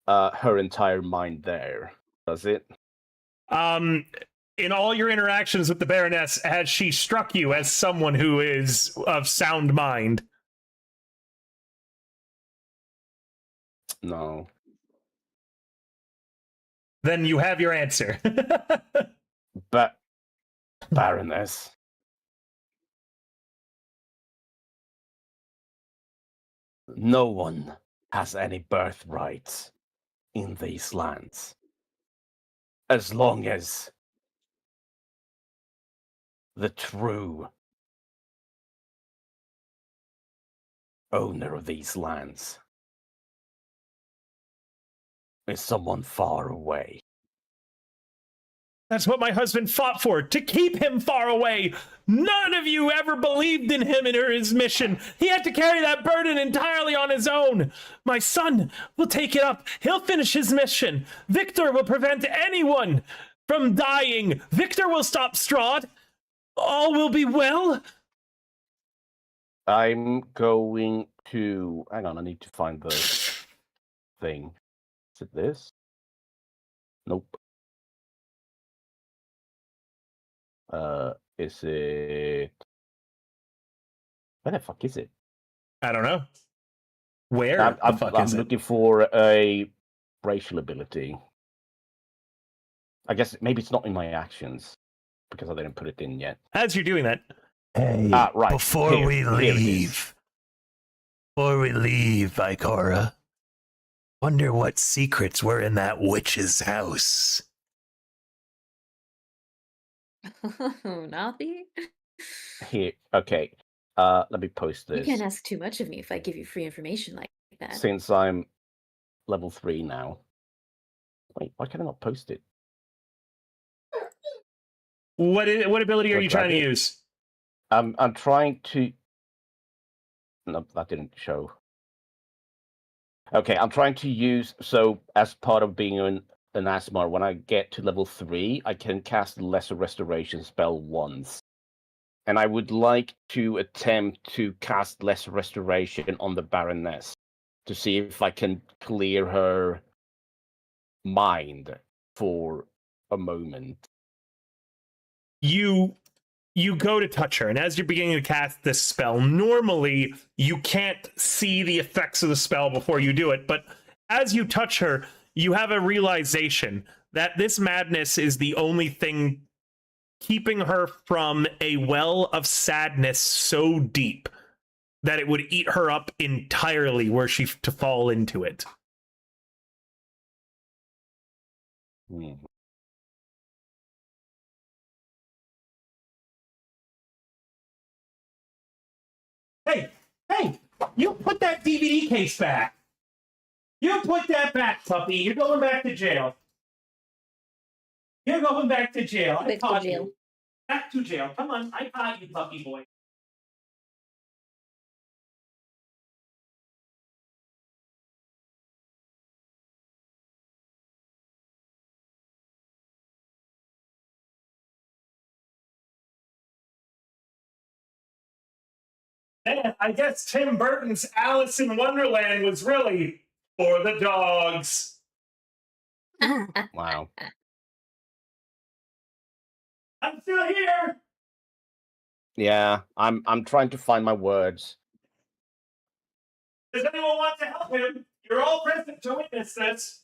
her entire mind there, does it? In all your interactions with the Baroness, has she struck you as someone who is of sound mind? No. Then you have your answer. But Baroness, no one has any birthrights in these lands. As long as the true owner of these lands is someone far away. That's what my husband fought for, to keep him far away. None of you ever believed in him and his mission. He had to carry that burden entirely on his own. My son will take it up. He'll finish his mission. Victor will prevent anyone from dying. Victor will stop Strahd. All will be well. I'm going to... Hang on, I need to find the thing. Is it this? Nope. Is it... Where the fuck is it? I don't know. Where I'm the fuck is it? looking for a racial ability. I guess maybe it's not in my actions because I didn't put it in yet. As you're doing that, Hey, Right. before Here we it is. leave, Ikora, wonder what secrets were in that witch's house. Nathi? Here, okay. Let me post You this. can't ask too much of me if I give you free information like that. Since I'm level 3 now. Wait, why can I not post it? what ability are Look you trying to like it. use? I'm trying to... No, that didn't show. Okay, I'm trying to use... So, as part of being an Asmar, when I get to level 3, I can cast Lesser Restoration spell once. And I would like to attempt to cast Lesser Restoration on the Baroness to see if I can clear her mind for a moment. You go to touch her, and as you're beginning to cast this spell, normally you can't see the effects of the spell before you do it, but as you touch her, you have a realization that this madness is the only thing keeping her from a well of sadness so deep that it would eat her up entirely were she to fall into it. Hmm. Hey, You put that DVD case back. You put that back, puppy. You're going back to jail. You're going back to jail. I Back to caught jail. you. Back to jail. Come on, I caught you, puppy boy. Man, I guess Tim Burton's Alice in Wonderland was really for the dogs. Wow. I'm still here. Yeah, I'm trying to find my words. Does anyone want to help him? You're all present to witness this.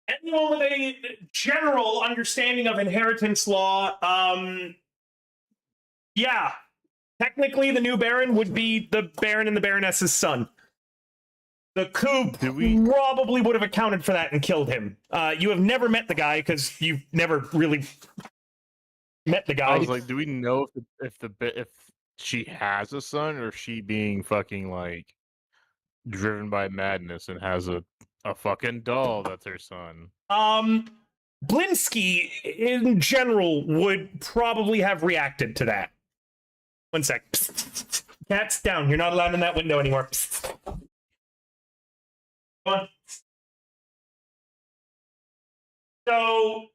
Anyone with a general understanding of inheritance law, yeah. Technically, the new Baron would be the Baron and the Baroness's son. The coup probably would have accounted for that and killed him. You have never met the guy because you've never really met the guy. I was like, do we know if she has a son or if she being fucking like driven by madness and has a fucking doll that's her son? Blinsky, in general, would probably have reacted to that. 1 sec. Cat's down. You're not allowed in that window anymore. Come on. So,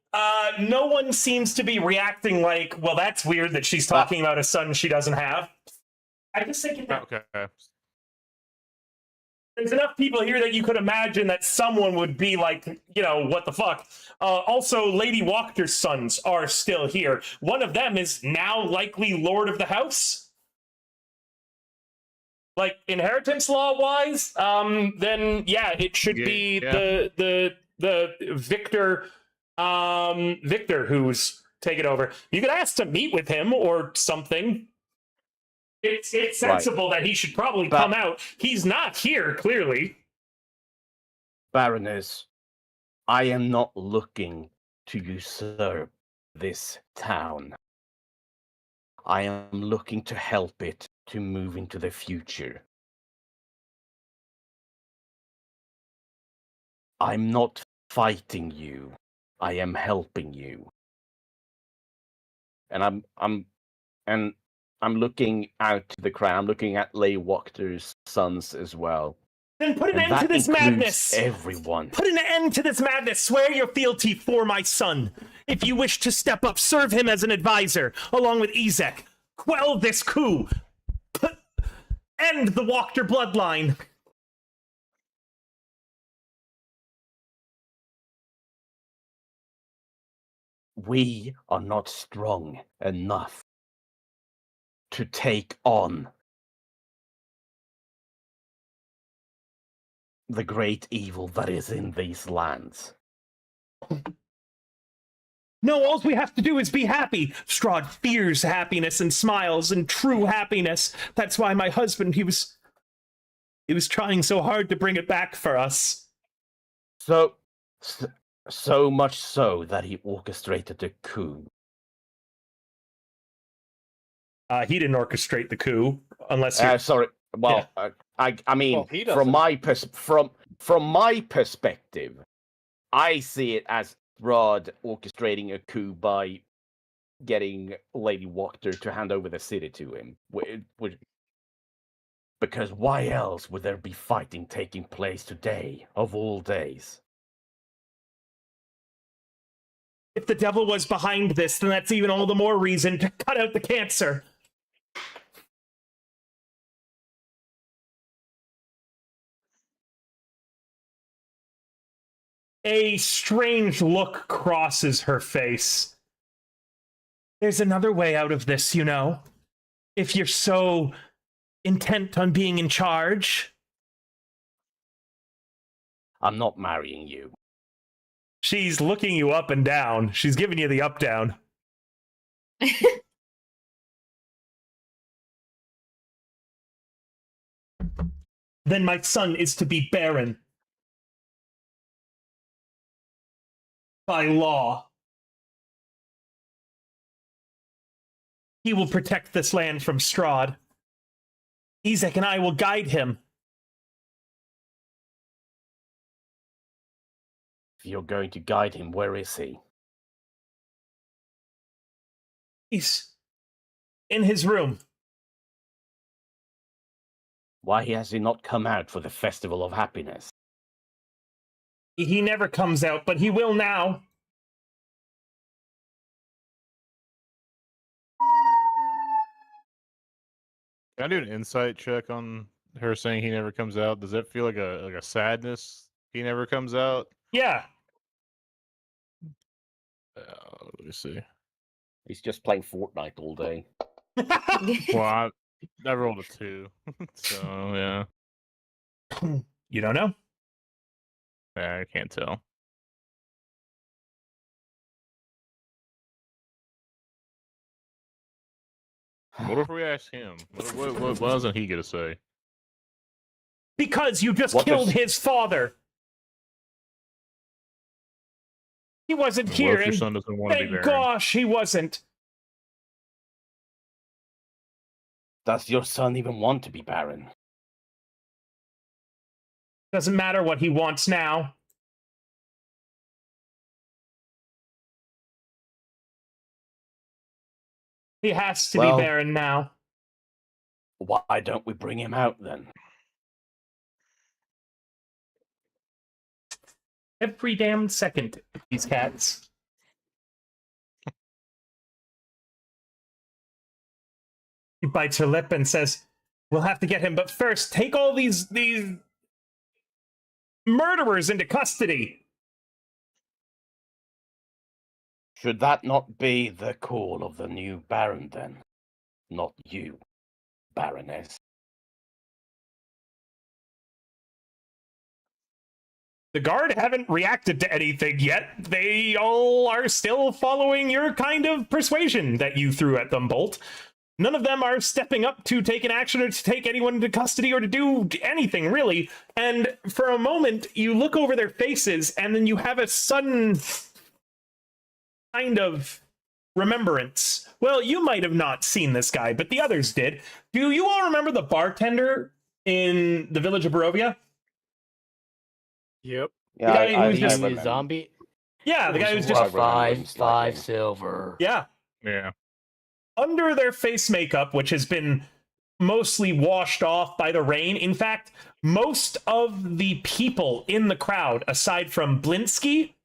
no one seems to be reacting like, well, that's weird that she's talking about a son she doesn't have. I just think Okay. there's enough people here that you could imagine that someone would be like, you know, what the fuck. Also, Lady Walker's sons are still here. One of them is now likely Lord of the House. Like, inheritance law-wise, then, yeah, it should be the Victor, Victor who's taken over. You could ask to meet with him or something. It's sensible that he should probably come out. He's not here, clearly. Baroness, I am not looking to usurp this town. I am looking to help it to move into the future. I'm not fighting you. I am helping you. And I'm looking out to the crowd. I'm looking at Lady Walker's sons as well. Then put an And end to that this includes madness. everyone. Put an end to this madness. Swear your fealty for my son. If you wish to step up, serve him as an advisor, along with Ezek. Quell this coup. End the Walker bloodline. We are not strong enough to take on the great evil that is in these lands. No, all we have to do is be happy. Strahd fears happiness and smiles and true happiness. That's why my husband, he was trying so hard to bring it back for us. So much so that he orchestrated the coup. He didn't orchestrate the coup, unless sorry. Well, yeah. I mean, Well, he from my perspective, I see it as Strahd orchestrating a coup by getting Lady Walker to hand over the city to him. Because why else would there be fighting taking place today, of all days? If the devil was behind this, then that's even all the more reason to cut out the cancer. A strange look crosses her face. There's another way out of this, you know. If you're so intent on being in charge. I'm not marrying you. She's looking you up and down. She's giving you the up-down. Then my son is to be Baron. By law. He will protect this land from Strahd. Ezek and I will guide him. If you're going to guide him, where is he? He's in his room. Why has he not come out for the Festival of Happiness? He never comes out, but he will now. Can I do an insight check on her saying he never comes out? Does that feel like a sadness? He never comes out. Yeah. Let me see. He's just playing Fortnite all day. Well, I rolled a 2, so yeah. You don't know? I can't tell. What if we ask him? What doesn't he get to say? Because you just What killed does- his father. He wasn't What here, if your and son doesn't want to be thank buried? gosh he wasn't. Does your son even want to be Baron? Doesn't matter what he wants now. He has to Well- be Baron now. Why don't we bring him out then? Every damn second, these cats. He bites her lip and says, "We'll have to get him, but first, take all these murderers into custody." Should that not be the call of the new Baron then? Not you, Baroness. The guard haven't reacted to anything yet. They all are still following your kind of persuasion that you threw at them, Bolt. None of them are stepping up to take an action or to take anyone into custody or to do anything, really. And for a moment, you look over their faces, and then you have a sudden kind of remembrance. Well, you might have not seen this guy, but the others did. Do you all remember the bartender in the village of Barovia? Yep. Yeah, guy who was The just- remember. zombie. Yeah, the guy who's I just... remember him Five slightly. silver. Yeah. Yeah. Under their face makeup, which has been mostly washed off by the rain. In fact, most of the people in the crowd, aside from Blinsky,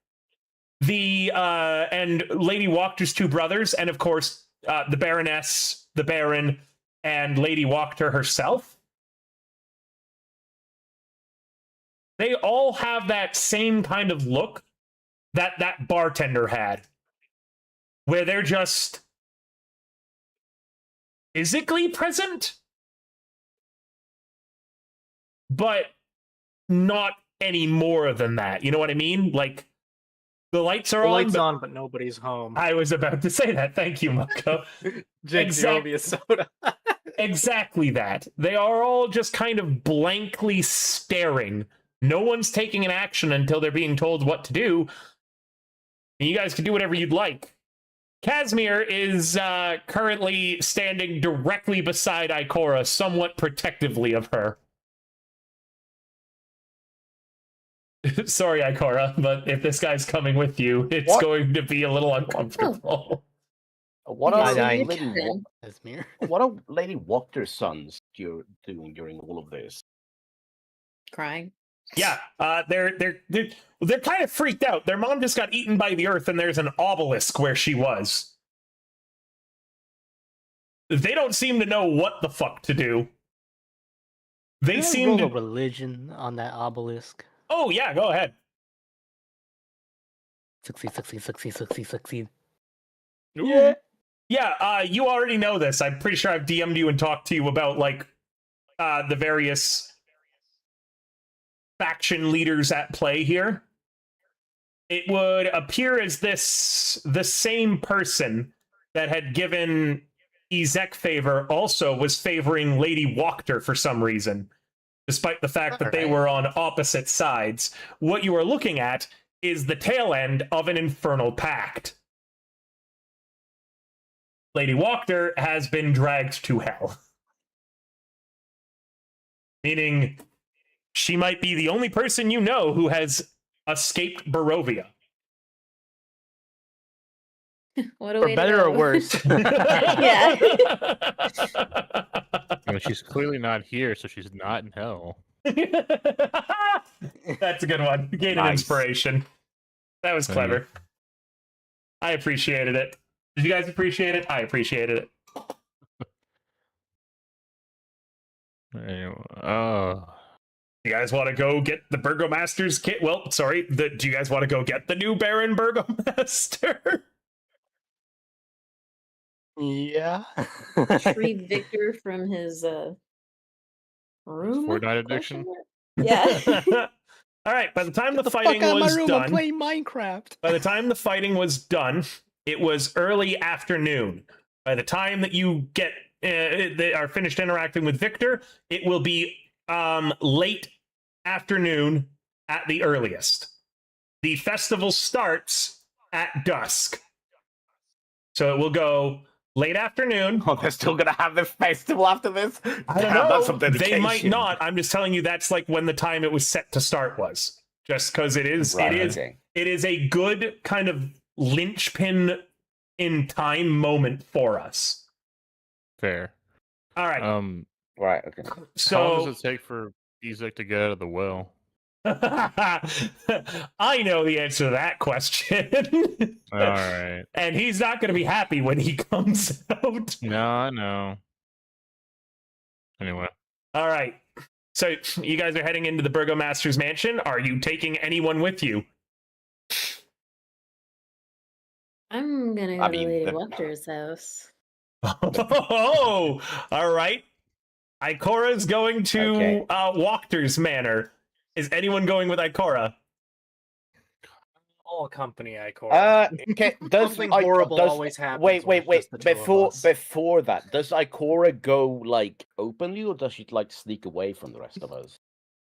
and Lady Walker's two brothers, and of course the Baroness, the Baron, and Lady Walker herself, they all have that same kind of look that that bartender had, where they're just physically present, but not any more than that. You know what I mean? Like, the lights are The on. lights but on, but nobody's home. I was about to say that. Thank you, Mako. Jinx, you owe me a soda. Exactly that. They are all just kind of blankly staring. No one's taking an action until they're being told what to do. And you guys can do whatever you'd like. Casimir is currently standing directly beside Ikora, somewhat protectively of her. Sorry, Ikora, but if this guy's coming with you, it's What? going to be a little uncomfortable. What Yes, are I- you Lady can. That's me. What are Lady Walker's sons doing during all of this? Crying. Yeah, they're kind of freaked out. Their mom just got eaten by the earth, and there's an obelisk where she was. They don't seem to know what the fuck to do. They Can I seem roll to. a religion on that obelisk. Oh yeah, go ahead. Succeed. Yeah. Yeah, you already know this. I'm pretty sure I've DM'd you and talked to you about, like, the various faction leaders at play here. It would appear as the same person that had given Ezek favor also was favoring Lady Walker for some reason, despite the fact that they Alright. were on opposite sides. What you are looking at is the tail end of an infernal pact. Lady Walker has been dragged to hell. meaning she might be the only person you know who has escaped Barovia. What a For way to better or go. worse. Yeah. She's clearly not here, so she's not in hell. That's a good one. Gain an Nice. inspiration. That was Thank you. clever. I appreciated it. Did you guys appreciate it? I appreciated it. Anyway, You guys want to go get the Burgomaster's kit? Well, sorry. Do you guys want to go get the new Baron Burgomaster? Yeah. Retrieve Victor from his room. Fortnite addiction? Yeah. All right. By the time Get the fuck fighting out of my was room, I'm done, playing Minecraft. by the time the fighting was done, it was early afternoon. By the time that you get they are finished interacting with Victor, it will be late afternoon at the earliest. The festival starts at dusk, so it will go late afternoon. Oh, they're still gonna have the festival after this? I don't Damn, know. that's some They might dedication. not. I'm just telling you that's like when the time it was set to start was. Just because it is, Right, it is, okay. it is a good kind of linchpin in time moment for us. fair. All right. Right, okay. How long So does it take for Ezek to get out of the well? I know the answer to that question. All right. And he's not going to be happy when he comes out. No, I know. Anyway, All right. So you guys are heading into the Burgomaster's mansion. Are you taking anyone with you? I'm gonna go I to mean, Lady the- Lecter's house. Oh, all right. Ikora's going to Okay. Walkter's manor. Is anyone going with Ikora? All company, Ikora. Okay, does Something I- horrible does- always happens. Wait, when wait, it's wait. just the two of us. Before that, does Ikora go like openly, or does she like sneak away from the rest of us?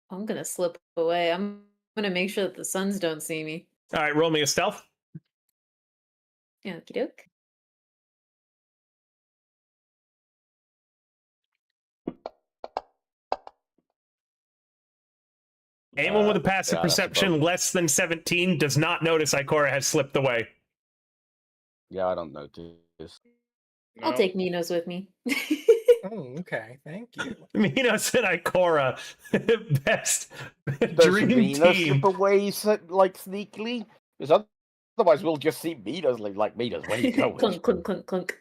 I'm gonna slip away. I'm gonna make sure that the Suns don't see me. All right, roll me a stealth. Okie doke. Anyone with a passive yeah, that's perception about- less than 17 does not notice Ikora has slipped away. Yeah, I don't notice. I'll take Minos with me. Oh, okay. Thank you. Minos and Ikora, best Does dream Minos team. slip away like sneakily? Because otherwise we'll just see Minos like Minos. Where you going? Clunk, clunk, clunk, clunk.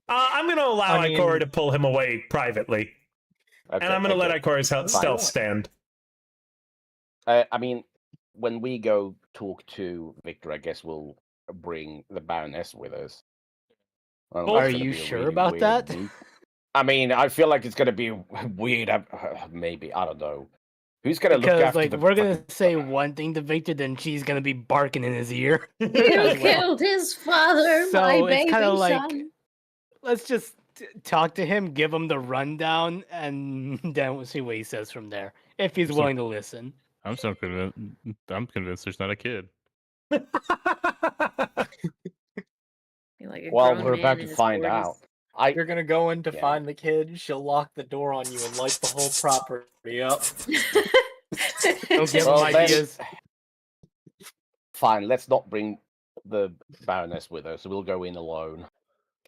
I'm going to allow I mean- Ikora to pull him away privately. Okay, And I'm going to okay. let Ikora's stealth stand. I mean, when we go talk to Victor, I guess we'll bring the Baroness with us. I don't know, Are it's gonna you be a sure really about weird that? week. I mean, I feel like it's gonna be weird. Maybe, I don't know. Who's gonna look Because after like the we're gonna fucking- say one thing to Victor, then she's gonna be barking in his ear. You well. killed his father, So my it's baby kinda like- son. Let's just talk to him, give him the rundown, and then we'll see what he says from there. If he's So- willing to listen. I'm so convinced. I'm convinced there's not a kid. You're like a Well, grown we're man about in to his find 40s. out. You're gonna go in to Yeah. find the kid. She'll lock the door on you and light the whole property up. Don't give Well, him then- ideas. Fine, let's not bring the Baroness with us. We'll go in alone.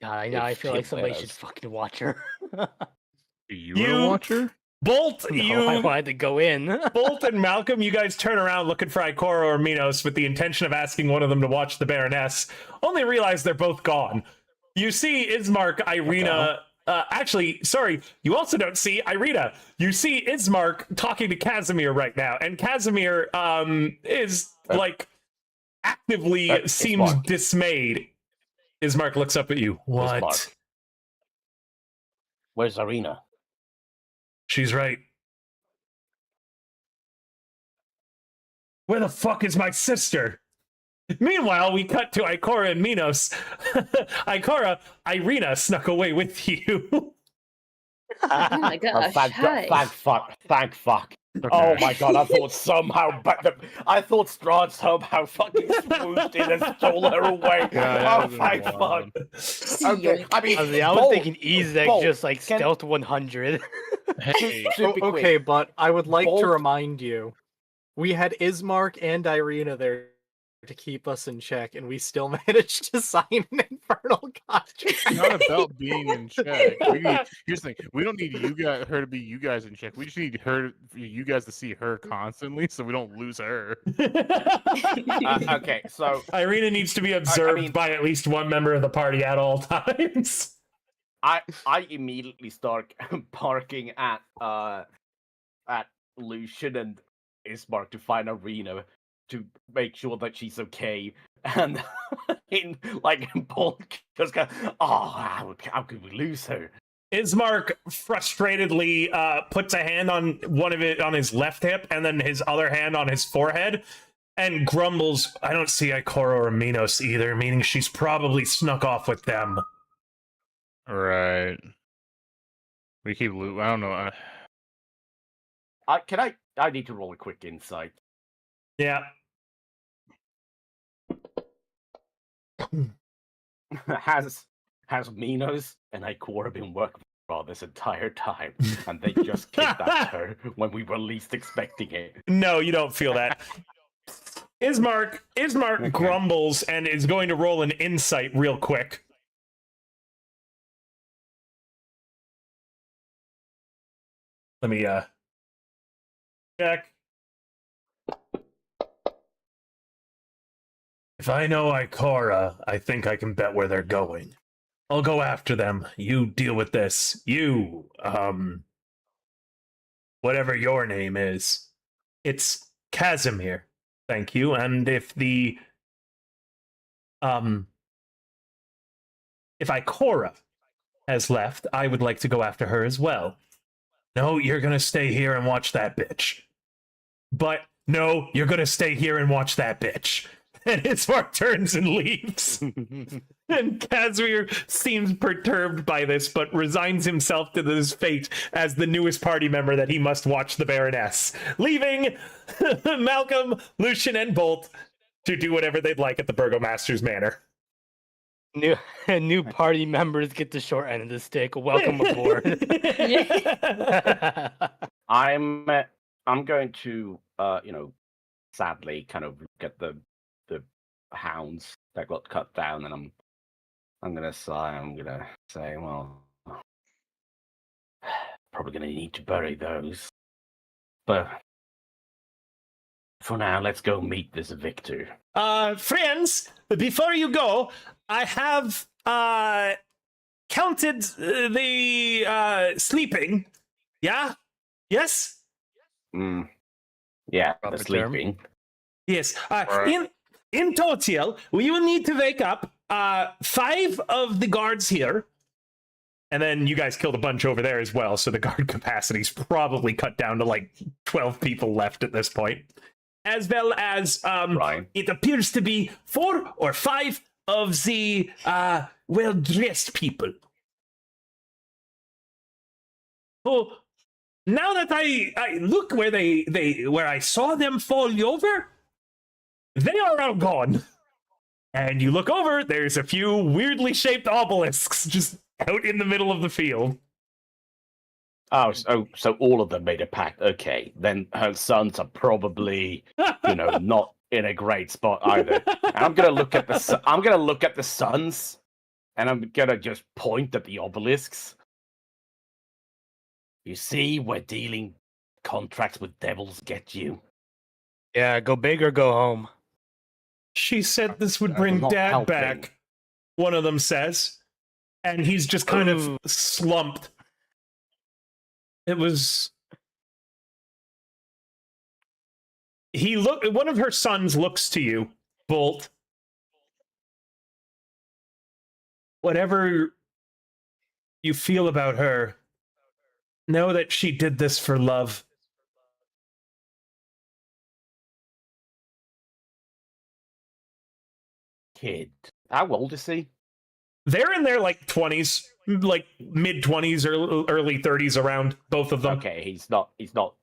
God, I know. I if feel like she'll somebody let should us. fucking watch her. You You- were a watcher? Bolt, No, you I wanted to go in. Bolt and Malcolm, you guys turn around looking for Ikora or Minos with the intention of asking one of them to watch the Baroness, only realize they're both gone. You see Ismark, Irina... actually, sorry, you also don't see Irina. You see Ismark talking to Casimir right now, and Casimir is, like, actively seems Ismark. dismayed. Ismark looks up at you. What? Ismark. Where's Arena? She's right. Where the fuck is my sister? Meanwhile, we cut to Ikora and Minos. Ikora, Irina snuck away with you. Oh my gosh, hi. Thank fuck. Oh my god, I thought somehow I thought Strahd somehow fucking swooped in and stole her away. Yeah, Oh my fuck. wild. Okay, I mean, I was Bolt, thinking Ezek Bolt, just like can- stealth 100. Hey, super quick. Okay, but I would like Bolt- to remind you, we had Ismark and Irina there to keep us in check, and we still managed to sign an infernal contract. it's not about being in check. Here's the thing: we don't need her to be you guys in check. We just need you guys to see her constantly, so we don't lose her. Okay, so Irina needs to be observed mean- by at least one member of the party at all times. I immediately start barking at Lucian and Ismark to find Arena to make sure that she's okay. And in like Bolt just go, oh, how could we lose her? Ismark frustratedly puts a hand on on his left hip and then his other hand on his forehead and grumbles, I don't see Ikora or Minos either, meaning she's probably snuck off with them. Right. We keep I don't know. I need to roll a quick insight. Yeah. Has Minos and Ikora been working for this entire time, and they just kidnapped her when we were least expecting it? No, you don't feel that. Ismark Okay. grumbles and is going to roll an insight real quick. Let me check. If I know Ikora, I think I can bet where they're going. I'll go after them. You deal with this. You, whatever your name is. It's Casimir. Thank you. And if Ikora has left, I would like to go after her as well. No, you're gonna stay here and watch that bitch. But no, you're gonna stay here and watch that bitch. And Ismark turns and leaves. And Casimir seems perturbed by this, but resigns himself to this fate as the newest party member that he must watch the Baroness, leaving Malcolm, Lucian, and Bolt to do whatever they'd like at the Burgomaster's Manor. New party members get the short end of the stick. Welcome aboard. I'm going to sadly kind of look at the hounds that got cut down, and I'm gonna sigh. I'm gonna say, well, probably gonna need to bury those, but for now, let's go meet this victor. Friends, before you go, I have counted the sleeping. Yeah? Yes? Yeah, Proper the term. sleeping. Yes. Right. In total, we will need to wake up 5 of the guards here. And then you guys killed a bunch over there as well, so the guard capacity's probably cut down to like 12 people left at this point. As well as Right. it appears to be 4 or 5 of the well-dressed people. So now that I look where where I saw them fall over, they are all gone. And you look over, there's a few weirdly shaped obelisks just out in the middle of the field. Oh, so all of them made a pact. Okay, then her sons are probably, not in a great spot either. And I'm gonna look at the sons, and I'm gonna just point at the obelisks. You see, we're dealing contracts with devils. Get you? Yeah, go big or go home. She said this would I'm bring not Dad helping. back, one of them says. And he's just kind of slumped. It was... One of her sons looks to you, Bolt. Whatever you feel about her, know that she did this for love. Kid, how old is he? They're in their, 20s. like mid-20s or early 30s around both of them. Okay, he's not.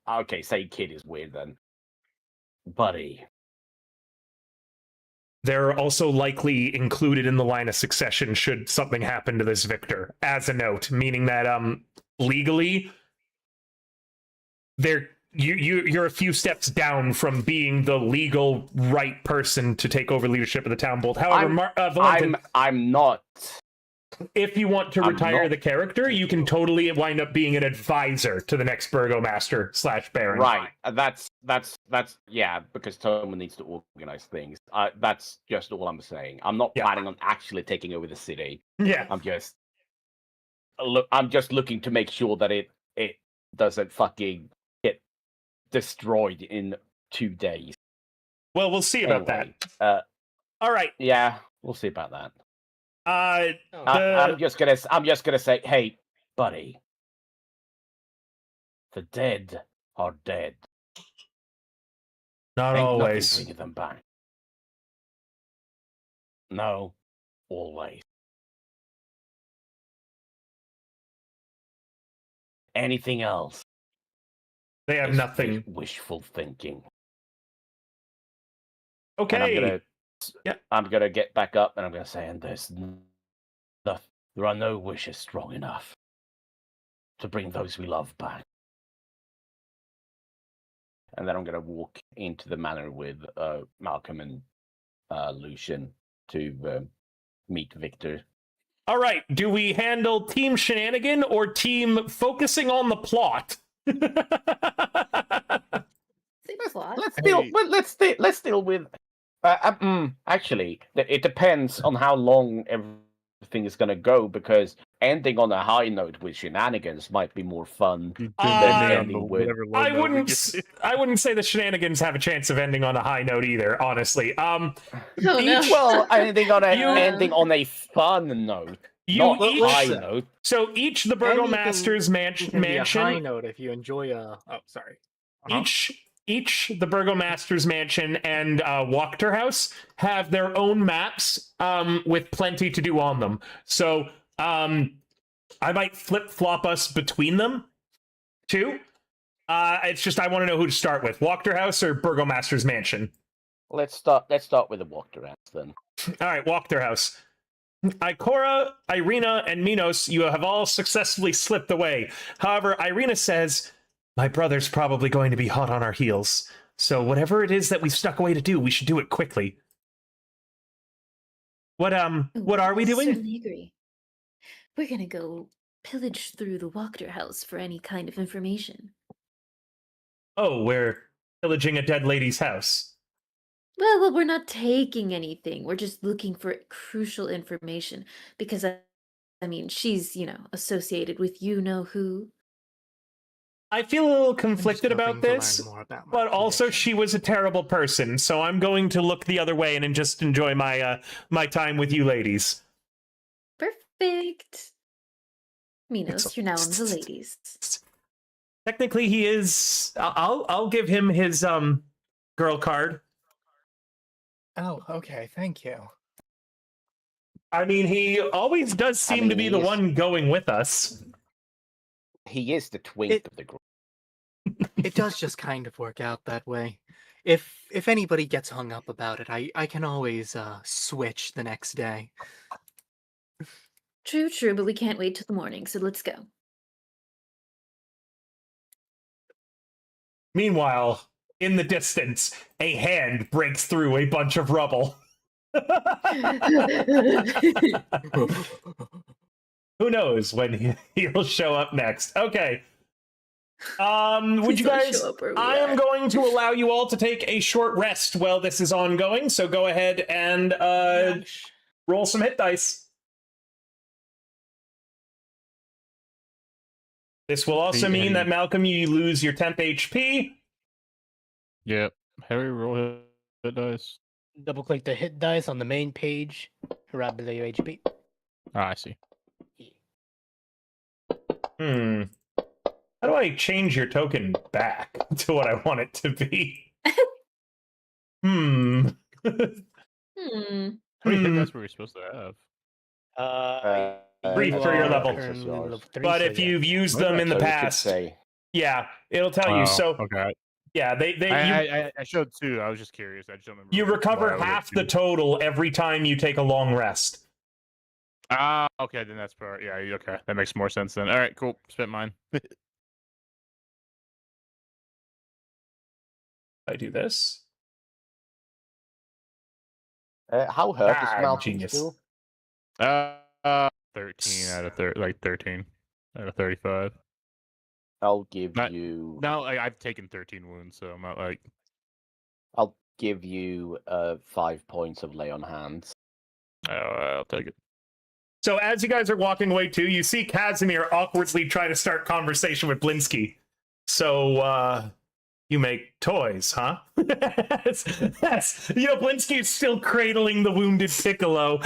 Okay, say kid is weird then, buddy. They're also likely included in the line of succession should something happen to this victor, as a note, meaning that legally you're a few steps down from being the legal right person to take over leadership of the town board. However, Valentin, I'm not. if you want to retire the character, you can totally wind up being an advisor to the next burgomaster / baron. Right. That's yeah, because Toma needs to organize things. That's just all I'm saying. I'm not planning on actually taking over the city. Yeah. I'm just looking to make sure that it doesn't fucking get destroyed in 2 days. Well, we'll see about that. All right. Yeah, we'll see about that. I'm just gonna say, hey, buddy, the dead are dead. Not Ain't always. nothing bringing them back. No, always. Anything else? They have is nothing. Wishful thinking. Okay. And I'm gonna get back up and I'm gonna say, and there are no wishes strong enough to bring those we love back. And then I'm gonna walk into the manor with Malcolm and Lucian to meet Victor. All right. Do we handle team shenanigan or team focusing on the plot? Let's deal with. Actually, it depends on how long everything is going to go, because ending on a high note with shenanigans might be more fun than ending with. I wouldn't say the shenanigans have a chance of ending on a high note either. Honestly, well, ending on a fun note. Not high note. So each the burgomaster's mansion. Be a high note if you enjoy a. Oh, sorry. Each the burgomaster's mansion and Wachter House have their own maps with plenty to do on them. So I might flip-flop us between them too. It's just I want to know who to start with, Wachter House or burgomaster's mansion. Let's start with the Wachter House then. All right, Wachter House. Ikora, Irina, and Minos, you have all successfully slipped away. However, Irina says, my brother's probably going to be hot on our heels. So whatever it is that we've stuck away to do, we should do it quickly. What are we doing? Certainly agree. We're gonna go pillage through the Wachter house for any kind of information. Oh, we're pillaging a dead lady's house. Well, we're not taking anything. We're just looking for crucial information because, I mean, she's, associated with you-know-who. I feel a little conflicted about this, but also she was a terrible person, so I'm going to look the other way and just enjoy my my time with you ladies. Perfect. Minos, you're now on the ladies. Technically, he is. I'll give him his girl card. Oh, okay. Thank you. I mean, he always does seem to be the one going with us. He is the twink of the group. It does just kind of work out that way. If anybody gets hung up about it, I can always switch the next day. True, but we can't wait till the morning, so let's go. Meanwhile, in the distance, a hand breaks through a bunch of rubble. Who knows when he'll show up next? Okay. Would you guys? I am going to allow you all to take a short rest while this is ongoing. So go ahead and roll some hit dice. This will also mean that Malcolm, you lose your temp HP. Yep. Harry, roll hit dice. Double click the hit dice on the main page, right below your HP. I see. How do I change your token back to what I want it to be? How many hit dice were we supposed to have? Brief for your level. Currently level 3, But so if yeah. you've used them in the So you could past, say, yeah, it'll tell you. So okay. yeah, I showed 2. I was just curious. I just don't remember. you why recover I was at half the 2. total every time you take a long rest. Ah, okay, then that's part. Yeah, okay, that makes more sense then. All right, cool. Spent mine. I do this. how hurt is Malcolm Genius. still? 13 out of 13 out of 35. I'll give Not- you. No, I've taken 13 wounds, so I'm not like. I'll give you 5 points of lay on hands. I'll take it. So as you guys are walking away too, you see Casimir awkwardly try to start conversation with Blinsky. So you make toys, huh? that's, Blinsky's still cradling the wounded Piccolo.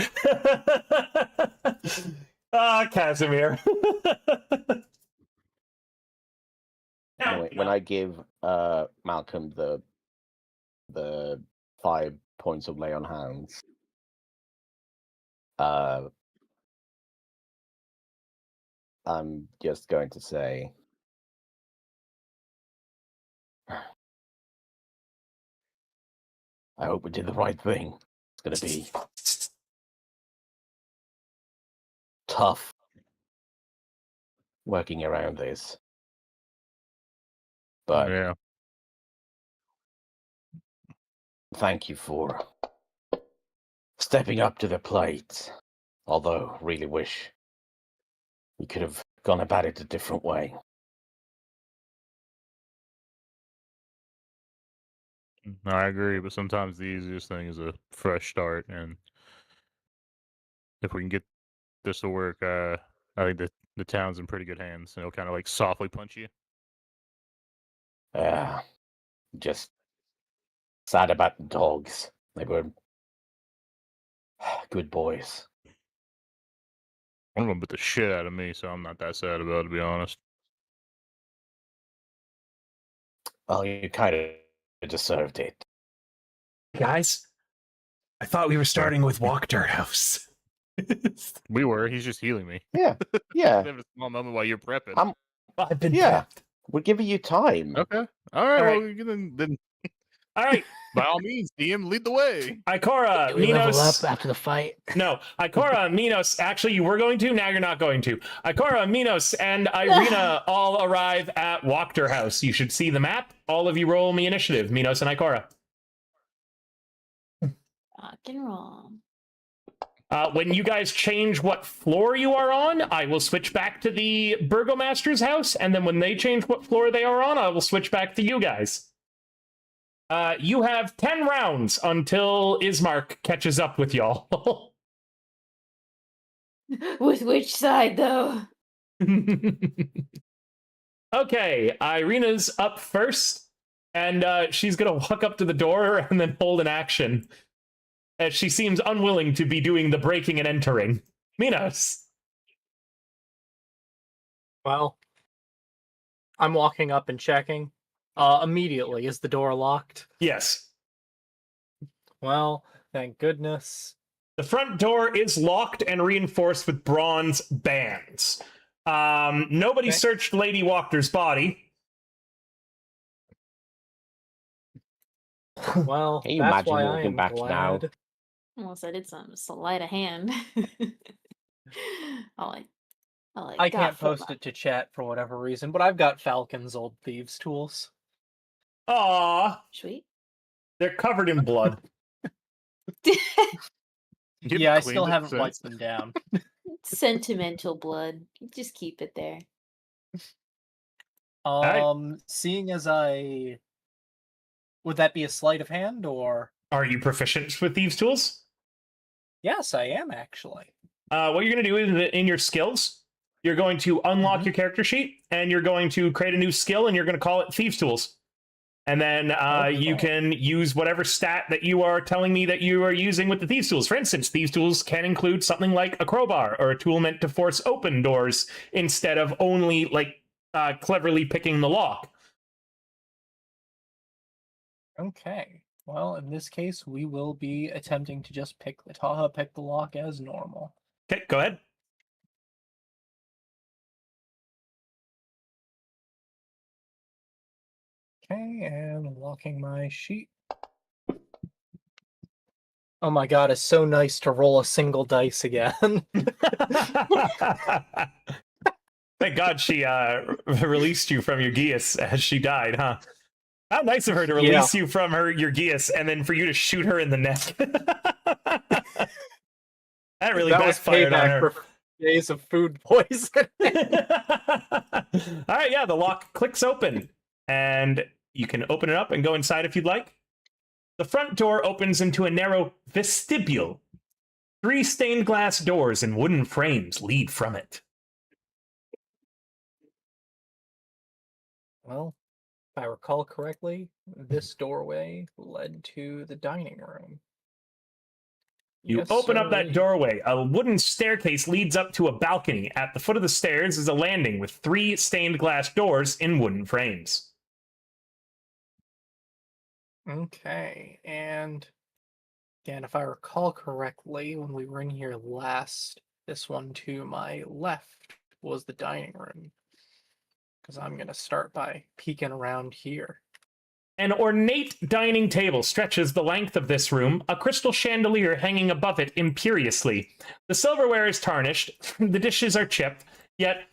Casimir. Anyway, when I give Malcolm the 5 points of lay on hands, I'm just going to say, I hope we did the right thing. It's going to be tough working around this. But Yeah. thank you for stepping up to the plate. Although, really wish we could have gone about it a different way. No, I agree, but sometimes the easiest thing is a fresh start, and if we can get this to work, I think the town's in pretty good hands, and it'll kind of like softly punch you. Just sad about the dogs. They were good boys. I'm gonna beat the shit out of me, so I'm not that sad about it, to be honest. Well, you kind of deserved it. Guys, I thought we were starting with Walkter House. We were. He's just healing me. Yeah, yeah. Have a small moment while you're prepping. I've been Yeah. prepped. We're giving you time. Okay. All right. All Well, right. then All right, by all means, DM, lead the way. Ikora, Do we level Minos. up after the fight? No, Ikora, Minos. Actually, you were going to. Now you're not going to. Ikora, Minos, and Irina all arrive at Walkter House. You should see the map. All of you roll me initiative. Minos and Ikora. Rock and roll. When you guys change what floor you are on, I will switch back to the Burgomaster's house, and then when they change what floor they are on, I will switch back to you guys. You have 10 rounds until Ismark catches up with y'all. With which side, though? Okay, Irina's up first, and she's gonna walk up to the door and then hold an action. As she seems unwilling to be doing the breaking and entering. Minos. Well, I'm walking up and checking. Immediately, is the door locked? Yes. Well, thank goodness. The front door is locked and reinforced with bronze bands. Nobody Okay. searched Lady Walker's body. Well, Can you that's imagine why I walking am back now? glad. Unless I did some sleight of hand. I I can't post it to chat for whatever reason, but I've got Falcon's old thieves' tools. Aww. Sweet. They're covered in blood. You've Yeah, I cleaned still it haven't since. wiped them down. Sentimental blood. Just keep it there. right. Seeing as I... Would that be a sleight of hand, or... Are you proficient with thieves' tools? Yes, I am, actually. What you're going to do is in your skills, you're going to unlock your character sheet, and you're going to create a new skill, and you're going to call it Thieves' Tools. And then you Okay. can use whatever stat that you are telling me that you are using with the Thieves' Tools. For instance, Thieves' Tools can include something like a crowbar or a tool meant to force open doors instead of only like cleverly picking the lock. Okay. Well, in this case, we will be attempting to just pick the lock as normal. Okay, go ahead. Okay, and unlocking my sheet. Oh my god, it's so nice to roll a single dice again. Thank God she released you from your geas as she died, huh? How nice of her to Yeah. release you from your geas and then for you to shoot her in the neck. That really That was backfired on payback her. for days of food poisoning. All right, yeah, the lock clicks open, and you can open it up and go inside if you'd like. The front door opens into a narrow vestibule. 3 stained glass doors and wooden frames lead from it. Well, if I recall correctly, this doorway led to the dining room. You Yes, open up that sirree. doorway. A wooden staircase leads up to a balcony. At the foot of the stairs is a landing with 3 stained glass doors in wooden frames. Okay, and again, if I recall correctly, when we were in here last, this one to my left was the dining room. Because I'm going to start by peeking around here. An ornate dining table stretches the length of this room, a crystal chandelier hanging above it imperiously. The silverware is tarnished, the dishes are chipped, yet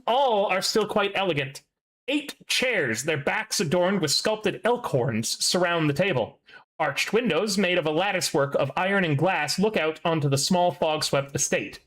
all are still quite elegant. 8 chairs, their backs adorned with sculpted elk horns, surround the table. Arched windows made of a latticework of iron and glass look out onto the small fog-swept estate.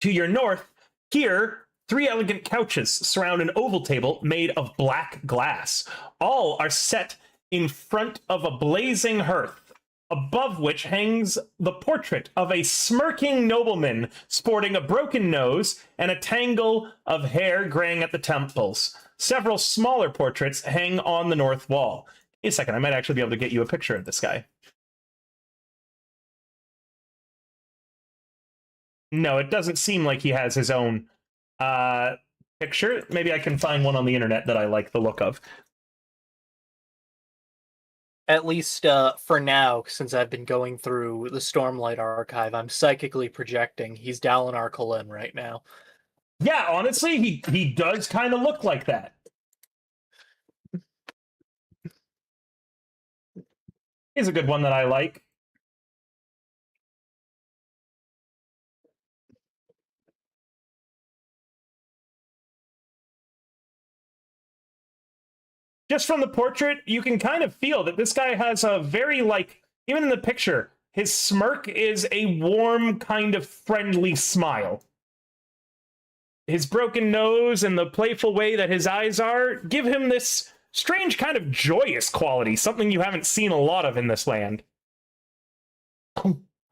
To your north, here, 3 elegant couches surround an oval table made of black glass. All are set in front of a blazing hearth, above which hangs the portrait of a smirking nobleman sporting a broken nose and a tangle of hair graying at the temples. Several smaller portraits hang on the north wall. Wait a second, I might actually be able to get you a picture of this guy. No, it doesn't seem like he has his own picture. Maybe I can find one on the internet that I like the look of. At least for now, since I've been going through the Stormlight archive, I'm psychically projecting he's Dalinar Kholin right now. Yeah, honestly, he does kind of look like that. He's a good one that I like. Just from the portrait, you can kind of feel that this guy has a very, like, even in the picture, his smirk is a warm, kind of friendly smile. His broken nose and the playful way that his eyes are give him this strange kind of joyous quality, something you haven't seen a lot of in this land.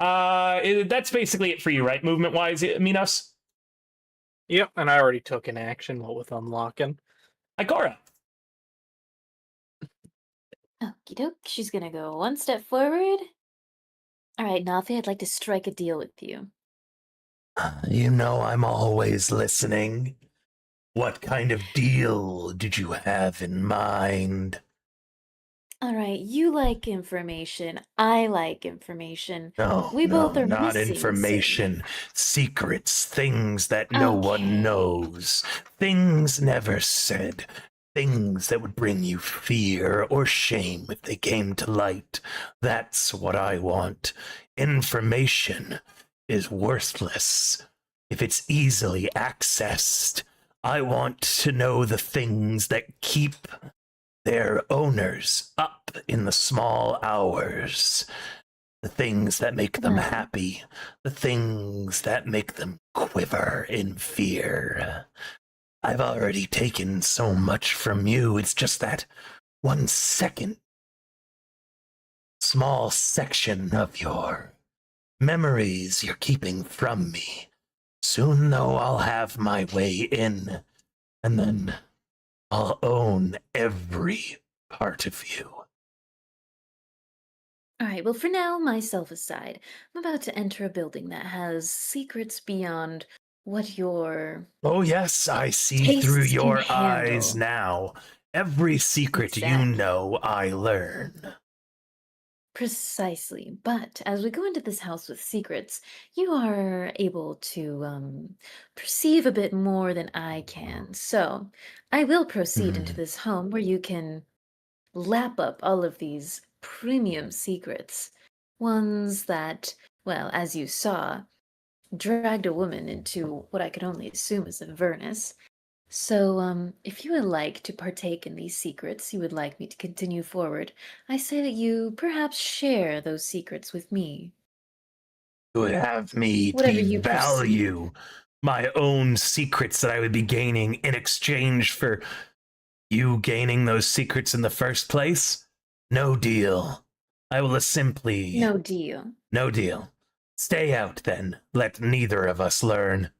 That's basically it for you, right? Movement-wise, Minos? Yep, and I already took an action, what with unlocking. Ikora. Okie doke, she's gonna go 1 step forward. Alright, Nafi, I'd like to strike a deal with you. You know I'm always listening. What kind of deal did you have in mind? Alright, you like information. I like information. No, We both are not missing information. Secrets, things that no Okay. one knows. Things never said. Things that would bring you fear or shame if they came to light. That's what I want. Information is worthless if it's easily accessed. I want to know the things that keep their owners up in the small hours. The things that make them happy. The things that make them quiver in fear. I've already taken so much from you. It's just that 1 second, small section of your memories you're keeping from me. Soon, though, I'll have my way in, and then I'll own every part of you. Alright, well, for now, myself aside, I'm about to enter a building that has secrets beyond what your Oh, yes, I see through tastes your can eyes handle. now. Every secret you Exactly. know, I learn. Precisely. But as we go into this house with secrets, you are able to perceive a bit more than I can. So I will proceed into Hmm. this home where you can lap up all of these premium secrets. Ones that, well, as you saw, dragged a woman into what I could only assume is Avernus. So, if you would like to partake in these secrets, you would like me to continue forward, I say that you perhaps share those secrets with me. You would have me Whatever you perceive. devalue my own secrets that I would be gaining in exchange for you gaining those secrets in the first place? No deal. I will simply... No deal. No deal. Stay out, then. Let neither of us learn.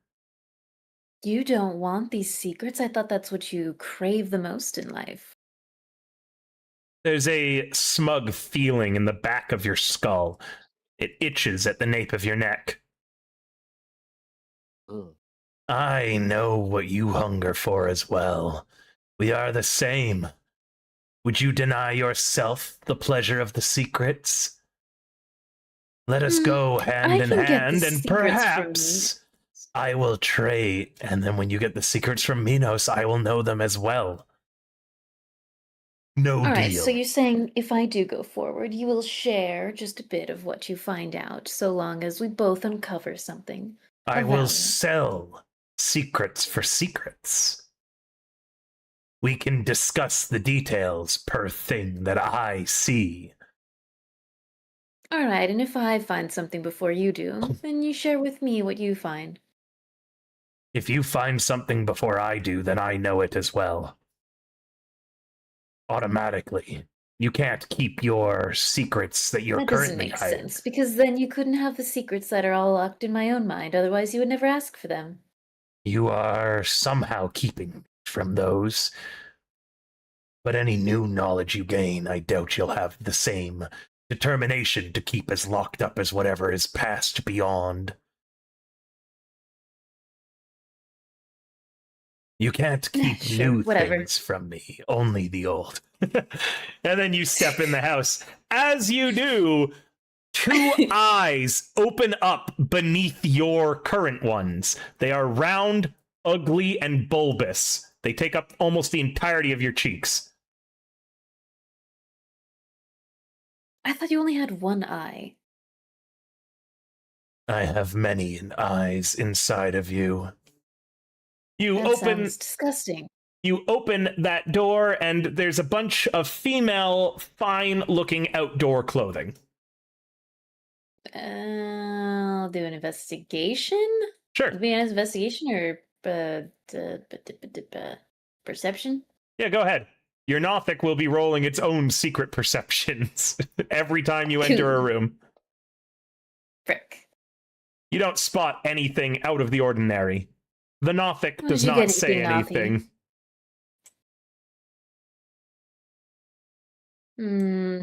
You don't want these secrets? I thought that's what you crave the most in life. There's a smug feeling in the back of your skull. It itches at the nape of your neck. I know what you hunger for as well. We are the same. Would you deny yourself the pleasure of the secrets? Let us go hand in hand, and perhaps I will trade, and then when you get the secrets from Minos, I will know them as well. No deal. Alright, so you're saying if I do go forward, you will share just a bit of what you find out, so long as we both uncover something. I of will value. sell secrets for secrets. We can discuss the details per thing that I see. Alright, and if I find something before you do, then you share with me what you find. If you find something before I do, then I know it as well. Automatically. You can't keep your secrets that you're That doesn't currently make hiding. sense, because then you couldn't have the secrets that are all locked in my own mind, otherwise you would never ask for them. You are somehow keeping from those. But any new knowledge you gain, I doubt you'll have the same determination to keep as locked up as whatever is past beyond. You can't keep Sure, new whatever. things from me, only the old. And then you step in the house. As you do, two eyes open up beneath your current ones. They are round, ugly, and bulbous. They take up almost the entirety of your cheeks. I thought you only had one eye. I have many eyes inside of you. You That open sounds disgusting. You open that door, and there's a bunch of female, fine-looking outdoor clothing. I'll do an investigation? Sure. It'd be an investigation or perception? Yeah, go ahead. Your Nothic will be rolling its own secret perceptions every time you enter a room. Frick. You don't spot anything out of the ordinary. The Nothic Why does did you not get say anything, Nothy? anything.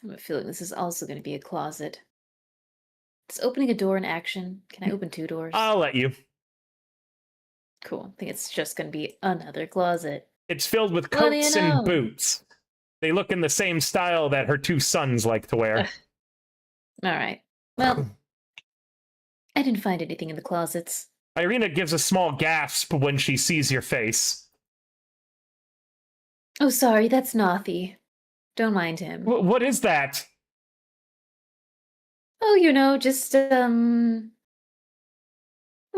I have a feeling this is also going to be a closet. Is opening a door an action? Can I open two doors? I'll let you. Cool. I think it's just going to be another closet. It's filled with What do you coats know? and boots. They look in the same style that her two sons like to wear. All right. Well, I didn't find anything in the closets. Irina gives a small gasp when she sees your face. Oh, sorry, that's Nothy. Don't mind him. What is that? Oh, you know, just, what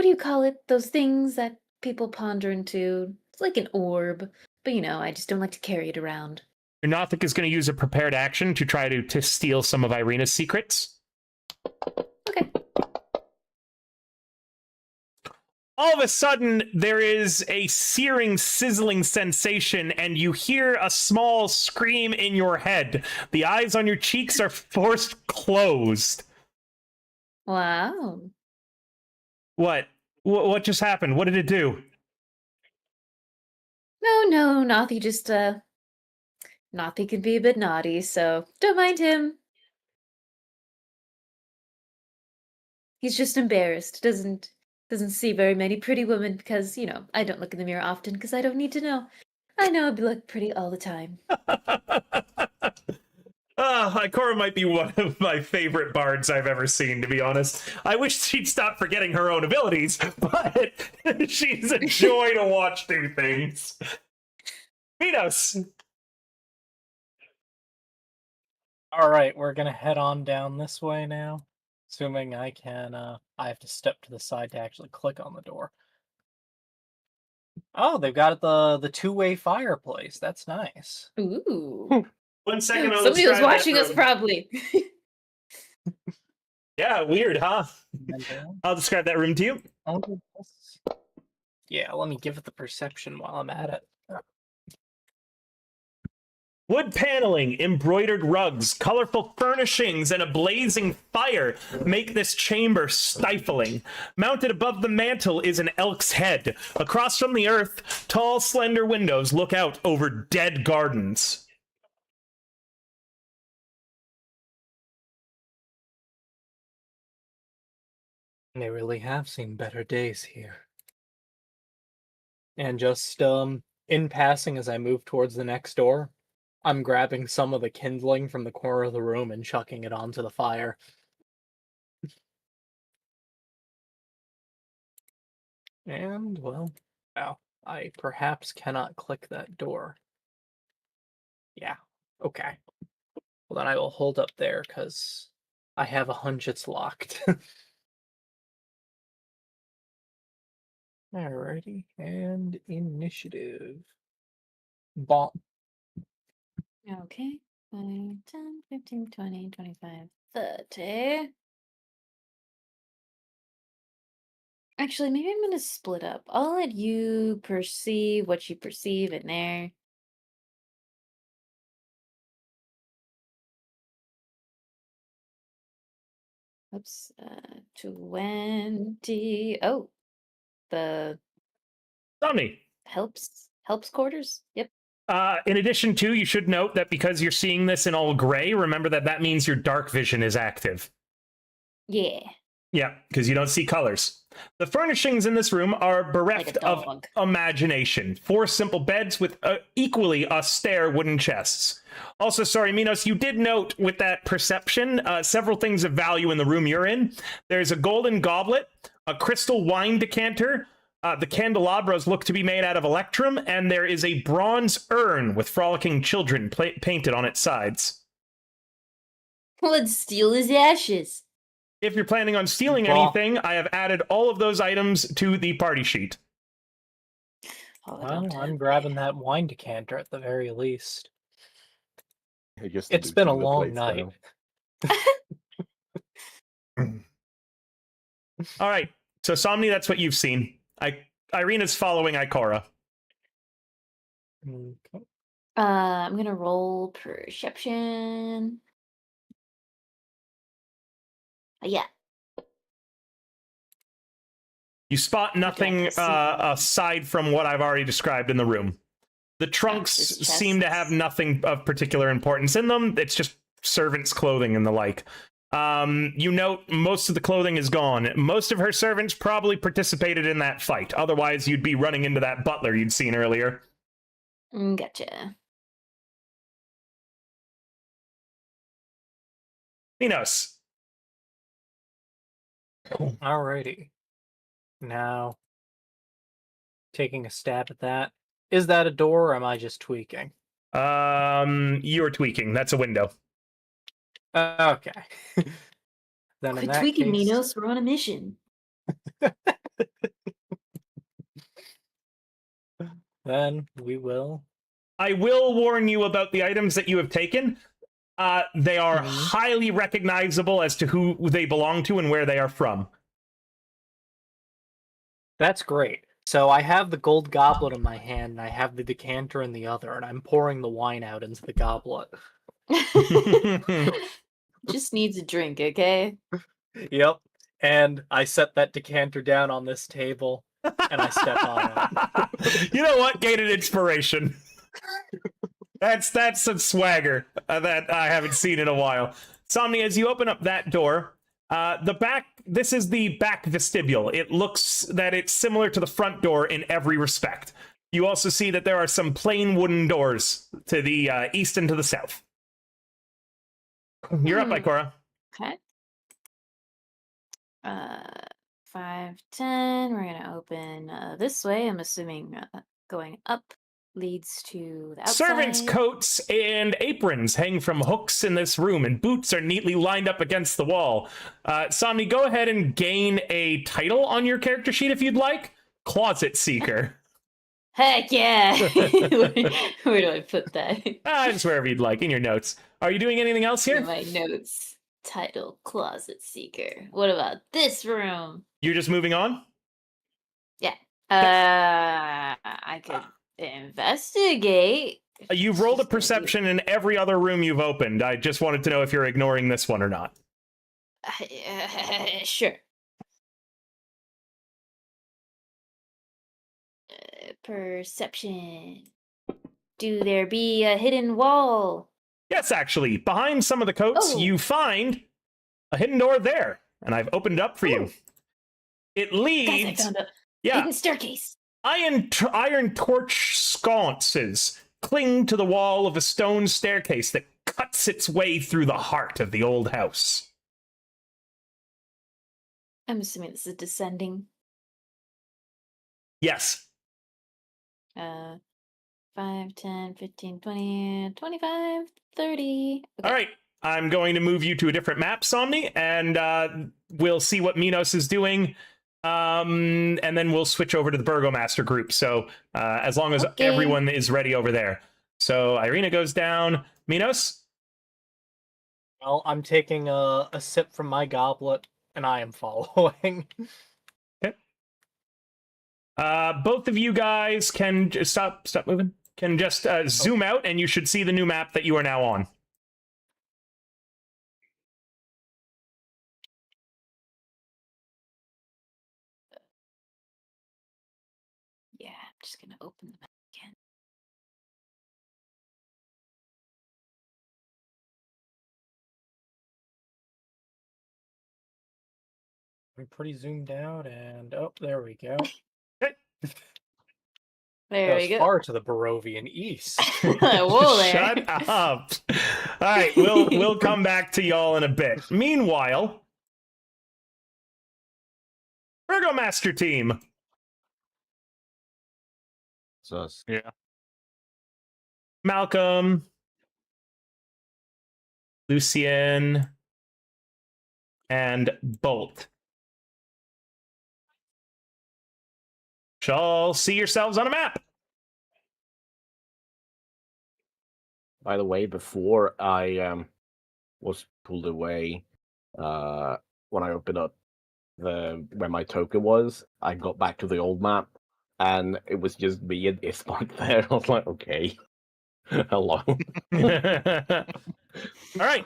do you call it? Those things that people ponder into. It's like an orb. But, you know, I just don't like to carry it around. Your Nothic is going to use a prepared action to try to steal some of Irina's secrets. Okay. All of a sudden, there is a searing, sizzling sensation, and you hear a small scream in your head. The eyes on your cheeks are forced closed. Wow. What? What just happened? What did it do? No, Nothy just, Nothy can be a bit naughty, so don't mind him. He's just embarrassed. Doesn't see very many pretty women because, you know, I don't look in the mirror often because I don't need to know. I know I look pretty all the time. Ikora might be one of my favorite bards I've ever seen, to be honest. I wish she'd stop forgetting her own abilities, but she's a joy to watch do things. Minos! All right, we're gonna head on down this way now. Assuming I can, I have to step to the side to actually click on the door. Oh, they've got the two-way fireplace. That's nice. Ooh. 1 second, I'll Somebody was describe that watching us room. probably. Yeah, weird, huh? And, I'll describe that room to you. yeah, let me give it the perception while I'm at it. Wood paneling, embroidered rugs, colorful furnishings, and a blazing fire make this chamber stifling. Mounted above the mantel is an elk's head. Across from the earth, tall, slender windows look out over dead gardens. They really have seen better days here. And just in passing as I move towards the next door, I'm grabbing some of the kindling from the corner of the room and chucking it onto the fire. And, well, wow, I perhaps cannot click that door. Yeah, okay. Well, then I will hold up there, because I have a hunch it's locked. Alrighty, and initiative. Bonk. Okay. 5, 10, 15, 20, 25, 30. Actually, maybe I'm gonna split up. I'll let you perceive what you perceive in there. Oops. 20. Oh, the Somni. helps quarters. Yep. In addition to, you should note that because you're seeing this in all gray, remember that means your dark vision is active. Yeah. Yeah, because you don't see colors. The furnishings in this room are bereft Like a of dog. imagination. 4 simple beds with equally austere wooden chests. Also, sorry, Minos, you did note with that perception several things of value in the room you're in. There's a golden goblet, a crystal wine decanter, the candelabras look to be made out of electrum, and there is a bronze urn with frolicking children painted on its sides. Let's steal his ashes. If you're planning on stealing anything, I have added all of those items to the party sheet. Oh, Well, I'm grabbing that wine decanter at the very least. Just It's been a looting the long place night. now. All right, so Somni, that's what you've seen. Irina's following Ikora. Okay. I'm gonna roll perception. Yeah. You spot nothing aside from what I've already described in the room. The trunks seem to have nothing of particular importance in them. It's just servants' clothing and the like. You note most of the clothing is gone. Most of her servants probably participated in that fight. Otherwise, you'd be running into that butler you'd seen earlier. Gotcha. Minos. Alrighty. Now, taking a stab at that. Is that a door, or am I just tweaking? You're tweaking. That's a window. Okay. Then Quit in that tweaking, case, Minos. We're on a mission. then we will. I will warn you about the items that you have taken. They are highly recognizable as to who they belong to and where they are from. That's great. So I have the gold goblet in my hand, and I have the decanter in the other, and I'm pouring the wine out into the goblet. Just needs a drink, okay? Yep. And I set that decanter down on this table, and I step on it. You know what? Gated inspiration. That's some swagger that I haven't seen in a while. Somni, as you open up that door, this is the back vestibule. It looks that it's similar to the front door in every respect. You also see that there are some plain wooden doors to the east and to the south. You're up, Ikora. Okay. 5, 10. We're gonna open this way. I'm assuming going up leads to the Servants' outside. coats and aprons hang from hooks in this room, and boots are neatly lined up against the wall. Somni, go ahead and gain a title on your character sheet if you'd like. Closet Seeker. Heck yeah! Where do I put that? Just wherever you'd like, in your notes. Are you doing anything else In here? my notes. Title Closet Seeker. What about this room? You're just moving on? Yeah. I could investigate. You've rolled a perception in every other room you've opened. I just wanted to know if you're ignoring this one or not. Sure. Perception. Do there be a hidden wall? Yes, actually. Behind some of the coats, Oh. you find a hidden door there, and I've opened it up for you. Ooh. It Guys, I leads... found a Yeah. hidden staircase. Iron torch sconces cling to the wall of a stone staircase that cuts its way through the heart of the old house. I'm assuming this is descending. Yes. 5, 10, 15, 20, 25, 30. Okay. All right. I'm going to move you to a different map, Somni, and we'll see what Minos is doing. And then we'll switch over to the Burgomaster group. So as long as Okay. everyone is ready over there. So Irina goes down. Minos? Well, I'm taking a sip from my goblet, and I am following. Both of you guys can stop moving. Can just zoom out, and you should see the new map that you are now on. Yeah, I'm just gonna open the map again. We're pretty zoomed out, and oh, there we go. There Goes we go. far to the Barovian east. Whoa there. Shut up. All right, we'll come back to y'all in a bit. Meanwhile, Burgomaster team. So Yeah. Malcolm, Lucien, and Bolt. Shall see yourselves on a map. by the way, before I was pulled away, when I opened up where my token was, I got back to the old map, and it was just me and Ismark there. I was like, okay, hello. All right.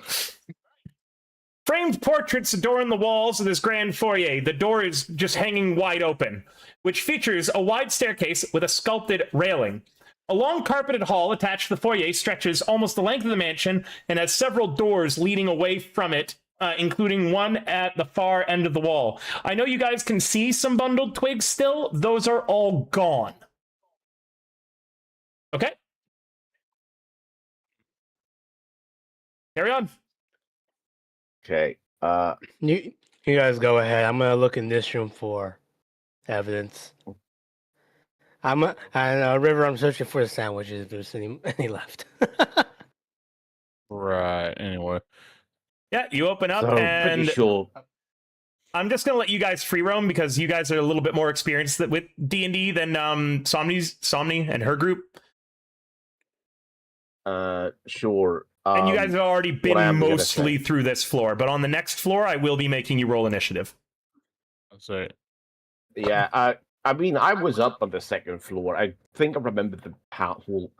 Framed portraits adorn the walls of this grand foyer. The door is just hanging wide open, which features a wide staircase with a sculpted railing. A long carpeted hall attached to the foyer stretches almost the length of the mansion and has several doors leading away from it, including one at the far end of the wall. I know you guys can see some bundled twigs still. Those are all gone. Okay? Carry on. Okay. You guys go ahead. I'm gonna look in this room for evidence. River, I'm searching for the sandwiches if there's any left. Right. Anyway. Yeah, you open up So and pretty sure. I'm just gonna let you guys free roam because you guys are a little bit more experienced with D&D than Somni and her group. Sure. And you guys have already what I been am gonna mostly say. through this floor, but on the next floor, I will be making you roll initiative. Let's say Yeah, I mean, I was up on the second floor. I think I remember the hall.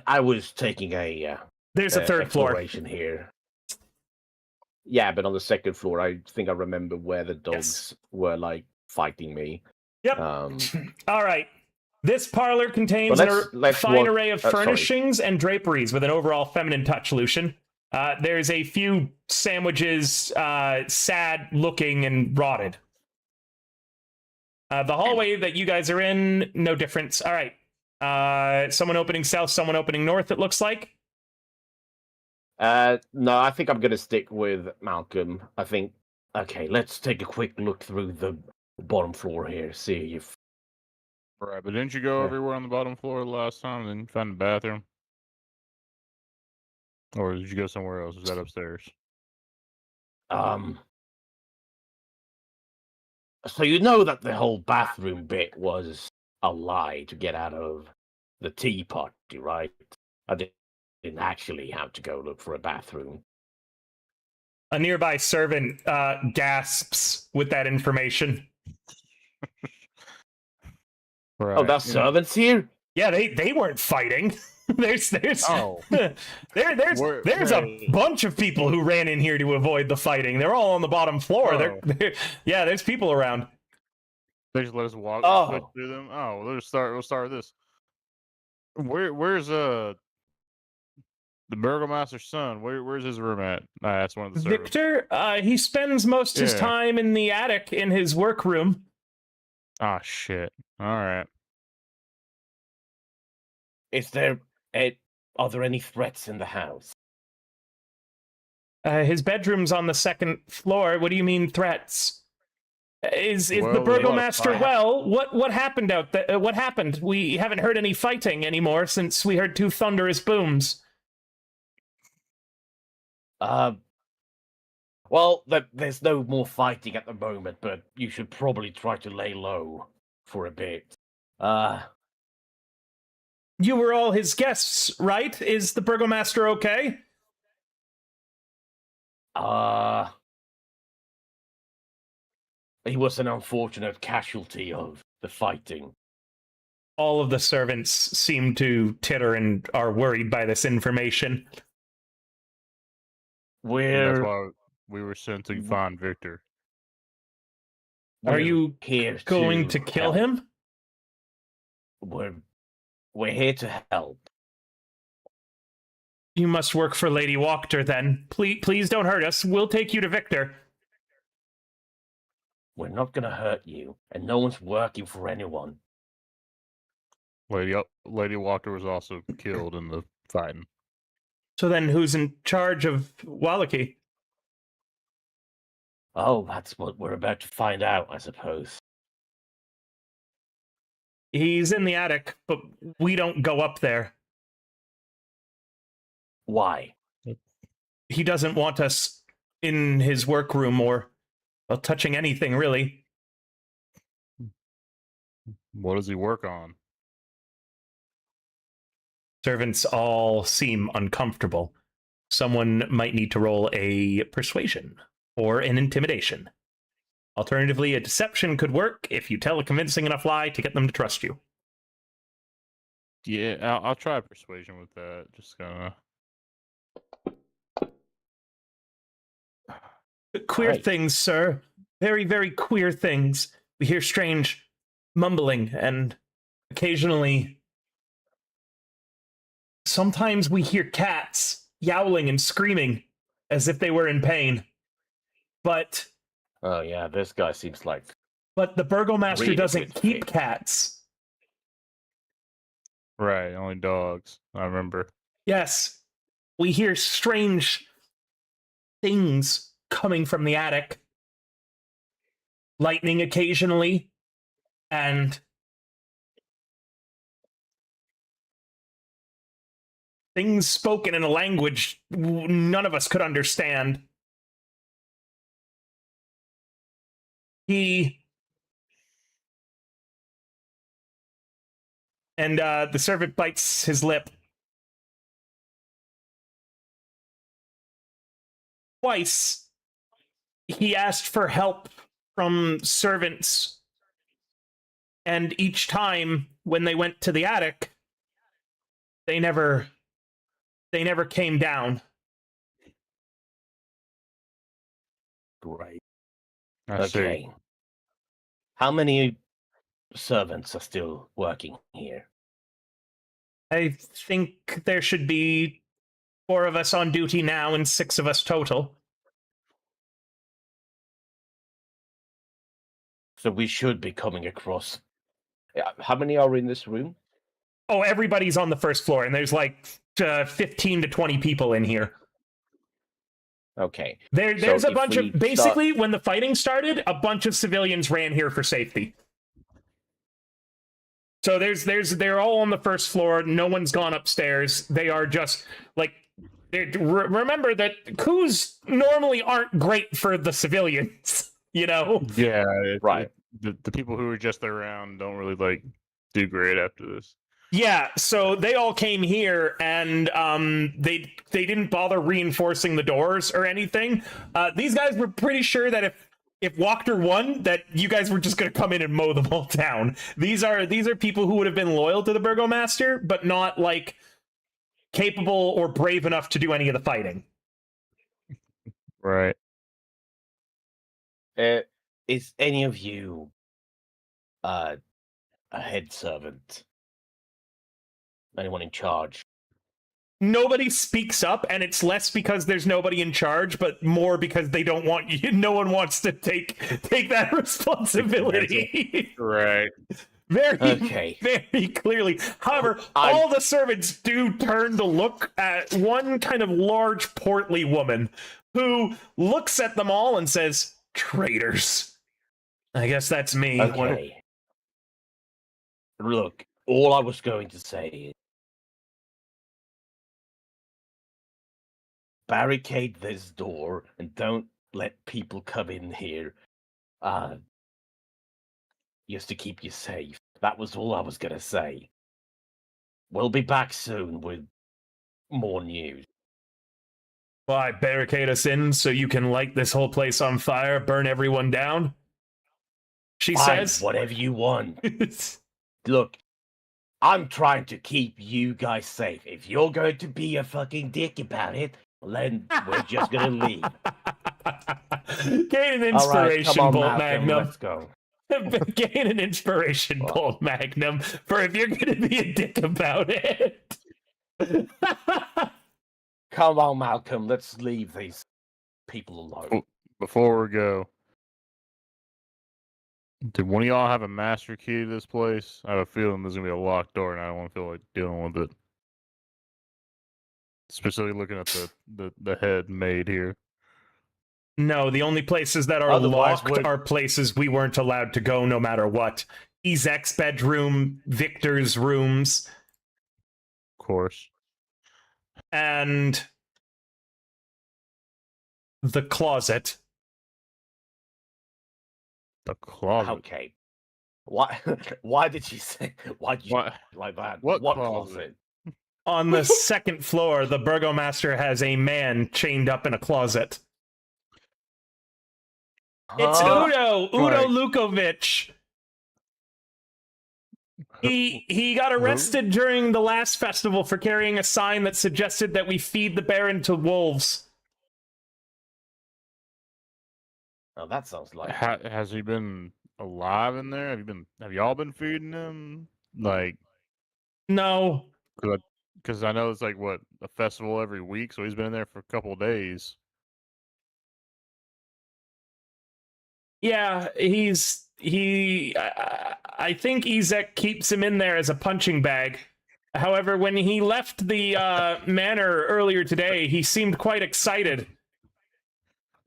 I was taking a There's a third floor. exploration here. Yeah, but on the second floor, I think I remember where the dogs were like fighting me. Yep. Um, All right. This parlor contains But a let's fine walk- array of sorry. furnishings and draperies with an overall feminine touch, Lucian. There's a few sandwiches, sad looking and rotted. The hallway that you guys are in, no difference. All right. Someone opening south, someone opening north, it looks like. no, I think I'm gonna stick with Malcolm. I think. Okay, let's take a quick look through the bottom floor here. See if Right, but didn't you go Yeah. everywhere on the bottom floor the last time and then find the bathroom? Or did you go somewhere else? Was that upstairs? So you know that the whole bathroom bit was a lie to get out of the tea party, right? I didn't actually have to go look for a bathroom. A nearby servant gasps with that information. Right. Oh, that's servants here? Yeah, they weren't fighting. there's Oh. there's a Wait. bunch of people who ran in here to avoid the fighting. They're all on the bottom floor. Oh. Yeah, there's people around. They just let us walk Oh. through them. Oh, well, we'll start with this. Where's the burgomaster's son? Where's his room at? That's one of the servants. Victor, he spends most his Yeah. time in the attic in his workroom. Ah, shit. All right. Are there any threats in the house? His bedroom's on the second floor. What do you mean threats? Is the Well, burgomaster look, well? What happened out there? What happened? We haven't heard any fighting anymore since we heard two thunderous booms. Well, there's no more fighting at the moment, but you should probably try to lay low for a bit. You were all his guests, right? Is the burgomaster okay? He was an unfortunate casualty of the fighting. All of the servants seem to titter and are worried by this information. That's why we were sent to Mm. find Victor. Are you here going to kill help. him? We're here to help. You must work for Lady Wachter then. Please don't hurt us. We'll take you to Victor. We're not gonna hurt you, and no one's working for anyone. Lady Walker was also killed in the fighting. So then who's in charge of Vallaki? Oh, that's what we're about to find out, I suppose. He's in the attic, but we don't go up there. Why? He doesn't want us in his workroom or touching anything, really. What does he work on? Servants all seem uncomfortable. Someone might need to roll a persuasion or an intimidation. Alternatively, a deception could work if you tell a convincing enough lie to get them to trust you. Yeah, I'll try persuasion with that. Just gonna. Queer Right. things, sir. Very, very queer things. We hear strange mumbling, and occasionally, sometimes we hear cats yowling and screaming as if they were in pain. But Oh yeah, this guy seems like the burgomaster Really doesn't good keep fit. cats. Right, only dogs. I remember. Yes, we hear strange things coming from the attic. Lightning occasionally, and things spoken in a language none of us could understand. The servant bites his lip. Twice, he asked for help from servants, and each time when they went to the attic, they never came down. great. I see. Okay. How many servants are still working here? I think there should be 4 of us on duty now and 6 of us total. So we should be coming across. How many are in this room? Oh, everybody's on the first floor, and there's like 15 to 20 people in here. Okay. There's So a if bunch we of, basically, when the fighting started, a bunch of civilians ran here for safety. So they're all on the first floor. No one's gone upstairs. They are just like remember that coups normally aren't great for the civilians, you know? Yeah, Right. The people who are just around don't really like do great after this. Yeah, so they all came here and they didn't bother reinforcing the doors or anything. These guys were pretty sure that if Wachter won, that you guys were just going to come in and mow them all down. These are people who would have been loyal to the Burgomaster, but not like capable or brave enough to do any of the fighting. Right. Is any of you a head servant? Anyone in charge? Nobody speaks up, and it's less because there's nobody in charge, but more because they don't want you. No one wants to take that responsibility. Right. Okay. Very clearly. However, all the servants do turn to look at one kind of large, portly woman who looks at them all and says, "Traitors." I guess that's me. Okay. Look, all I was going to say is barricade this door and don't let people come in here. Just to keep you safe. That was all I was gonna say. We'll be back soon with more news. Why, barricade us in so you can light this whole place on fire, burn everyone down? She Fine, says. whatever you want. Look, I'm trying to keep you guys safe. If you're going to be a fucking dick about it, then we're just gonna leave. Gain an All right, inspiration come on, bolt, Malcolm, Magnum. let's go. Gain an inspiration bolt, Magnum, for if you're going to be a dick about it. Come on, Malcolm, let's leave these people alone. Before we go, did one of y'all have a master key to this place? I have a feeling there's gonna be a locked door, and I don't want to feel like dealing with it. Specifically looking at the head maid here. No, the only places that are Otherwise, locked are places we weren't allowed to go no matter what. Ezek's bedroom, Victor's rooms, Of course. and the closet. The closet. Okay. Why? Why did she say? Why did you What? like that? What closet? On the second floor, the Burgomaster has a man chained up in a closet. It's Udo Right. Lukovic. He got arrested during the last festival for carrying a sign that suggested that we feed the Baron to wolves. Oh, that sounds like. Has he been alive in there? Have y'all been feeding him? Like, No. because I know it's like what, a festival every week, so he's been in there for a couple of days. Yeah, I think Ezek keeps him in there as a punching bag. However, when he left the manor earlier today, he seemed quite excited.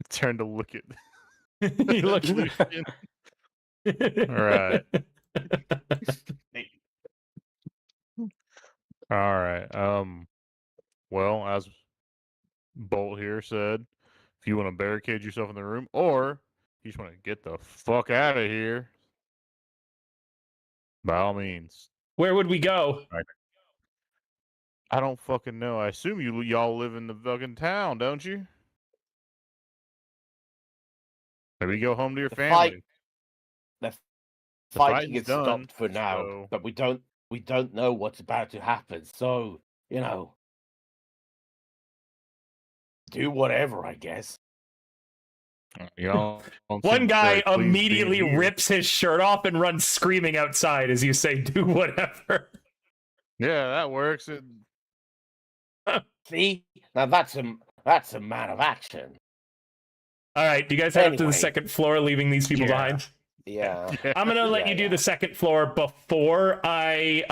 Turned to look at. He looked. All right. All right. Well, as Bolt here said, if you want to barricade yourself in the room, or you just want to get the fuck out of here, by all means. Where would we go? I don't fucking know. I assume y'all live in the fucking town, don't you? Maybe go home to your family. The The fighting fighting's is done, stopped for now, so- but we don't know what's about to happen. So do whatever, I guess. Y'all don't One seem guy very pleased being immediately here. rips his shirt off and runs screaming outside as you say, "Do whatever." Yeah, that works. See, now that's a man of action. All right, do you guys head up to the Anyway. second floor, leaving these people Yeah. behind? Yeah. I'm gonna let Yeah, you do yeah. the second floor before I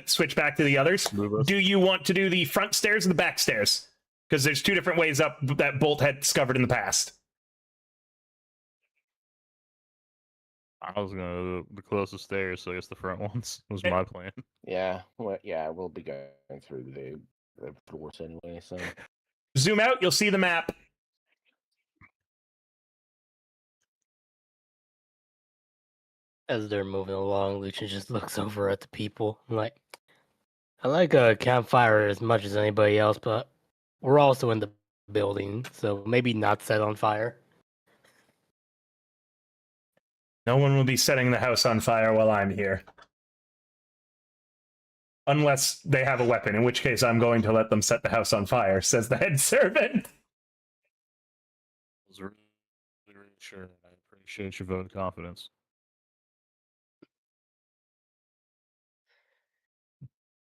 switch back to the others. Move us. Do you want to do the front stairs or the back stairs? Because there's two different ways up that Bolt had discovered in the past. I was gonna the closest stairs, so I guess the front ones was Eh. my plan. Yeah, well, yeah, we'll be going through the floors anyway. So Zoom out, you'll see the map. As they're moving along, Lucian just looks over at the people and like, I like a campfire as much as anybody else, but we're also in the building, so maybe not set on fire. No one will be setting the house on fire while I'm here. Unless they have a weapon, in which case I'm going to let them set the house on fire, says the head servant. I was really, really sure. I appreciate your vote of confidence.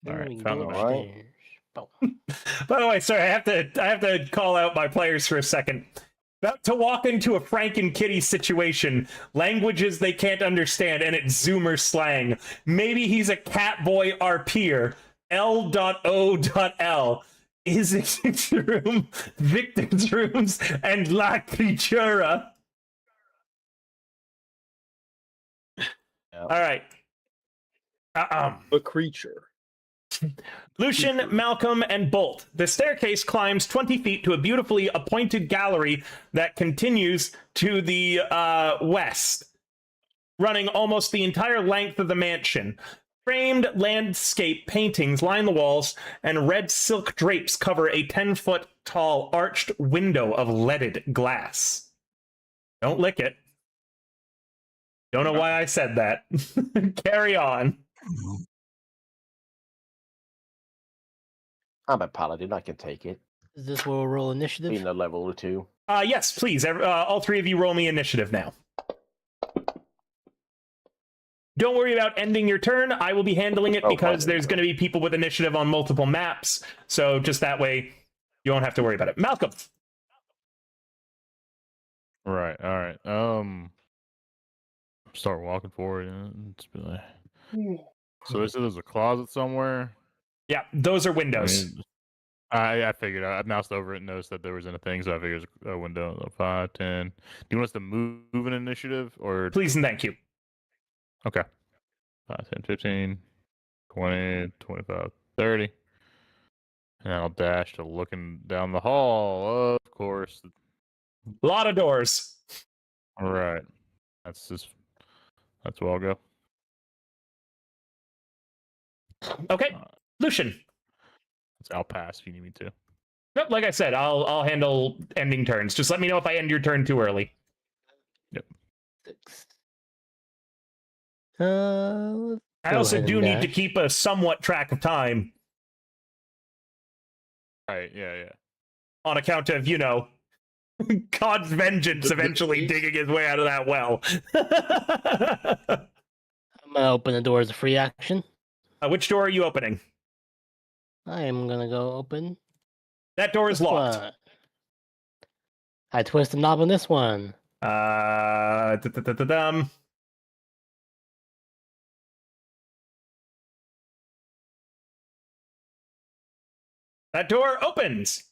All right, We found the go map. Alright. upstairs. Boom. By the way, sorry, I have to call out my players for a second. About to walk into a Frank and Kitty situation, languages they can't understand, and it's Zoomer slang. Maybe he's a catboy RPer. L.O.L. Is it room, victim's rooms, and La Creatura. yeah. All right. The creature. Lucian, Malcolm, and Bolt. The staircase climbs 20 feet to a beautifully appointed gallery that continues to the west, running almost the entire length of the mansion. Framed landscape paintings line the walls, and red silk drapes cover a 10-foot tall arched window of leaded glass. Don't lick it. Don't know why I said that. Carry on. I'm a paladin. I can take it. Is this where we'll roll initiative? Being a level or two. Yes, please. All three of you roll me initiative now. Don't worry about ending your turn. I will be handling it Oh, because fine. there's going to be people with initiative on multiple maps. So just that way, you won't have to worry about it. Malcolm. Right. All right. Start walking forward. And it's be like... So they said there's a closet somewhere. Yeah, those are I windows. mean, I figured I moused over it and noticed that there was anything, so I figured it was a window. 5, 10. Do you want us to move an initiative or? Please and thank you. Okay. 5, 10, 15, 20, 25, 30. And I'll dash to looking down the hall. Of course. A lot of doors. All right. That's where I'll go. Okay, Lucian. I'll pass if you need me to. Nope, like I said, I'll handle ending turns. Just let me know if I end your turn too early. 6. I Go also ahead do and need to dash. keep a somewhat track of time Right. Yeah. on account of, God's vengeance eventually digging his way out of that well. I'm gonna open the door as a free action. Which door are you opening? I am gonna go open That door is this locked. one. I twist the knob on this one. Da-da-da-da-dum. That door opens.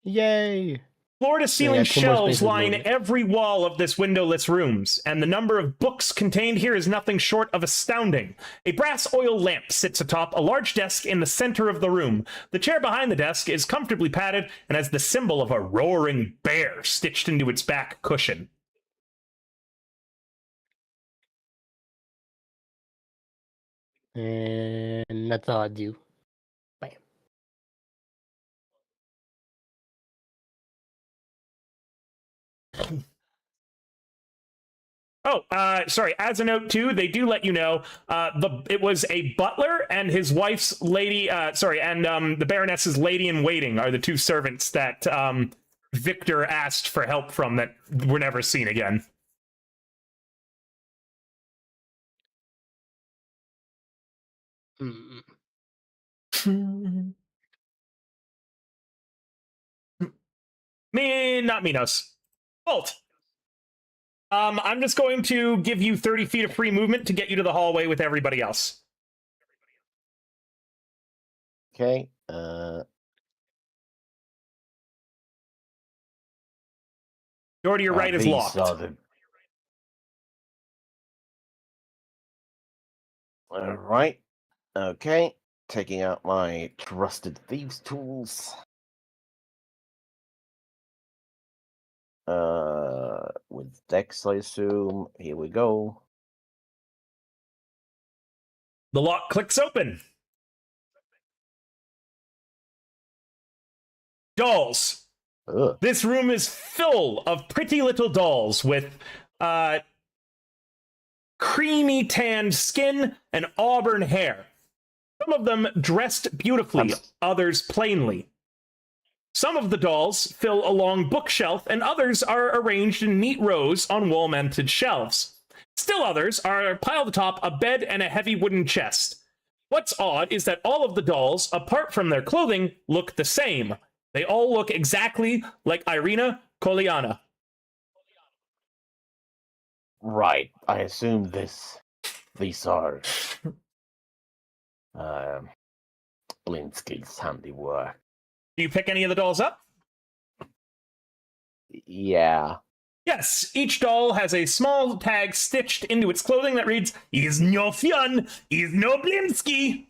Yay! Floor to ceiling got 2 more shelves spaces line moving. every wall of this windowless rooms, and the number of books contained here is nothing short of astounding. A brass oil lamp sits atop a large desk in the center of the room. The chair behind the desk is comfortably padded and has the symbol of a roaring bear stitched into its back cushion. And that's all I do. Bam. Oh, sorry. As a note too, they do let you know it was a butler and his wife's lady. The Baroness's lady in waiting are the 2 servants that Victor asked for help from that were never seen again. Not Minos. Bolt. I'm just going to give you 30 feet of free movement to get you to the hallway with everybody else. Okay. Door to your right is these locked. are the All right. Okay. Taking out my trusted thieves tools. With Dex, I assume. Here we go. The lock clicks open. Dolls. Ugh. This room is full of pretty little dolls with creamy tanned skin and auburn hair. Some of them dressed beautifully, others plainly. Some of the dolls fill a long bookshelf, and others are arranged in neat rows on wall-mounted shelves. Still others are piled atop a bed and a heavy wooden chest. What's odd is that all of the dolls, apart from their clothing, look the same. They all look exactly like Irina Koliana. Right. I assume these are Blinsky's handiwork. Do you pick any of the dolls up? Yeah. Yes, each doll has a small tag stitched into its clothing that reads, "Is no Fionn, is no Blinsky."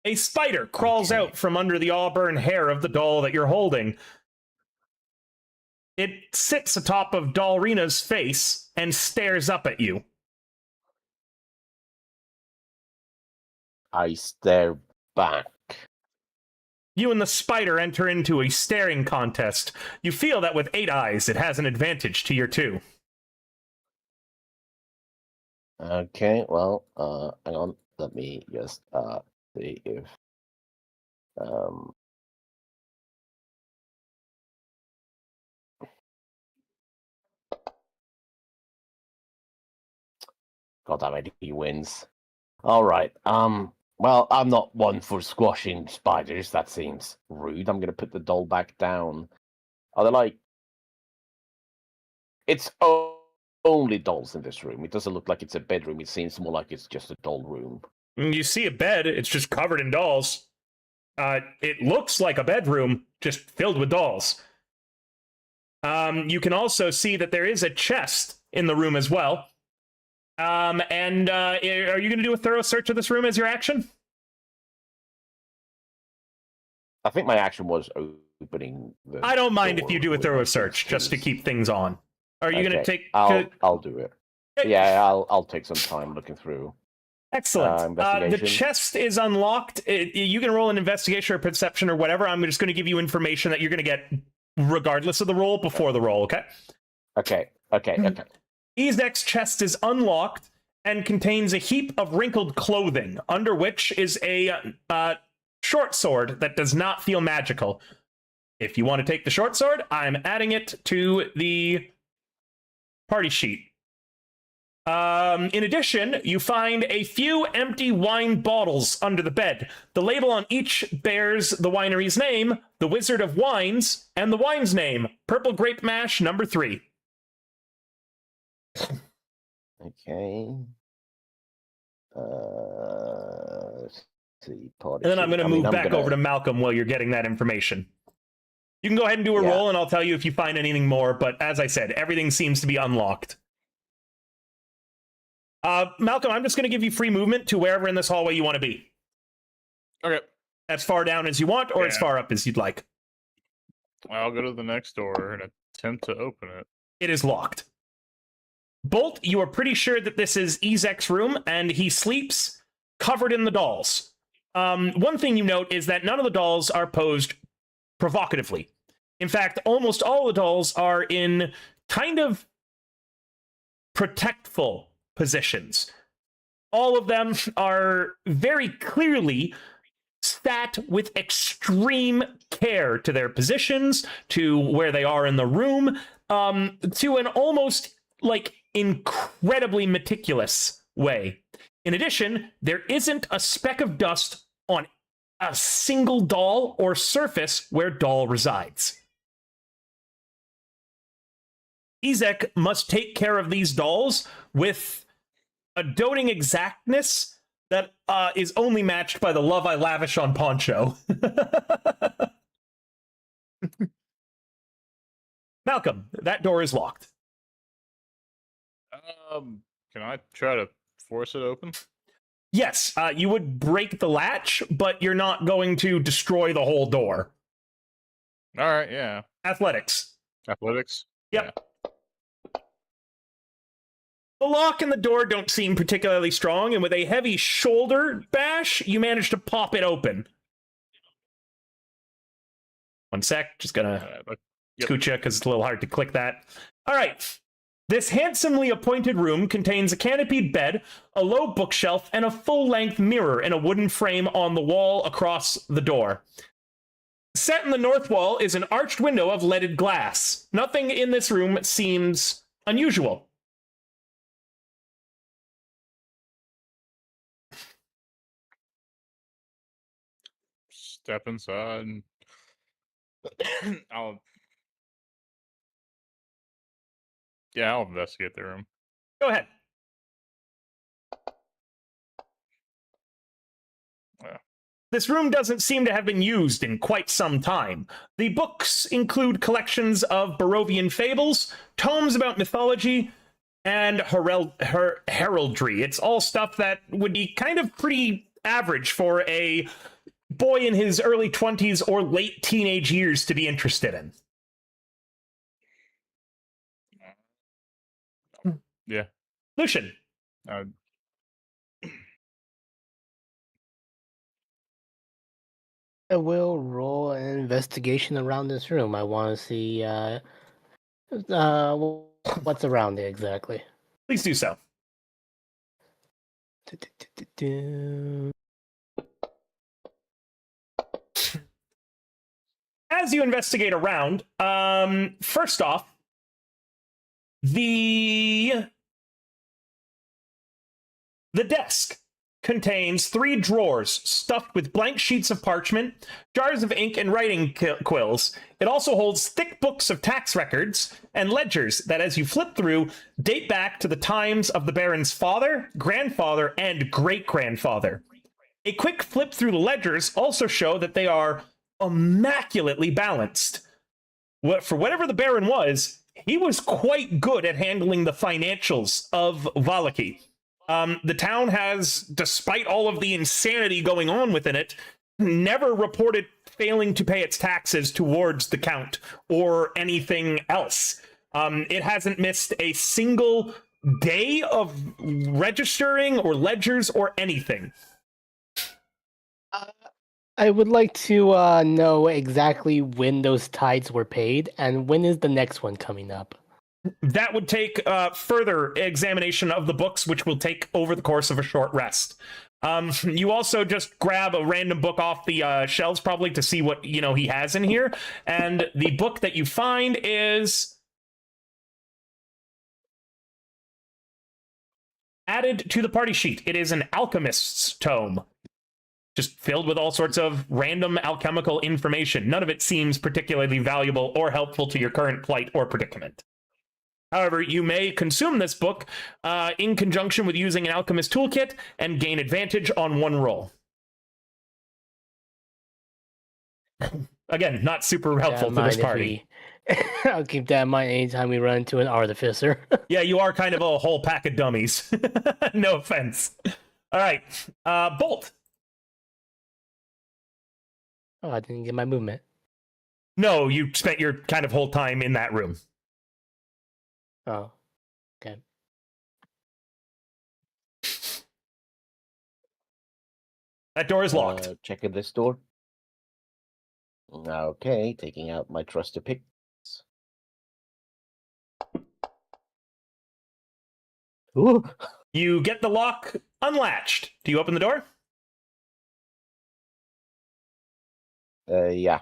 A spider crawls out from under the auburn hair of the doll that you're holding. It sits atop of Dollrina's face and stares up at you. I stare back. You and the spider enter into a staring contest. You feel that with 8 eyes, it has an advantage to your 2. Okay, well, hang on. Let me just see if God damn it, he wins. All right. Well, I'm not one for squashing spiders. That seems rude. I'm gonna put the doll back down. Are there like? It's only dolls in this room. It doesn't look like it's a bedroom. It seems more like it's just a doll room. You see a bed. It's just covered in dolls. It looks like a bedroom, just filled with dolls. You can also see that there is a chest in the room as well. Are you going to do a thorough search of this room as your action? I think my action was opening the I don't mind if you do a door thorough with search, just to keep things on. Are you going to Okay, take... I'll do it. Yeah, I'll take some time looking through. Excellent. The Investigation. chest is unlocked. You can roll an investigation or perception or whatever. I'm just going to give you information that you're going to get regardless of the roll before the roll, okay? Okay. Ezek's chest is unlocked and contains a heap of wrinkled clothing, under which is a short sword that does not feel magical. If you want to take the short sword, I'm adding it to the party sheet. In addition, you find a few empty wine bottles under the bed. The label on each bears the winery's name, the Wizard of Wines, and the wine's name, Purple Grape Mash number 3. Okay. Let's see. Party And then I'm sheet. going to move back over to Malcolm while you're getting that information. You can go ahead and do a roll, and I'll tell you if you find anything more, but as I said, everything seems to be unlocked. Malcolm, I'm just going to give you free movement to wherever in this hallway you want to be. Okay. As far down as you want, or as far up as you'd like. I'll go to the next door and attempt to open it. It is locked. Bolt, you are pretty sure that this is Ezek's room, and he sleeps covered in the dolls. One thing you note is that none of the dolls are posed provocatively. In fact, almost all the dolls are in kind of protectful positions. All of them are very clearly sat with extreme care to their positions, to where they are in the room, to an almost like incredibly meticulous way. In addition, there isn't a speck of dust on a single doll or surface where doll resides. Ezek must take care of these dolls with a doting exactness that is only matched by the love I lavish on Poncho. Malcolm, that door is locked. Can I try to force it open? Yes, you would break the latch, but you're not going to destroy the whole door. All right, yeah. Athletics. Athletics. Yep. The lock and the door don't seem particularly strong, and with a heavy shoulder bash, you manage to pop it open. One sec, just gonna scoot you because it's a little hard to click that. All right. This handsomely appointed room contains a canopied bed, a low bookshelf, and a full-length mirror in a wooden frame on the wall across the door. Set in the north wall is an arched window of leaded glass. Nothing in this room seems unusual. Step inside. I'll investigate the room. Go ahead. Yeah. This room doesn't seem to have been used in quite some time. The books include collections of Barovian fables, tomes about mythology, and heraldry. It's all stuff that would be kind of pretty average for a boy in his early 20s or late teenage years to be interested in. Yeah. Lucian. I will roll an investigation around this room. I want to see what's around it exactly. Please do so. As you investigate around, first off, the desk contains 3 drawers stuffed with blank sheets of parchment, jars of ink, and writing quills. It also holds thick books of tax records and ledgers that, as you flip through, date back to the times of the Baron's father, grandfather, and great-grandfather. A quick flip through the ledgers also show that they are immaculately balanced. For whatever the Baron was, he was quite good at handling the financials of Vallaki. The town has, despite all of the insanity going on within it, never reported failing to pay its taxes towards the Count or anything else. It hasn't missed a single day of registering or ledgers or anything. I would like to know exactly when those tithes were paid and when is the next one coming up. That would take further examination of the books, which will take over the course of a short rest. You also just grab a random book off the shelves, probably, to see what he has in here. And the book that you find is added to the party sheet. It is an alchemist's tome, just filled with all sorts of random alchemical information. None of it seems particularly valuable or helpful to your current plight or predicament. However, you may consume this book in conjunction with using an alchemist toolkit and gain advantage on one roll. Again, not super helpful for this party. I'll keep that in mind anytime we run into an artificer. Yeah, you are kind of a whole pack of dummies. No offense. All right, Bolt. Oh, I didn't get my movement. No, you spent your kind of whole time in that room. Oh, okay. That door is locked. Checking this door. Okay, taking out my trusted pick. Ooh. You get the lock unlatched. Do you open the door? Yeah.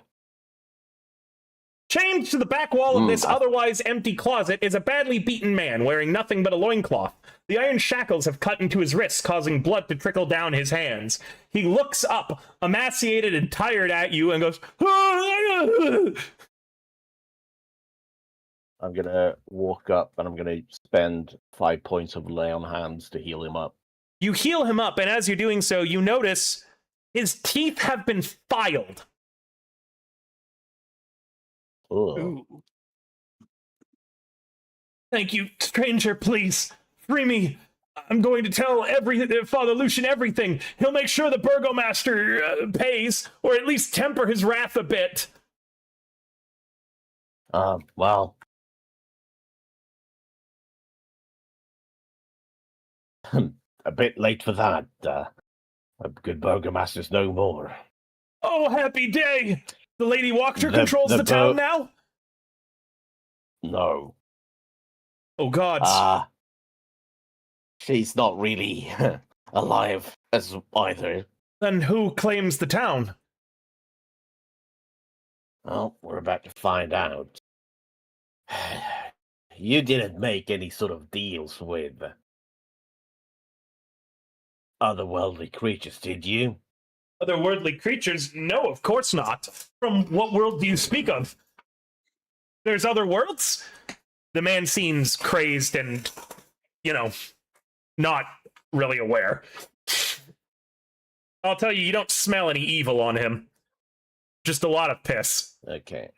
Chained to the back wall of this otherwise empty closet is a badly beaten man wearing nothing but a loincloth. The iron shackles have cut into his wrists, causing blood to trickle down his hands. He looks up, emaciated and tired at you, and goes, I'm going to walk up and I'm going to spend 5 points of lay on hands to heal him up. You heal him up, and as you're doing so, you notice his teeth have been filed. Ooh. Thank you, stranger, please. Free me. I'm going to tell Father Lucian everything. He'll make sure the burgomaster pays, or at least temper his wrath a bit. Well, a bit late for that. A good burgomaster's no more. Oh, happy day! The Lady Walker The- controls the the town bur- now? No. Oh, gods. She's not really alive as either. Then who claims the town? Well, we're about to find out. You didn't make any sort of deals with otherworldly creatures, did you? Otherworldly creatures? No, of course not. From what world do you speak of? There's other worlds? The man seems crazed and, not really aware. I'll tell you, you don't smell any evil on him. Just a lot of piss. Okay.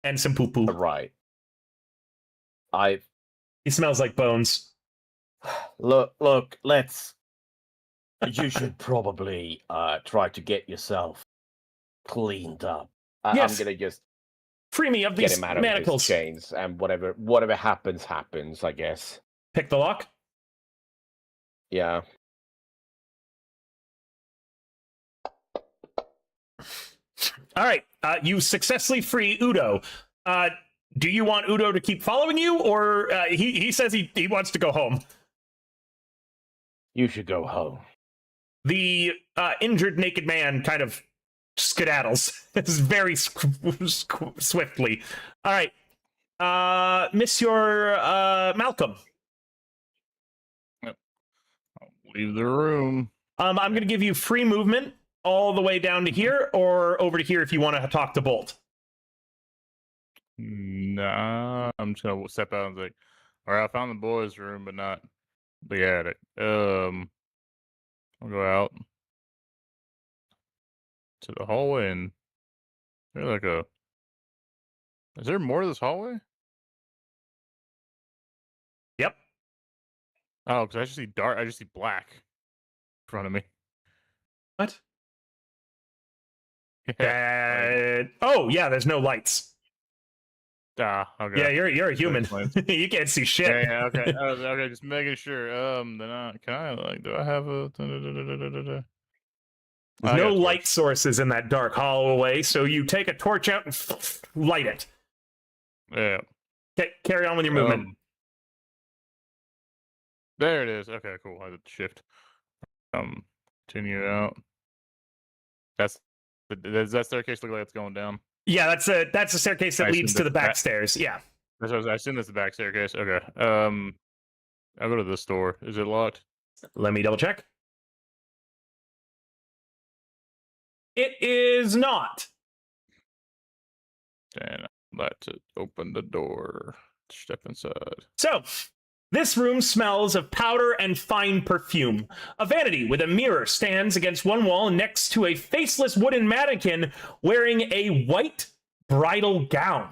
And some poo-poo. Right. He smells like bones. Look, you should probably try to get yourself cleaned up. Yes. I'm gonna just Free me of get these him out of his manacles. chains, and whatever happens, I guess. Pick the lock. Yeah. All right. You successfully free Udo. Do you want Udo to keep following you, or he says he wants to go home? You should go home. The injured naked man kind of skedaddles. It's very swiftly. All right. Monsieur Malcolm. I'll leave the room. I'm going to give you free movement all the way down to here, or over to here if you want to talk to Bolt. Nah, I'm just gonna step out and say, all right, I found the boys' room, but not the attic. I'll go out to the hallway, and there's like a. Is there more to this hallway? Yep. Oh, because I just see dark. I just see black in front of me. What? Yeah. Oh, yeah, there's no lights. Okay. Yeah, you're a human. explains. You can't see shit. Yeah, okay. Okay, just making sure. Then can I do I have a? There's I got no a torch. light sources in that dark hallway, so you take a torch out and light it. Yeah. Carry on with your movement. There it is. Okay, cool. I did shift. Continue out. Does that staircase look like it's going down? Yeah, that's a staircase that I leads assume to the that's back stairs. Yeah. I assume that's the back staircase. Okay. I'll go to this door. Is it locked? Let me double check. It is not. And I'd like to open the door. Step inside. So, this room smells of powder and fine perfume. A vanity with a mirror stands against one wall next to a faceless wooden mannequin wearing a white bridal gown.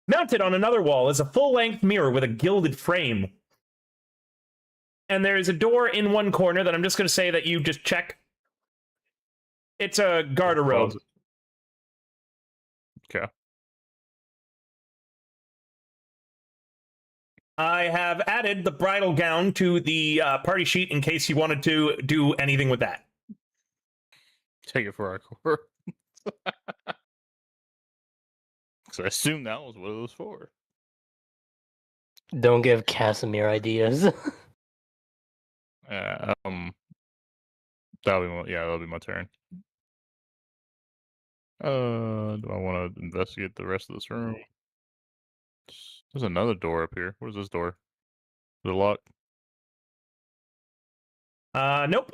Mounted on another wall is a full-length mirror with a gilded frame. And there is a door in one corner that I'm just going to say that you just check. It's a garderobe. Okay. I have added the bridal gown to the party sheet in case you wanted to do anything with that. Take it for our core. So I assume that was what it was for. Don't give Casimir ideas. That'll be my turn. Do I want to investigate the rest of this room? There's another door up here. What is this door? Is it locked? Nope.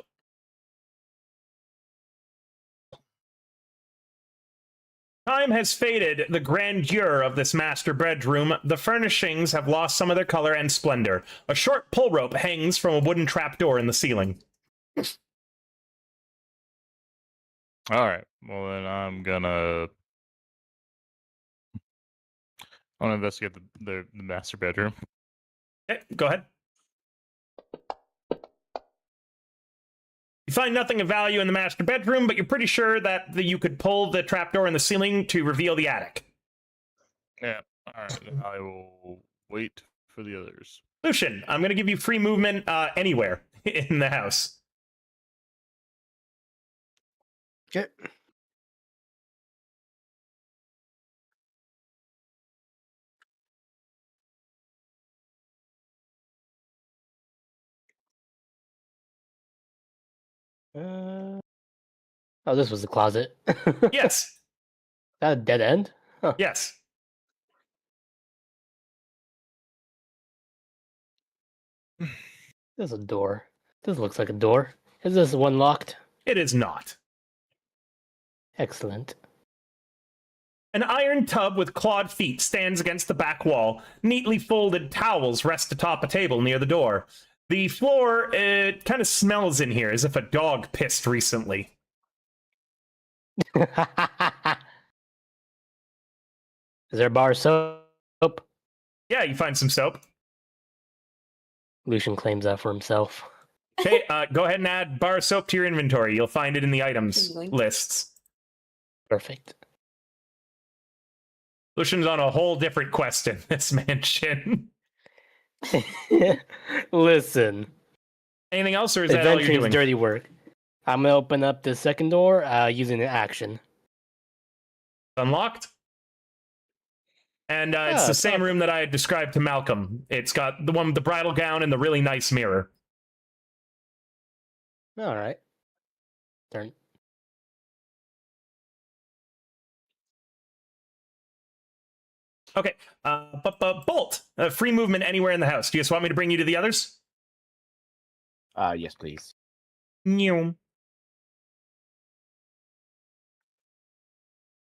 Time has faded the grandeur of this master bedroom. The furnishings have lost some of their color and splendor. A short pull rope hangs from a wooden trapdoor in the ceiling. All right. Well, then I'm gonna. I want to investigate the master bedroom. Okay, go ahead. You find nothing of value in the master bedroom, but you're pretty sure that you could pull the trapdoor in the ceiling to reveal the attic. Yeah. All right. I will wait for the others. Lucian, I'm going to give you free movement anywhere in the house. Okay. Oh, this was the closet. Yes. That a dead end? Huh. Yes. There's a door. This looks like a door. Is this one locked? It is not. Excellent. An iron tub with clawed feet stands against the back wall. Neatly folded towels rest atop a table near the door. The floor, it kind of smells in here as if a dog pissed recently. Is there a bar of soap? Yeah, you find some soap. Lucian claims that for himself. Okay, go ahead and add bar of soap to your inventory. You'll find it in the items Yoink. lists. Perfect. Lucian's on a whole different quest in this mansion. Listen, Anything else, or is that all you're adventuring's doing? dirty work. I'm gonna open up the second door using an action. Unlocked. And it's Yeah, the it's same not- room that I had described to Malcolm. It's got the one with the bridal gown and the really nice mirror. All right. Turn. Okay, but Bolt, free movement anywhere in the house. Do you just want me to bring you to the others? Yes, please. Meow.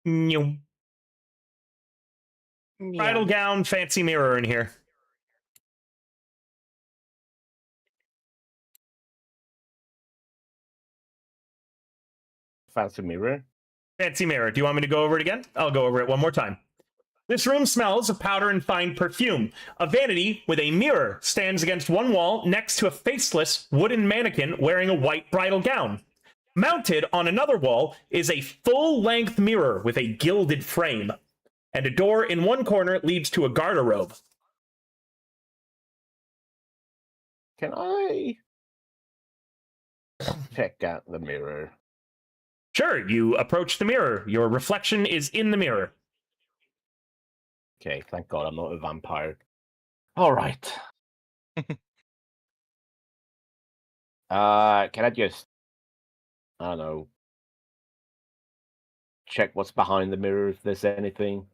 Meow. Bridal gown, fancy mirror in here. Fancy mirror. Fancy mirror. Do you want me to go over it again? I'll go over it one more time. This room smells of powder and fine perfume. A vanity with a mirror stands against one wall next to a faceless wooden mannequin wearing a white bridal gown. Mounted on another wall is a full-length mirror with a gilded frame. And a door in one corner leads to a garderobe. Can I check out the mirror? Sure, you approach the mirror. Your reflection is in the mirror. Okay, thank God I'm not a vampire. All right. Can I just, I don't know, check what's behind the mirror if there's anything?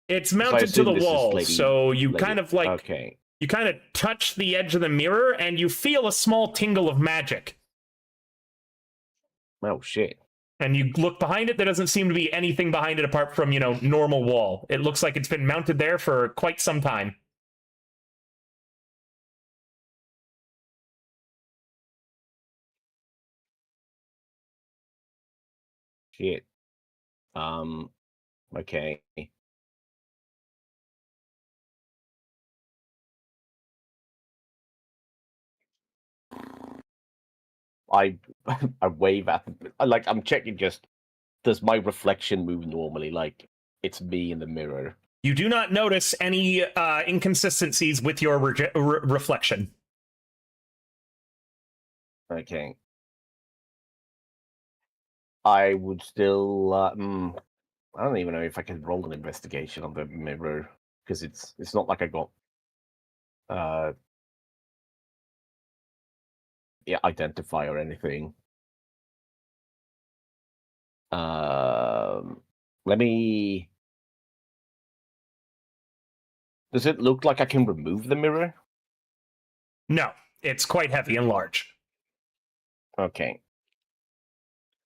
It's 'Cause I mounted to assume the this is wall, lady- so you lady- kind of like Okay. you kind of touch the edge of the mirror and you feel a small tingle of magic. Oh shit. And you look behind it, there doesn't seem to be anything behind it apart from, normal wall. It looks like it's been mounted there for quite some time. Shit. Okay. I I wave at like I'm checking just does my reflection move normally? Like it's me in the mirror. You do not notice any inconsistencies with your reflection. Okay. I would still I don't even know if I can roll an investigation on the mirror because it's not like I got identify or anything. Let me. Does it look like I can remove the mirror? No, it's quite heavy and large. Okay.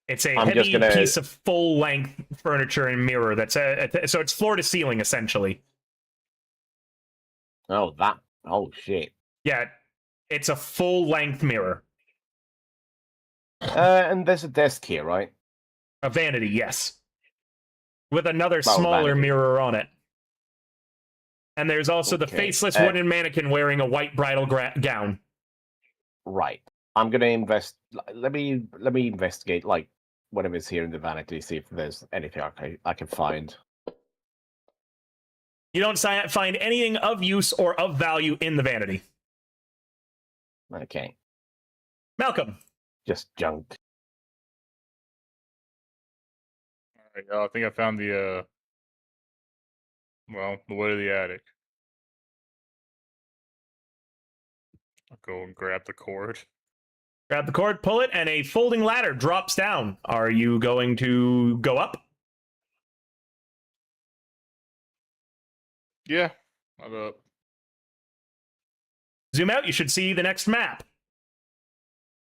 It's a I'm heavy just gonna- piece of full-length furniture and mirror. So it's floor to ceiling essentially. Oh, that. Oh, shit. Yeah, it's a full-length mirror. And there's a desk here, right? A vanity, yes, with another Oh, smaller vanity. mirror on it. And there's also the Okay, faceless wooden mannequin wearing a white bridal gown. Right. I'm gonna invest. Let me investigate like whatever's here in the vanity. See if there's anything I can find. You don't find anything of use or of value in the vanity. Okay. Malcolm. Just junk. Alright, I think I found the the way to the attic. I'll go and grab the cord. Grab the cord, pull it, and a folding ladder drops down. Are you going to go up? Yeah, I'll go up. Zoom out, you should see the next map.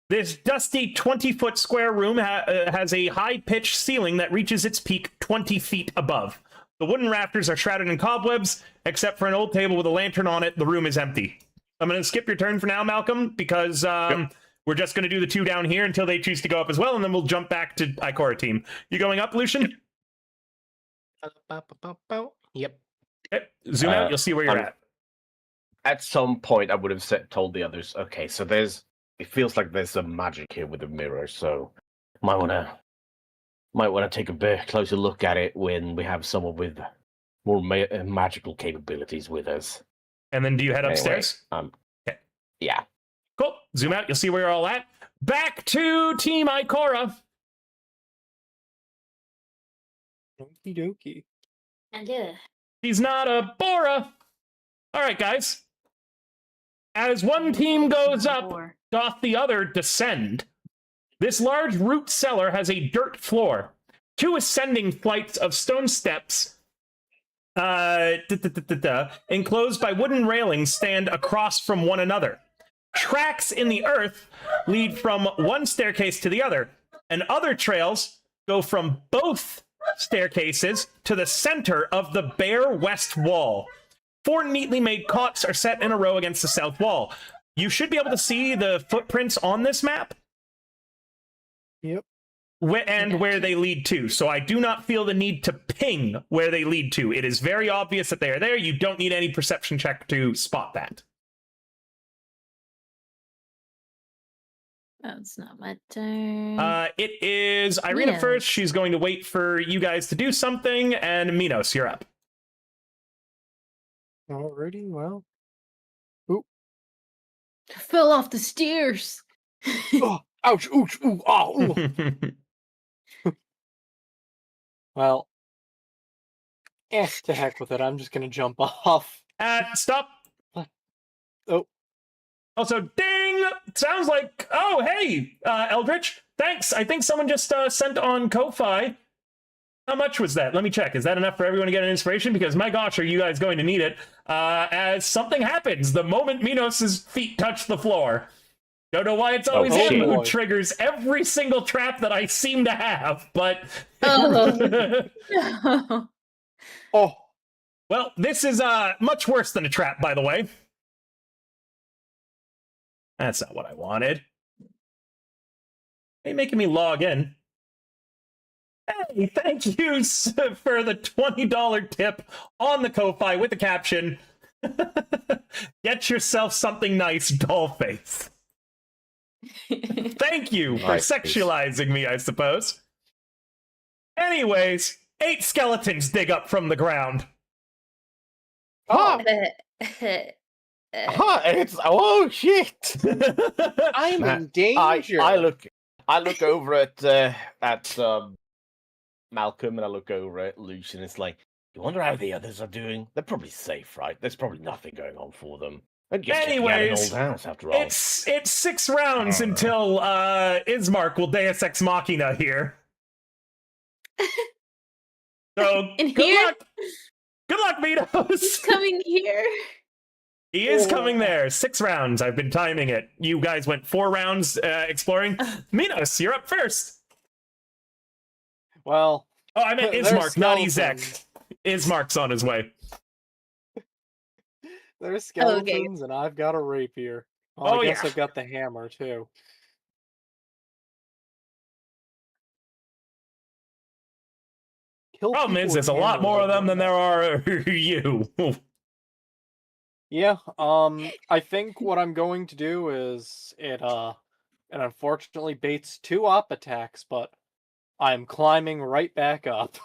This dusty 20-foot square room has a high-pitched ceiling that reaches its peak 20 feet above. The wooden rafters are shrouded in cobwebs, except for an old table with a lantern on it. The room is empty. I'm going to skip your turn for now, Malcolm, because we're just going to do the two down here until they choose to go up as well, and then we'll jump back to Ikora team. You going up, Lucian? Yep. Okay. Zoom out, you'll see where you're at. At some point, I would have told the others, okay, so it feels like there's some magic here with the mirror, so might wanna take a bit closer look at it when we have someone with more magical capabilities with us. And then do you head upstairs? Okay. Yeah. Cool. Zoom out, you'll see where you're all at. Back to Team Ikora. Okie dokie. And yeah. She's not a Bora. All right, guys. As one team goes up, doth the other descend. This large root cellar has a dirt floor. Two ascending flights of stone steps, enclosed by wooden railings, stand across from one another. Tracks in the earth lead from one staircase to the other, and other trails go from both staircases to the center of the bare west wall. 4 neatly made cots are set in a row against the south wall. You should be able to see the footprints on this map. Yep. Where they lead to. So I do not feel the need to ping where they lead to. It is very obvious that they are there. You don't need any perception check to spot that. That's not my turn. It is Irina first. She's going to wait for you guys to do something, and Minos, you're up. Alrighty, well. Fell off the stairs. Oh, ouch, ooch, ooh, oh, ooh. Well, to heck with it. I'm just gonna jump off. Stop. Oh. Also, ding! Sounds like, oh, hey, Eldritch. Thanks. I think someone just sent on Ko-Fi. How much was that? Let me check. Is that enough for everyone to get an inspiration? Because my gosh, are you guys going to need it? As something happens the moment Minos' feet touch the floor. Don't know why it's always him who triggers every single trap that I seem to have, but... Oh. Oh. Well, this is much worse than a trap, by the way. That's not what I wanted. Are you making me log in? Hey, thank you for the $20 tip on the Ko-Fi with the caption, get yourself something nice, Dollface. Thank you for sexualizing me, I suppose. Anyways, 8 skeletons dig up from the ground. Oh. Oh shit! I'm in danger. I look over at Malcolm, and I look over at Lucian. It's like, you wonder how the others are doing? They're probably safe, right? There's probably nothing going on for them. Anyways, an old house after all. It's 6 rounds until Ismark will Deus Ex Machina here. So good luck. Good luck, Minos. He's coming here. He is coming there. 6 rounds. I've been timing it. You guys went 4 rounds exploring. Minos, you're up first. Well. Oh, I meant Ismark, not Ezek. Ismark's on his way. There's skeletons, and I've got a rapier. Well, I guess I've got the hammer, too. Problem is, there's a lot more of them than there are you. Yeah, I think what I'm going to do is it unfortunately baits 2 op attacks, but I'm climbing right back up.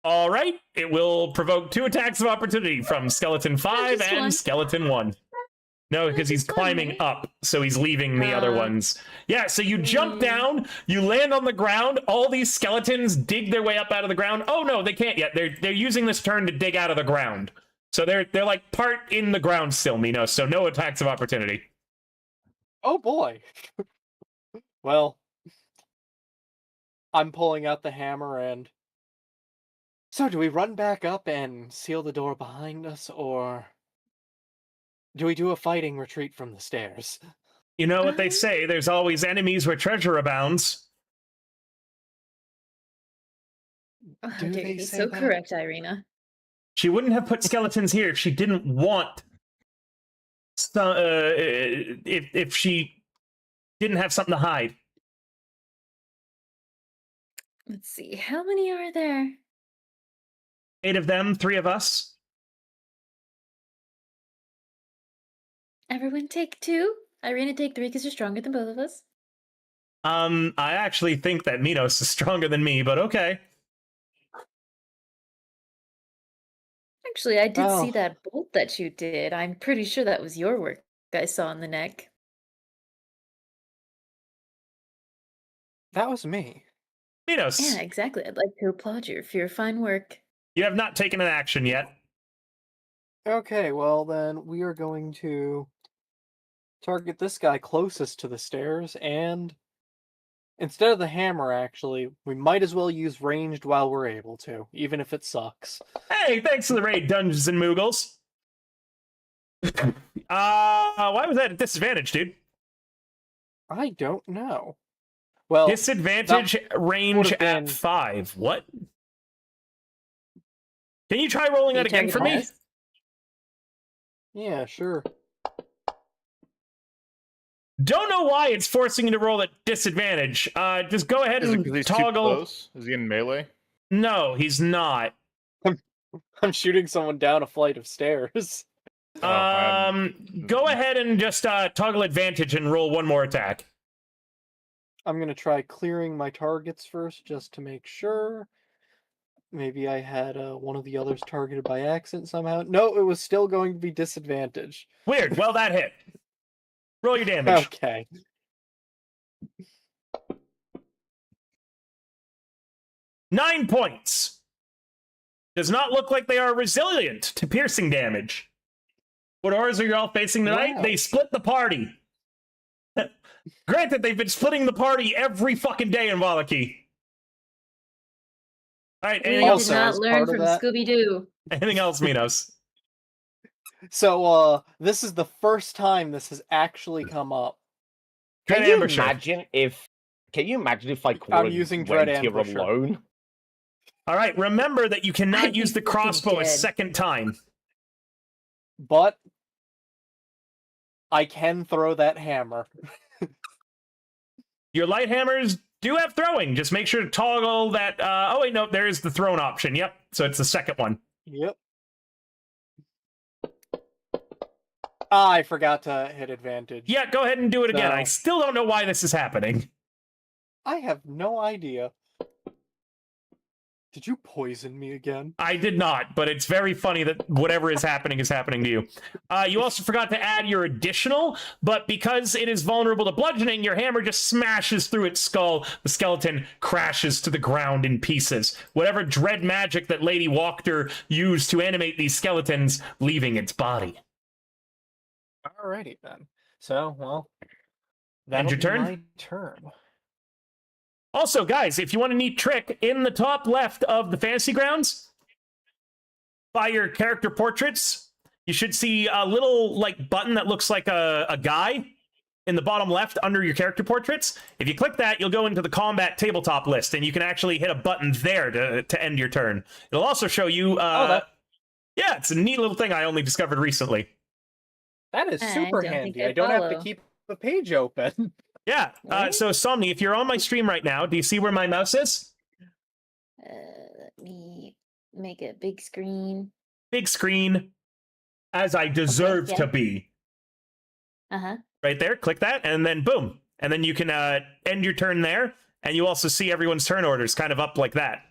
All right, it will provoke 2 attacks of opportunity from Skeleton 5 just and one. Skeleton 1. No, because he's just one, climbing right? up, so he's leaving the other ones. Yeah, so you jump down, you land on the ground, all these skeletons dig their way up out of the ground. Oh no, they can't yet. They're using this turn to dig out of the ground. So they're like part in the ground still, Minos, so no attacks of opportunity. Oh boy. Well, I'm pulling out the hammer and so do we run back up and seal the door behind us, or do we do a fighting retreat from the stairs? You know what they Um, say, there's always enemies where treasure abounds. Oh, how Do dare they you be say so that? correct, Irina. She wouldn't have put skeletons here if she didn't want if she didn't have something to hide. Let's see, how many are there? 8 of them, 3 of us. Everyone take 2. Irina, take 3 because you're stronger than both of us. I actually think that Minos is stronger than me, but okay. Actually, I did see Oh. that bolt that you did. I'm pretty sure that was your work I saw in the neck. That was me. Minos, Yeah, exactly. I'd like to applaud you for your fine work. you have not taken an action yet. Okay, well then we are going to target this guy closest to the stairs, and instead of the hammer, actually, we might as well use ranged while we're able to, even if it sucks. Hey, thanks for the raid, Dungeons and Moogles. Why was that a disadvantage, dude? I don't know. Well, Disadvantage range would've been- at 5. What? Can you try rolling You that again for me? target us? yeah, sure. Don't know why it's forcing you to roll at disadvantage. Just go ahead Is it and because he's too toggle. close? Is he in melee? No, he's not. I'm shooting someone down a flight of stairs. Go ahead and just toggle advantage and roll 1 more attack. I'm gonna try clearing my targets first, just to make sure. Maybe I had one of the others targeted by accident somehow. No, it was still going to be disadvantage. Weird. Well, that hit. Roll your damage. Okay. Nine points. Does not look like they are resilient to piercing damage. What horrors are you all facing tonight? Wow. They split the party. Granted, they've been splitting the party every fucking day in Vallaki. All right, We anything did else? Also, not as learn part of from that- Scooby-Doo. Anything else, Minos? So, this is the first time this has actually come up. Dread Can you Ambusher. imagine if? Can you imagine if I I'm using Dread went here Ambusher. alone? All right, remember that you cannot I'd be use the fucking crossbow a dead. second time. But I can throw that hammer. Your light hammers do have throwing. Just make sure to toggle that. Oh, wait, no, there is the thrown option. Yep, so it's the second one. Yep. I forgot to hit advantage. Yeah, go ahead and do it again. No. I still don't know why this is happening. I have no idea. Did you poison me again? I did not, but it's very funny that whatever is happening to you. You also forgot to add your additional, but because it is vulnerable to bludgeoning, your hammer just smashes through its skull. The skeleton crashes to the ground in pieces. Whatever dread magic that Lady Wachter used to animate these skeletons, leaving its body. Alrighty then. So, well, End that'll your be turn? my turn. Also, guys, if you want a neat trick, in the top left of the Fantasy Grounds, by your character portraits, you should see a little like button that looks like a guy in the bottom left under your character portraits. If you click that, you'll go into the combat tabletop list, and you can actually hit a button there to end your turn. It'll also show you... yeah, it's a neat little thing I only discovered recently. That is I super don't think handy. I I don't have to follow. keep the page open. Yeah, Right? so Somni, if you're on my stream right now, do you see where my mouse is? Let me make a big screen. Big screen. as I deserve yeah. to be. Uh-huh. Right there, click that, and then boom. And then you can end your turn there, and you also see everyone's turn orders kind of up like that.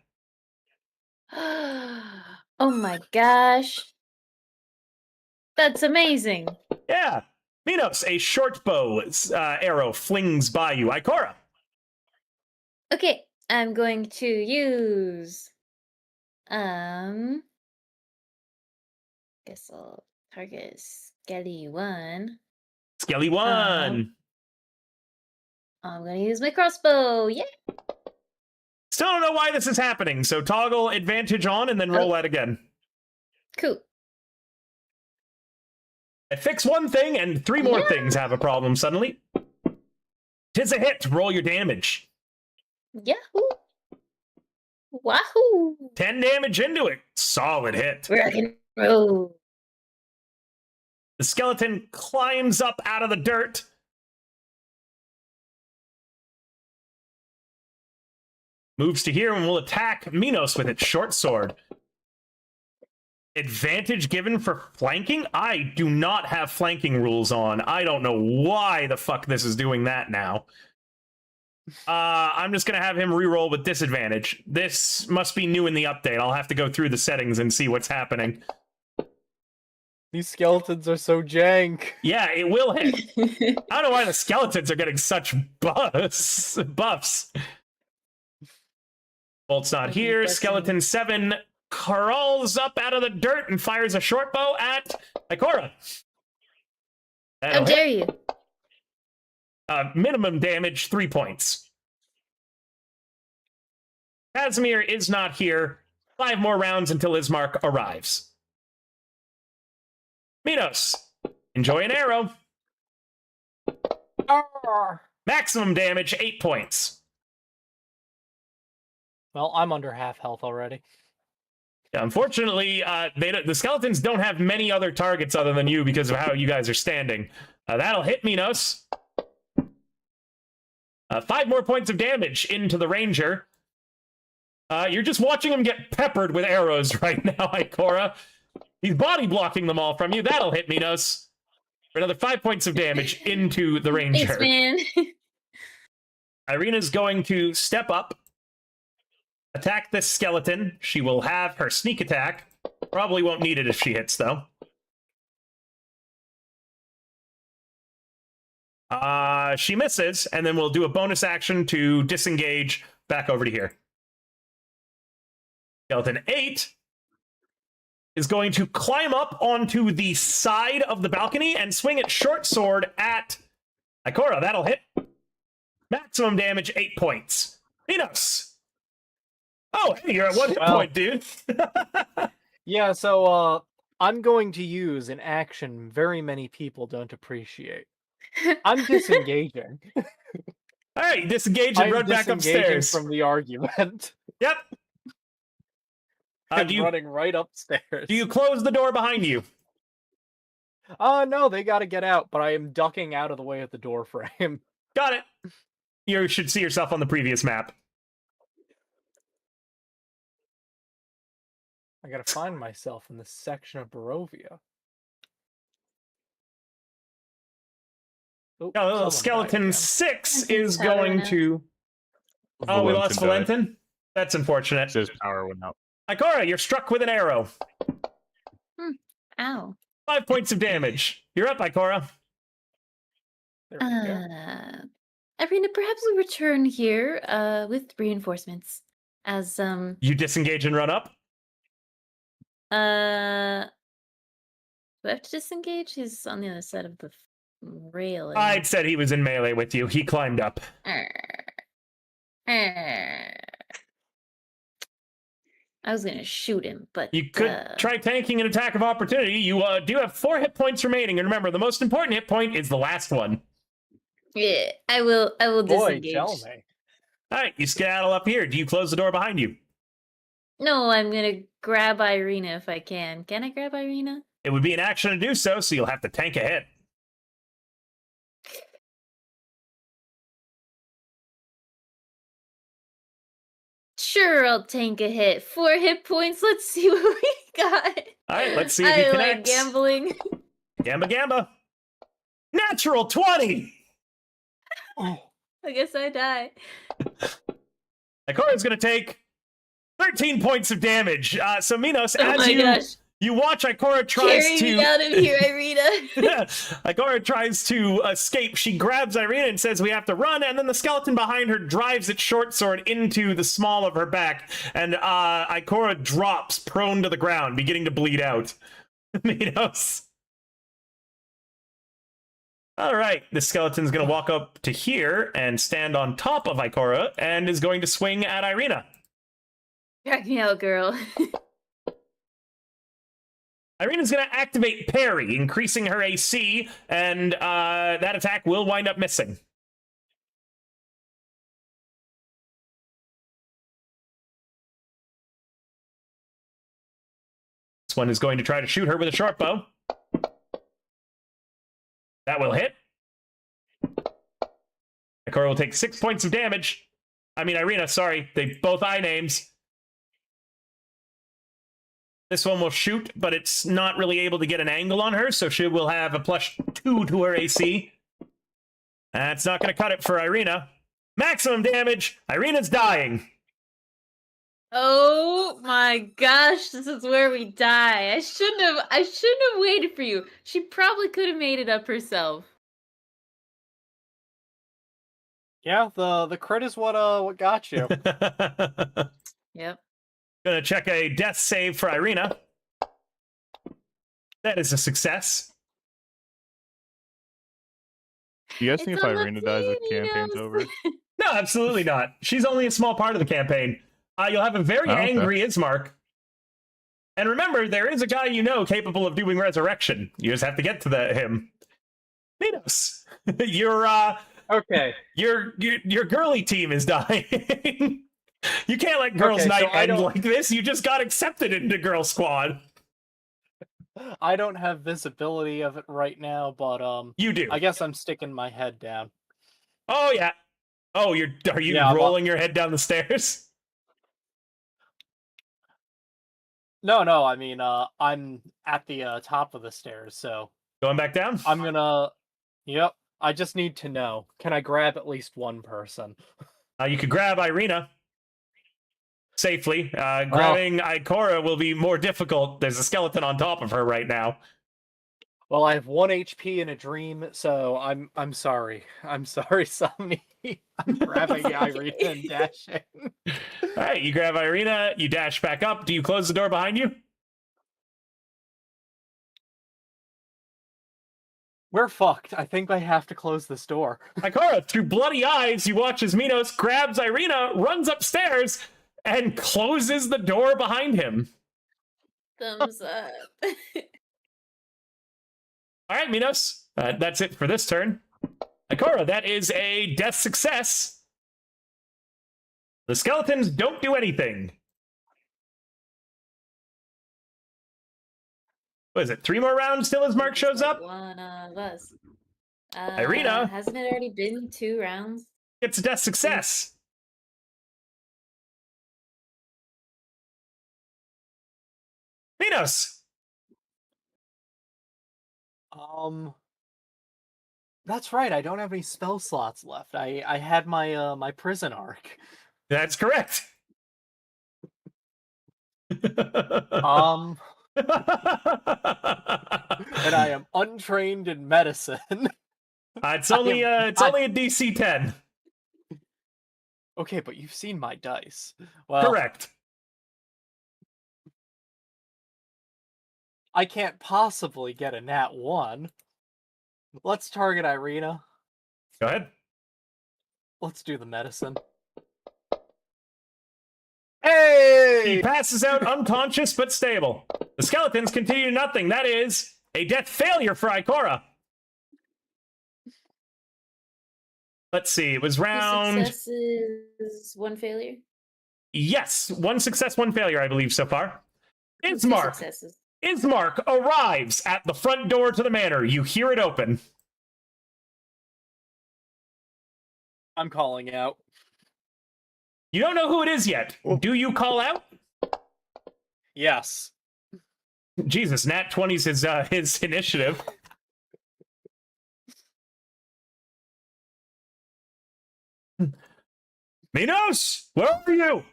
Oh my gosh. That's amazing. Yeah. Minos, a short bow arrow flings by you. Ikora. Okay, I'm going to use guess I'll target Skelly 1. Skelly 1. I'm gonna use my crossbow. Yeah. Still don't know why this is happening, so toggle advantage on and then roll that again. Cool. I fix one thing and 3 more things have a problem suddenly. 'Tis a hit. Roll your damage. Yahoo! Wahoo! 10 damage into it. Solid hit. Rock and roll. The skeleton climbs up out of the dirt. Moves to here and will attack Minos with its short sword. Advantage given for flanking? I do not have flanking rules on. I don't know why the fuck this is doing that now. I'm just going to have him reroll with disadvantage. This must be new in the update. I'll have to go through the settings and see what's happening. These skeletons are so jank. Yeah, it will hit. I don't know why the skeletons are getting such buffs. Bolt's not here. Skeleton 7 crawls up out of the dirt and fires a short bow at Ikora. How dare you? Minimum damage, 3 points. Casimir is not here. 5 more rounds until Ismark arrives. Minos, enjoy an arrow. Maximum damage, 8 points. Well, I'm under half health already. Yeah, unfortunately, the skeletons don't have many other targets other than you because of how you guys are standing. That'll hit Minos. 5 more points of damage into the ranger. You're just watching him get peppered with arrows right now, Ikora. He's body blocking them all from you. That'll hit Minos. For another 5 points of damage into the ranger. Thanks, man. Irina's going to step up. Attack this skeleton. She will have her sneak attack. Probably won't need it if she hits, though. She misses, and then we'll do a bonus action to disengage back over to here. Skeleton 8 is going to climb up onto the side of the balcony and swing its short sword at Ikora. That'll hit. Maximum damage, 8 points. Minos! Oh, hey, you're at 1 hit point, dude. Yeah, so I'm going to use an action very many people don't appreciate. I'm disengaging. All right, disengage and run back upstairs. From the argument. Yep. I'm running right upstairs. Do you close the door behind you? No, they gotta get out, but I am ducking out of the way of the door frame. Got it. You should see yourself on the previous map. I gotta find myself in this section of Barovia. Oh, skeleton 6 is going to... Oh, we lost Valentin? That's unfortunate. His power went out. Ikora, you're struck with an arrow. Ow. 5 points of damage. You're up, Ikora. There we go. Irina, perhaps we return here with reinforcements. As You disengage and run up? do I have to disengage? He's on the other side of the railing. I'd said he was in melee with you. He climbed up. I was gonna shoot him, but You could try tanking an attack of opportunity. You do have 4 hit points remaining, and remember, the most important hit point is the last one. Yeah, I will Boy, disengage. tell me. All right, you skedaddle up here. Do you close the door behind you? No, I'm gonna grab Irina if I can. Can I grab Irina? It would be an action to do so, so you'll have to tank a hit. Sure, I'll tank a hit. 4 hit points. Let's see what we got. All right, let's see if he I like connects. gambling. Gamba Gamba. Natural 20! Oh, I guess I die. Ikora's going to take 13 points of damage. So Minos, Oh as my gosh. you watch Ikora tries Carry to... me out of here, Irina. Ikora tries to escape. She grabs Irina and says, we have to run, and then the skeleton behind her drives its short sword into the small of her back, and Ikora drops prone to the ground, beginning to bleed out. Minos. All right, the skeleton's going to walk up to here and stand on top of Ikora, and is going to swing at Irina. Drag me out, girl. Irina's going to activate Parry, increasing her AC, and that attack will wind up missing. This one is going to try to shoot her with a short bow. That will hit. Ikora will take 6 points of damage. I mean, Irina, sorry. They both I names. This one will shoot, but it's not really able to get an angle on her, so she will have a +2 to her AC. That's not going to cut it for Irina. Maximum damage. Irina's dying. Oh my gosh, this is where we die. I shouldn't have waited for you. She probably could have made it up herself. yeah, the crit is what got you. Yep. Gonna check a death save for Irina. That is a success. Do you guys think It's if on the Irina dies, the Phoenix. campaign's over? No, absolutely not. She's only a small part of the campaign. You'll have a very Oh, okay. angry Ismark. And remember, there is a guy you know capable of doing resurrection. You just have to get to him. Minos, Okay. your girly team is dying. You can't let Girls' Okay, so Night I end don't- like this. You just got accepted into Girl Squad. I don't have visibility of it right now, but You do. I guess I'm sticking my head down. Oh yeah. Oh, are you Yeah, rolling your head down the stairs? No, I mean, I'm at the top of the stairs, so Going back down? I'm gonna. Yep. I just need to know. Can I grab at least one person? You could grab Irina safely. Grabbing Ikora will be more difficult. There's a skeleton on top of her right now. Well, I have 1 HP in a dream, so I'm sorry. I'm sorry, Somni. I'm grabbing Irina and dashing. All right, you grab Irina, you dash back up. Do you close the door behind you? We're fucked. I think I have to close this door. Ikora, through bloody eyes, you watch as Minos grabs Irina, runs upstairs, and closes the door behind him. Thumbs up. All right, Minos, that's it for this turn. Ikora, that is a death success. The skeletons don't do anything. What is it, 3 more rounds till his mark shows up? One of us. Irina. Hasn't it already been 2 rounds? It's a death success. Minos! That's right. I don't have any spell slots left. I had my my prison arc. That's correct. And I am untrained in medicine. It's only a DC 10. Okay, but you've seen my dice. Well, Correct. I can't possibly get a nat 1. Let's target Irina. Go ahead. Let's do the medicine. He Hey! passes out unconscious but stable. The skeletons continue nothing. That is a death failure for Ikora. Let's see. It was 2 round. successes, 1 failure. Yes, 1 success, 1 failure, I believe, so far. 2 Ismark. successes. Ismark arrives at the front door to the manor. You hear it open. I'm calling out. You don't know who it is yet. Do you call out? Yes. Jesus, Nat 20's his initiative. Minos, where are you?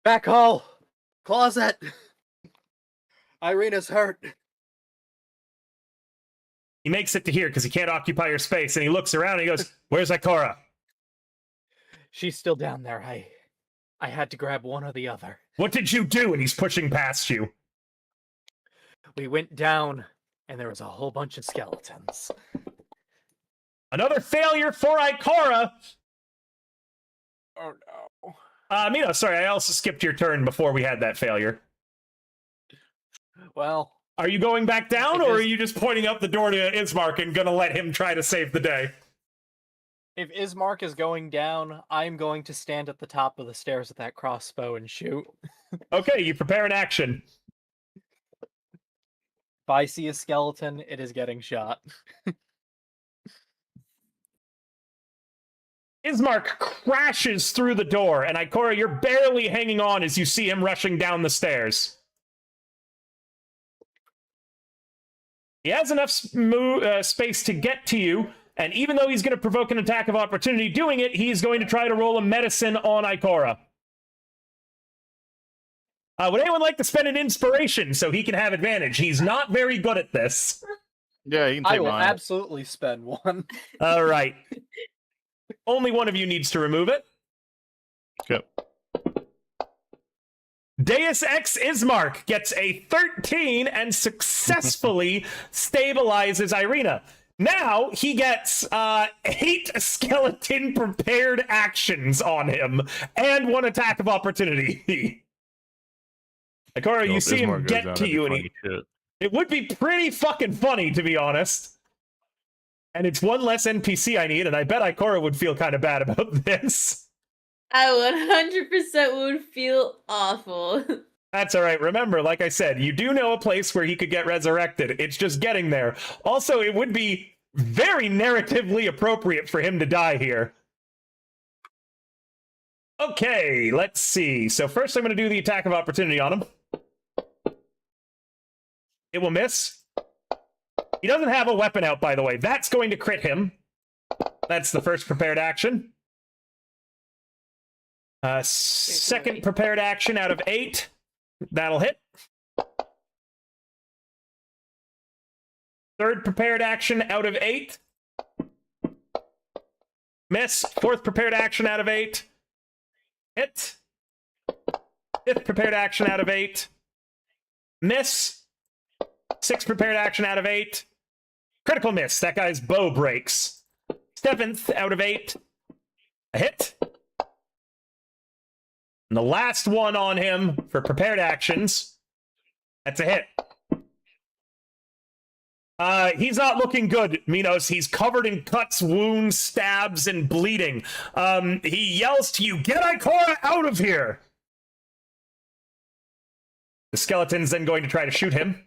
Back hall. Closet. Irina's hurt. He makes it to here because he can't occupy your space, and he looks around and he goes, "Where's Ikora?" She's still down there. I had to grab one or the other. What did you do? And he's pushing past you. We went down, and there was a whole bunch of skeletons. Another failure for Ikora. Oh no. Minos, sorry, I also skipped your turn before we had that failure. Well, Are you going back down, or are you just pointing up the door to Ismark and gonna let him try to save the day? if Ismark is going down, I'm going to stand at the top of the stairs with that crossbow and shoot. Okay, you prepare an action. If I see a skeleton, it is getting shot. Ismark crashes through the door, and Ikora, you're barely hanging on as you see him rushing down the stairs. He has enough space to get to you, and even though he's going to provoke an attack of opportunity doing it, he's going to try to roll a medicine on Ikora. Would anyone like to spend an inspiration so he can have advantage? He's not very good at this. Yeah, you can I take will mine. absolutely spend one. All right. Only one of you needs to remove it. Yep. Deus Ex Ismark gets a 13 and successfully stabilizes Irina. Now he gets 8 skeleton prepared actions on him and 1 attack of opportunity. Ikora, you see him get to you, and it would be pretty fucking funny, to be honest. And it's 1 less NPC I need, and I bet Ikora would feel kind of bad about this. I 100% would feel awful. That's all right. Remember, like I said, you do know a place where he could get resurrected. It's just getting there. Also, it would be very narratively appropriate for him to die here. Okay, let's see. So first I'm going to do the attack of opportunity on him. It will miss. He doesn't have a weapon out, by the way. That's going to crit him. That's the first prepared action. Second prepared action out of 8. That'll hit. Third prepared action out of 8. Miss. Fourth prepared action out of 8. Hit. Fifth prepared action out of 8. Miss. Sixth prepared action out of 8. Critical miss. That guy's bow breaks. 7th out of 8. A hit. And the last one on him for prepared actions. That's a hit. He's not looking good, Minos. He's covered in cuts, wounds, stabs, and bleeding. He yells to you, "Get Ikora out of here!" The skeleton's then going to try to shoot him.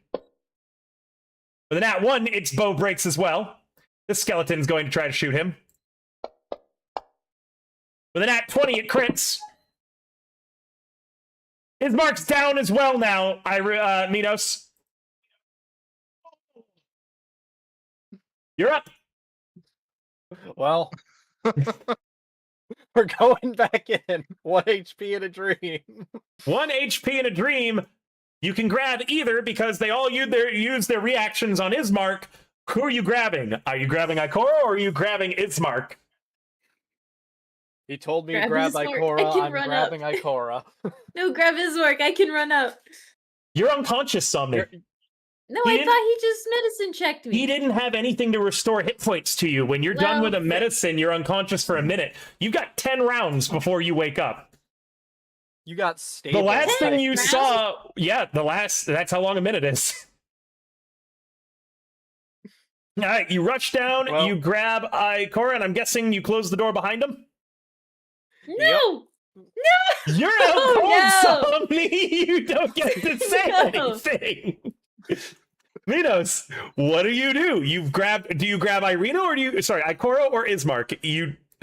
With an at 1, its bow breaks as well. The skeleton's going to try to shoot him. With an at 20, it crits. His mark's down as well now, Minos. You're up. Well, we're going back in. 1 HP in a dream. 1 HP in a dream. You can grab either because they all use their reactions on Ismark. Who are you grabbing? Are you grabbing Ikora or are you grabbing Ismark? He told me to Grab grab Ismark. I Ikora. can I'm run grabbing up. Ikora. No, grab his work. I can run up. You're unconscious, Somni. No, He I didn't- thought he just medicine checked me. He didn't have anything to restore hit points to you. When you're done Well, with a medicine, you're unconscious for a minute. You've got 10 rounds before you wake up. You got stable. The last thing you rounds? saw, that's how long a minute is. All right, you rush down, Well- you grab Ikora, and I'm guessing you close the door behind him? No! You're Oh, out cold, no. Somni! You don't get to say No. anything! Minos, what do? Do you grab Irina or Ikora or Ismark?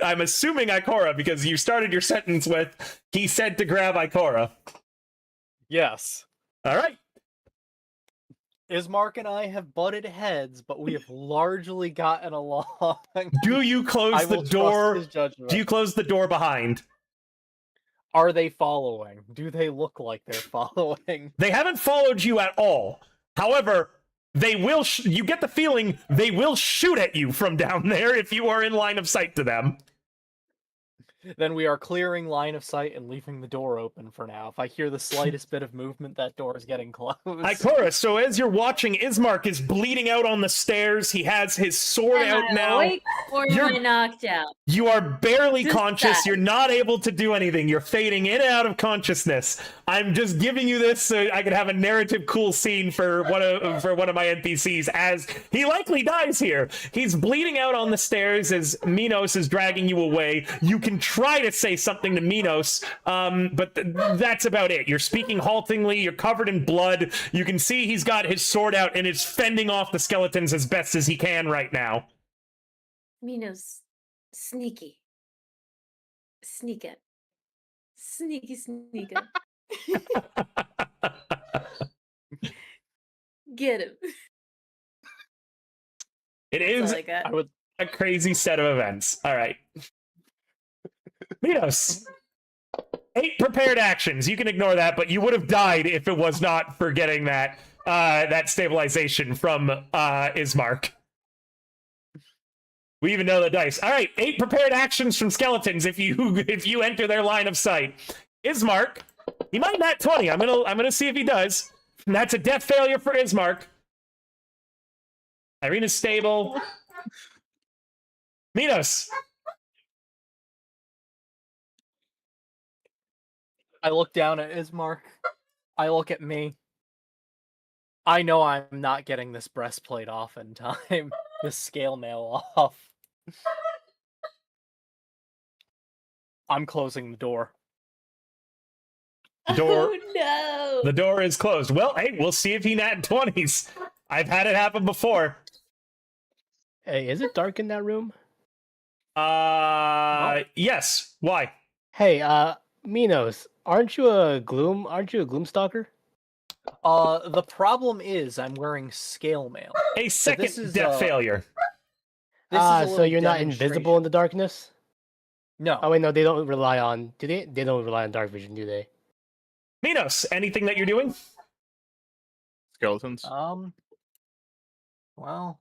I'm assuming Ikora, because you started your sentence with, he said to grab Ikora. Yes. All right. Ismark and I have butted heads, but we have largely gotten along. Do you close I the will door? trust his judgment. Do you close the door behind? Are they following? Do they look like they're following? They haven't followed you at all. However, they will. You get the feeling they will shoot at you from down there if you are in line of sight to them. Then we are clearing line of sight and leaving the door open for now. If I hear the slightest bit of movement, that door is getting closed. Ikora, so as you're watching, Ismark is bleeding out on the stairs. He has his sword out now. Awake or am I knocked out? You are barely Just conscious. that. You're not able to do anything. You're fading in and out of consciousness. I'm just giving you this so I could have a narrative cool scene for one of my NPCs as he likely dies here. He's bleeding out on the stairs as Minos is dragging you away. You can try to say something to Minos, but that's about it. You're speaking haltingly. You're covered in blood. You can see he's got his sword out and is fending off the skeletons as best as he can right now. Minos, sneaky. Sneak it. Sneaky, sneak it. Get him. It That's is all I got. I would. a crazy set of events. All right. Minos. 8 prepared actions. You can ignore that, but you would have died if it was not for getting that that stabilization from Ismark. We even know the dice. All right, 8 prepared actions from skeletons if you enter their line of sight. Ismark, he might nat 20. I'm gonna see if he does. And that's a death failure for Ismark. Irina's stable. Minos. I look down at Ismark. I look at me. I know I'm not getting this breastplate off in time. This scale mail off. I'm closing the door. Door. Oh no! The door is closed. Well, hey, we'll see if he nat 20s. I've had it happen before. Hey, is it dark in that room? Yes. Why? Hey, Minos, aren't you a gloom stalker? The problem is I'm wearing scale mail. A second this is, death failure. This is a So little you're not invisible in the darkness? No. Oh wait, no, they don't rely on. Do they? They don't rely on dark vision, do they? Minos, anything that you're doing? Skeletons. Well,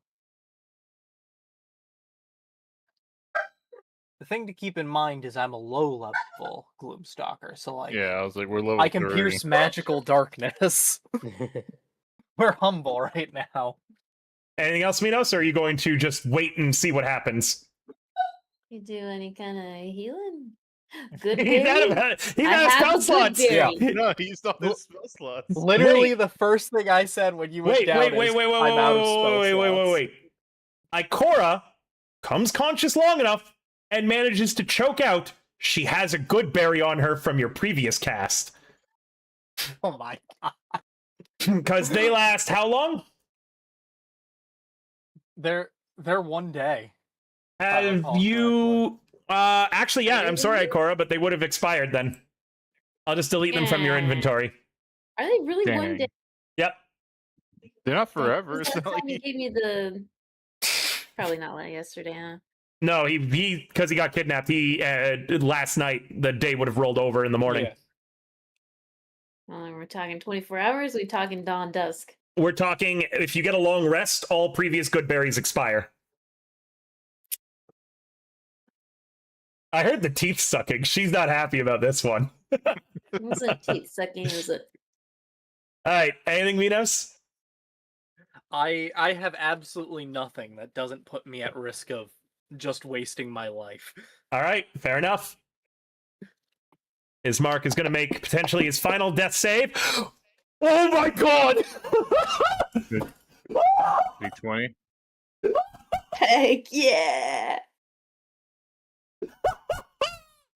the thing to keep in mind is I'm a low-level Gloomstalker, so like, Yeah, I was like, we're level I can 30. pierce magical darkness. We're humble right now. Anything else, Minos, or are you going to just wait and see what happens? You do any kind of healing? Good He's out berry? of spell I have a good slots. berry. No, he used all his spell slots. Literally, the first thing I said when you went down is, I'm out of spell slots. wait. Ikora comes conscious long enough and manages to choke out. She has a good berry on her from your previous cast. Oh my god. Because they last how long? They're one day. Have you... actually, yeah, I'm sorry, Ikora, but they would have expired then. I'll just delete them from your Yeah. inventory. Are they really one Dang. day? Yep. They're not forever. It's Last not like time you gave me the. Probably not like yesterday, huh? No, he because he got kidnapped. He last night the day would have rolled over in the morning. Yeah. Well, we're talking 24 hours. We're talking dawn dusk. We're talking if you get a long rest, all previous good berries expire. I heard the teeth sucking. She's not happy about this one. It wasn't teeth sucking. Was it? All right, anything, Minos? I have absolutely nothing that doesn't put me at risk of just wasting my life. All right, fair enough. Ismark is going to make potentially his final death save. Oh my god! big 20. Heck yeah!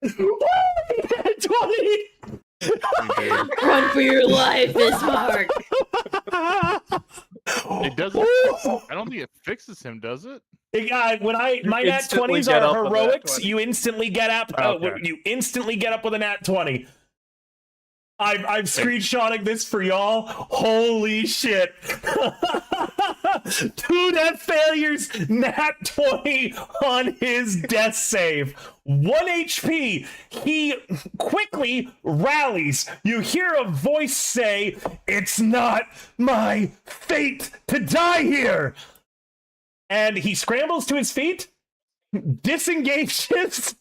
20! Run for your life, Bismarck! It doesn't. I don't think it fixes him, does it? When my nat instantly 20s get are up with a nat heroics, 20. you instantly get up. Okay. You instantly get up with a nat 20. I'm screenshotting this for y'all. Holy shit! 2 net failures, nat 20 on his death save. 1 HP. He quickly rallies. You hear a voice say, "It's not my fate to die here." And he scrambles to his feet, disengages,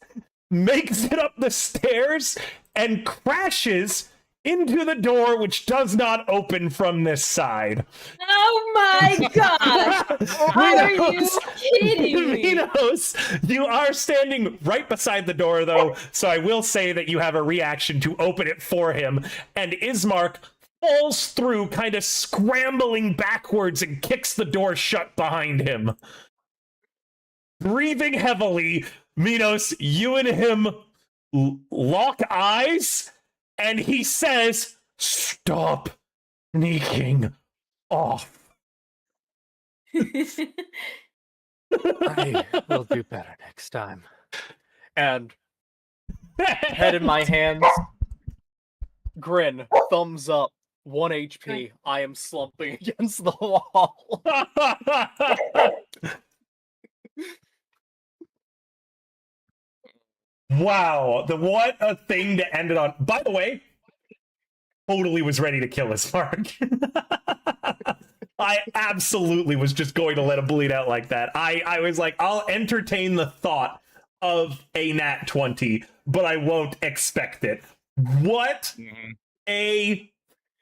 makes it up the stairs, and crashes into the door, which does not open from this side. Oh my god! Are you kidding me? Minos, you are standing right beside the door, though, so I will say that you have a reaction to open it for him, and Ismark falls through, kind of scrambling backwards, and kicks the door shut behind him. Breathing heavily, Minos, you and him lock eyes, and he says, "Stop sneaking off." I will do better next time. And head in my hands, grin, thumbs up, 1 HP. I am slumping against the wall. Wow, what a thing to end it on. By the way, totally was ready to kill his mark. I absolutely was just going to let him bleed out like that. I was like, I'll entertain the thought of a nat 20, but I won't expect it. What a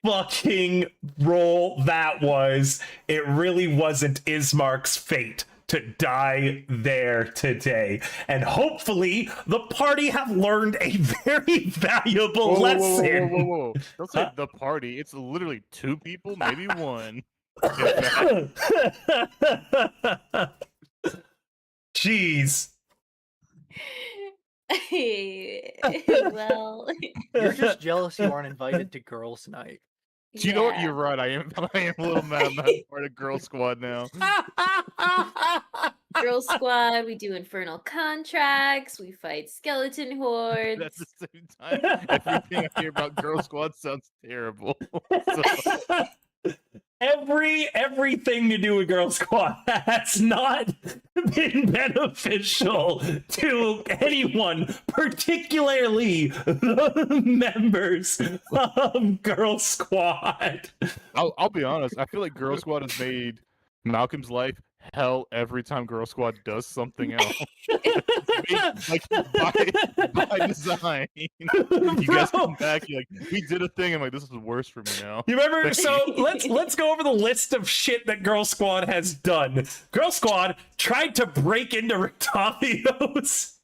fucking roll that was. It really wasn't Ismark's fate to die there today. And hopefully the party have learned a very valuable lesson. Whoa. Don't say the party. It's literally 2 people, maybe 1. Jeez. Well, You're just jealous you aren't invited to girls' night. Do you know what? You're right. I am a little mad. I'm not part of Girl Squad now. Girl Squad, we do infernal contracts, we fight skeleton hordes. At the same time, everything I hear about Girl Squad sounds terrible. So, Everything to do with Girl Squad has not been beneficial to anyone, particularly the members of Girl Squad. I'll be honest. I feel like Girl Squad has made Malcolm's life hell every time Girl Squad does something else. Like by design. You guys come back, you're like, we did a thing. I'm like, this is worse for me now. You remember? So let's go over the list of shit that Girl Squad has done. Girl Squad tried to break into Rictavio's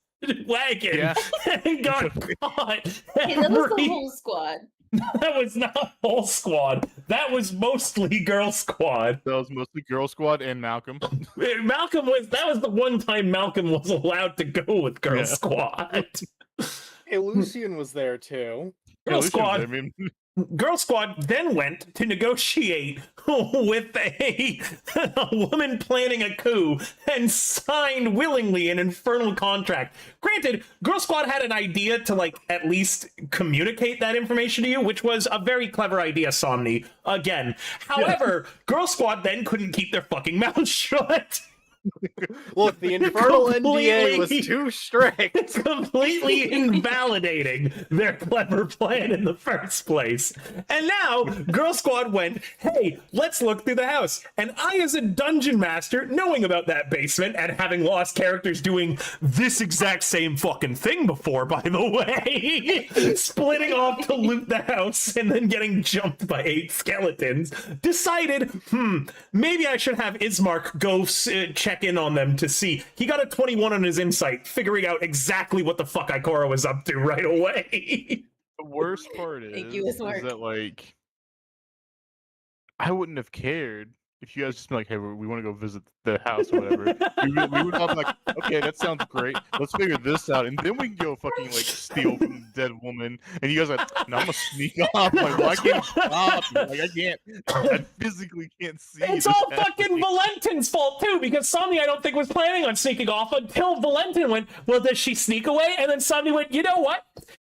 wagon and got caught. Hey, that was the whole squad. That was not whole squad. That was mostly Girl Squad. That was mostly Girl Squad and Malcolm. That was the one time Malcolm was allowed to go with Girl Squad. Hey, Lucian was there too. Girl Squad. Girl Squad then went to negotiate with a woman planning a coup and signed willingly an infernal contract. Granted, Girl Squad had an idea to, like, at least communicate that information to you, which was a very clever idea, Somni. Again. However, Girl Squad then couldn't keep their fucking mouth shut. Look, the infernal NDA was too strict. It's completely invalidating their clever plan in the first place. And now, Girl Squad went, hey, let's look through the house. And I, as a dungeon master, knowing about that basement and having lost characters doing this exact same fucking thing before, by the way, splitting off to loot the house and then getting jumped by 8 skeletons, decided, maybe I should have Ismark go check in on them to see. He got a 21 on his insight, figuring out exactly what the fuck Ikora was up to right away. The worst part is Thank you, Ismark. that, like, I wouldn't have cared if you guys just be like, hey, we want to go visit the house or whatever, we would all be like, okay, that sounds great. Let's figure this out, and then we can go fucking like steal from the dead woman. And you guys are like, no, I'm gonna sneak off. Like, well, I can't stop you. Like, I can't. I physically can't see. It's this all happening. fucking Valentin's fault too, because Somni I don't think was planning on sneaking off until Valentin went, well, does she sneak away? And then Somni went, you know what?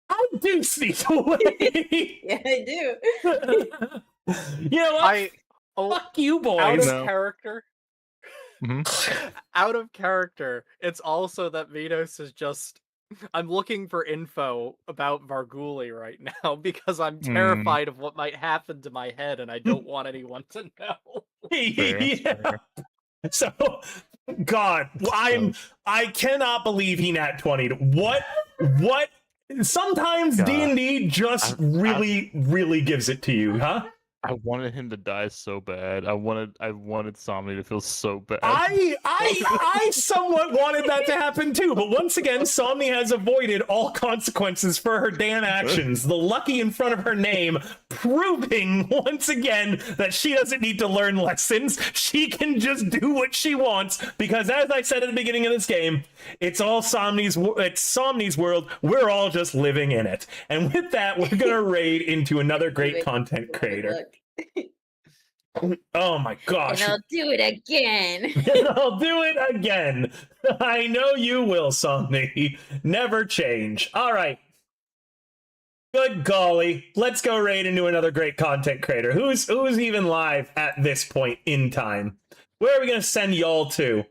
I do sneak away. Yeah, I do. You know what? Fuck you, Out boys. of character. Out of character. It's also that Minos is just. I'm looking for info about Varguli right now because I'm terrified of what might happen to my head, and I don't want anyone to know. Yeah. So, God, I cannot believe he nat 20'd. What? Sometimes D&D just really gives it to you, huh? I wanted him to die so bad. I wanted Somni to feel so bad. I somewhat wanted that to happen too, but once again, Somni has avoided all consequences for her damn actions. The lucky in front of her name, proving once again that she doesn't need to learn lessons. She can just do what she wants, because as I said at the beginning of this game, it's Somni's world. We're all just living in it. And with that, we're gonna raid into another great content creator. Oh my gosh. And I'll do it again. And I'll do it again. I know you will, Somni. Never change. All right. Good golly. Let's go raid into another great content creator. Who's even live at this point in time? Where are we going to send y'all to?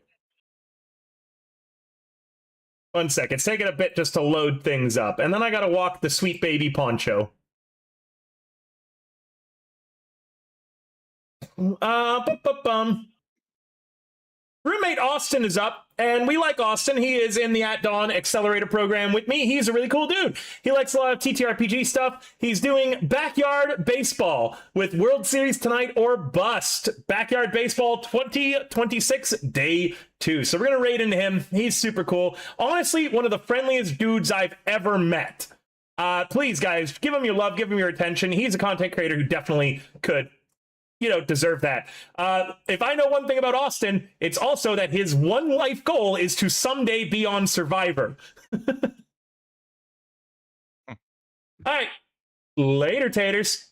1 second. It's taking a bit just to load things up. And then I got to walk the sweet baby Poncho. Roommate Austin is up, and we like Austin. He is in the At Dawn Accelerator program with me. He's a really cool dude. He likes a lot of TTRPG stuff. He's doing Backyard Baseball with World Series Tonight or Bust. Backyard Baseball 2026 Day 2. So we're going to raid into him. He's super cool. Honestly, one of the friendliest dudes I've ever met. Please, guys, give him your love, give him your attention. He's a content creator who definitely could deserve that. If I know one thing about Austin, it's also that his one life goal is to someday be on Survivor. All right. Later, taters.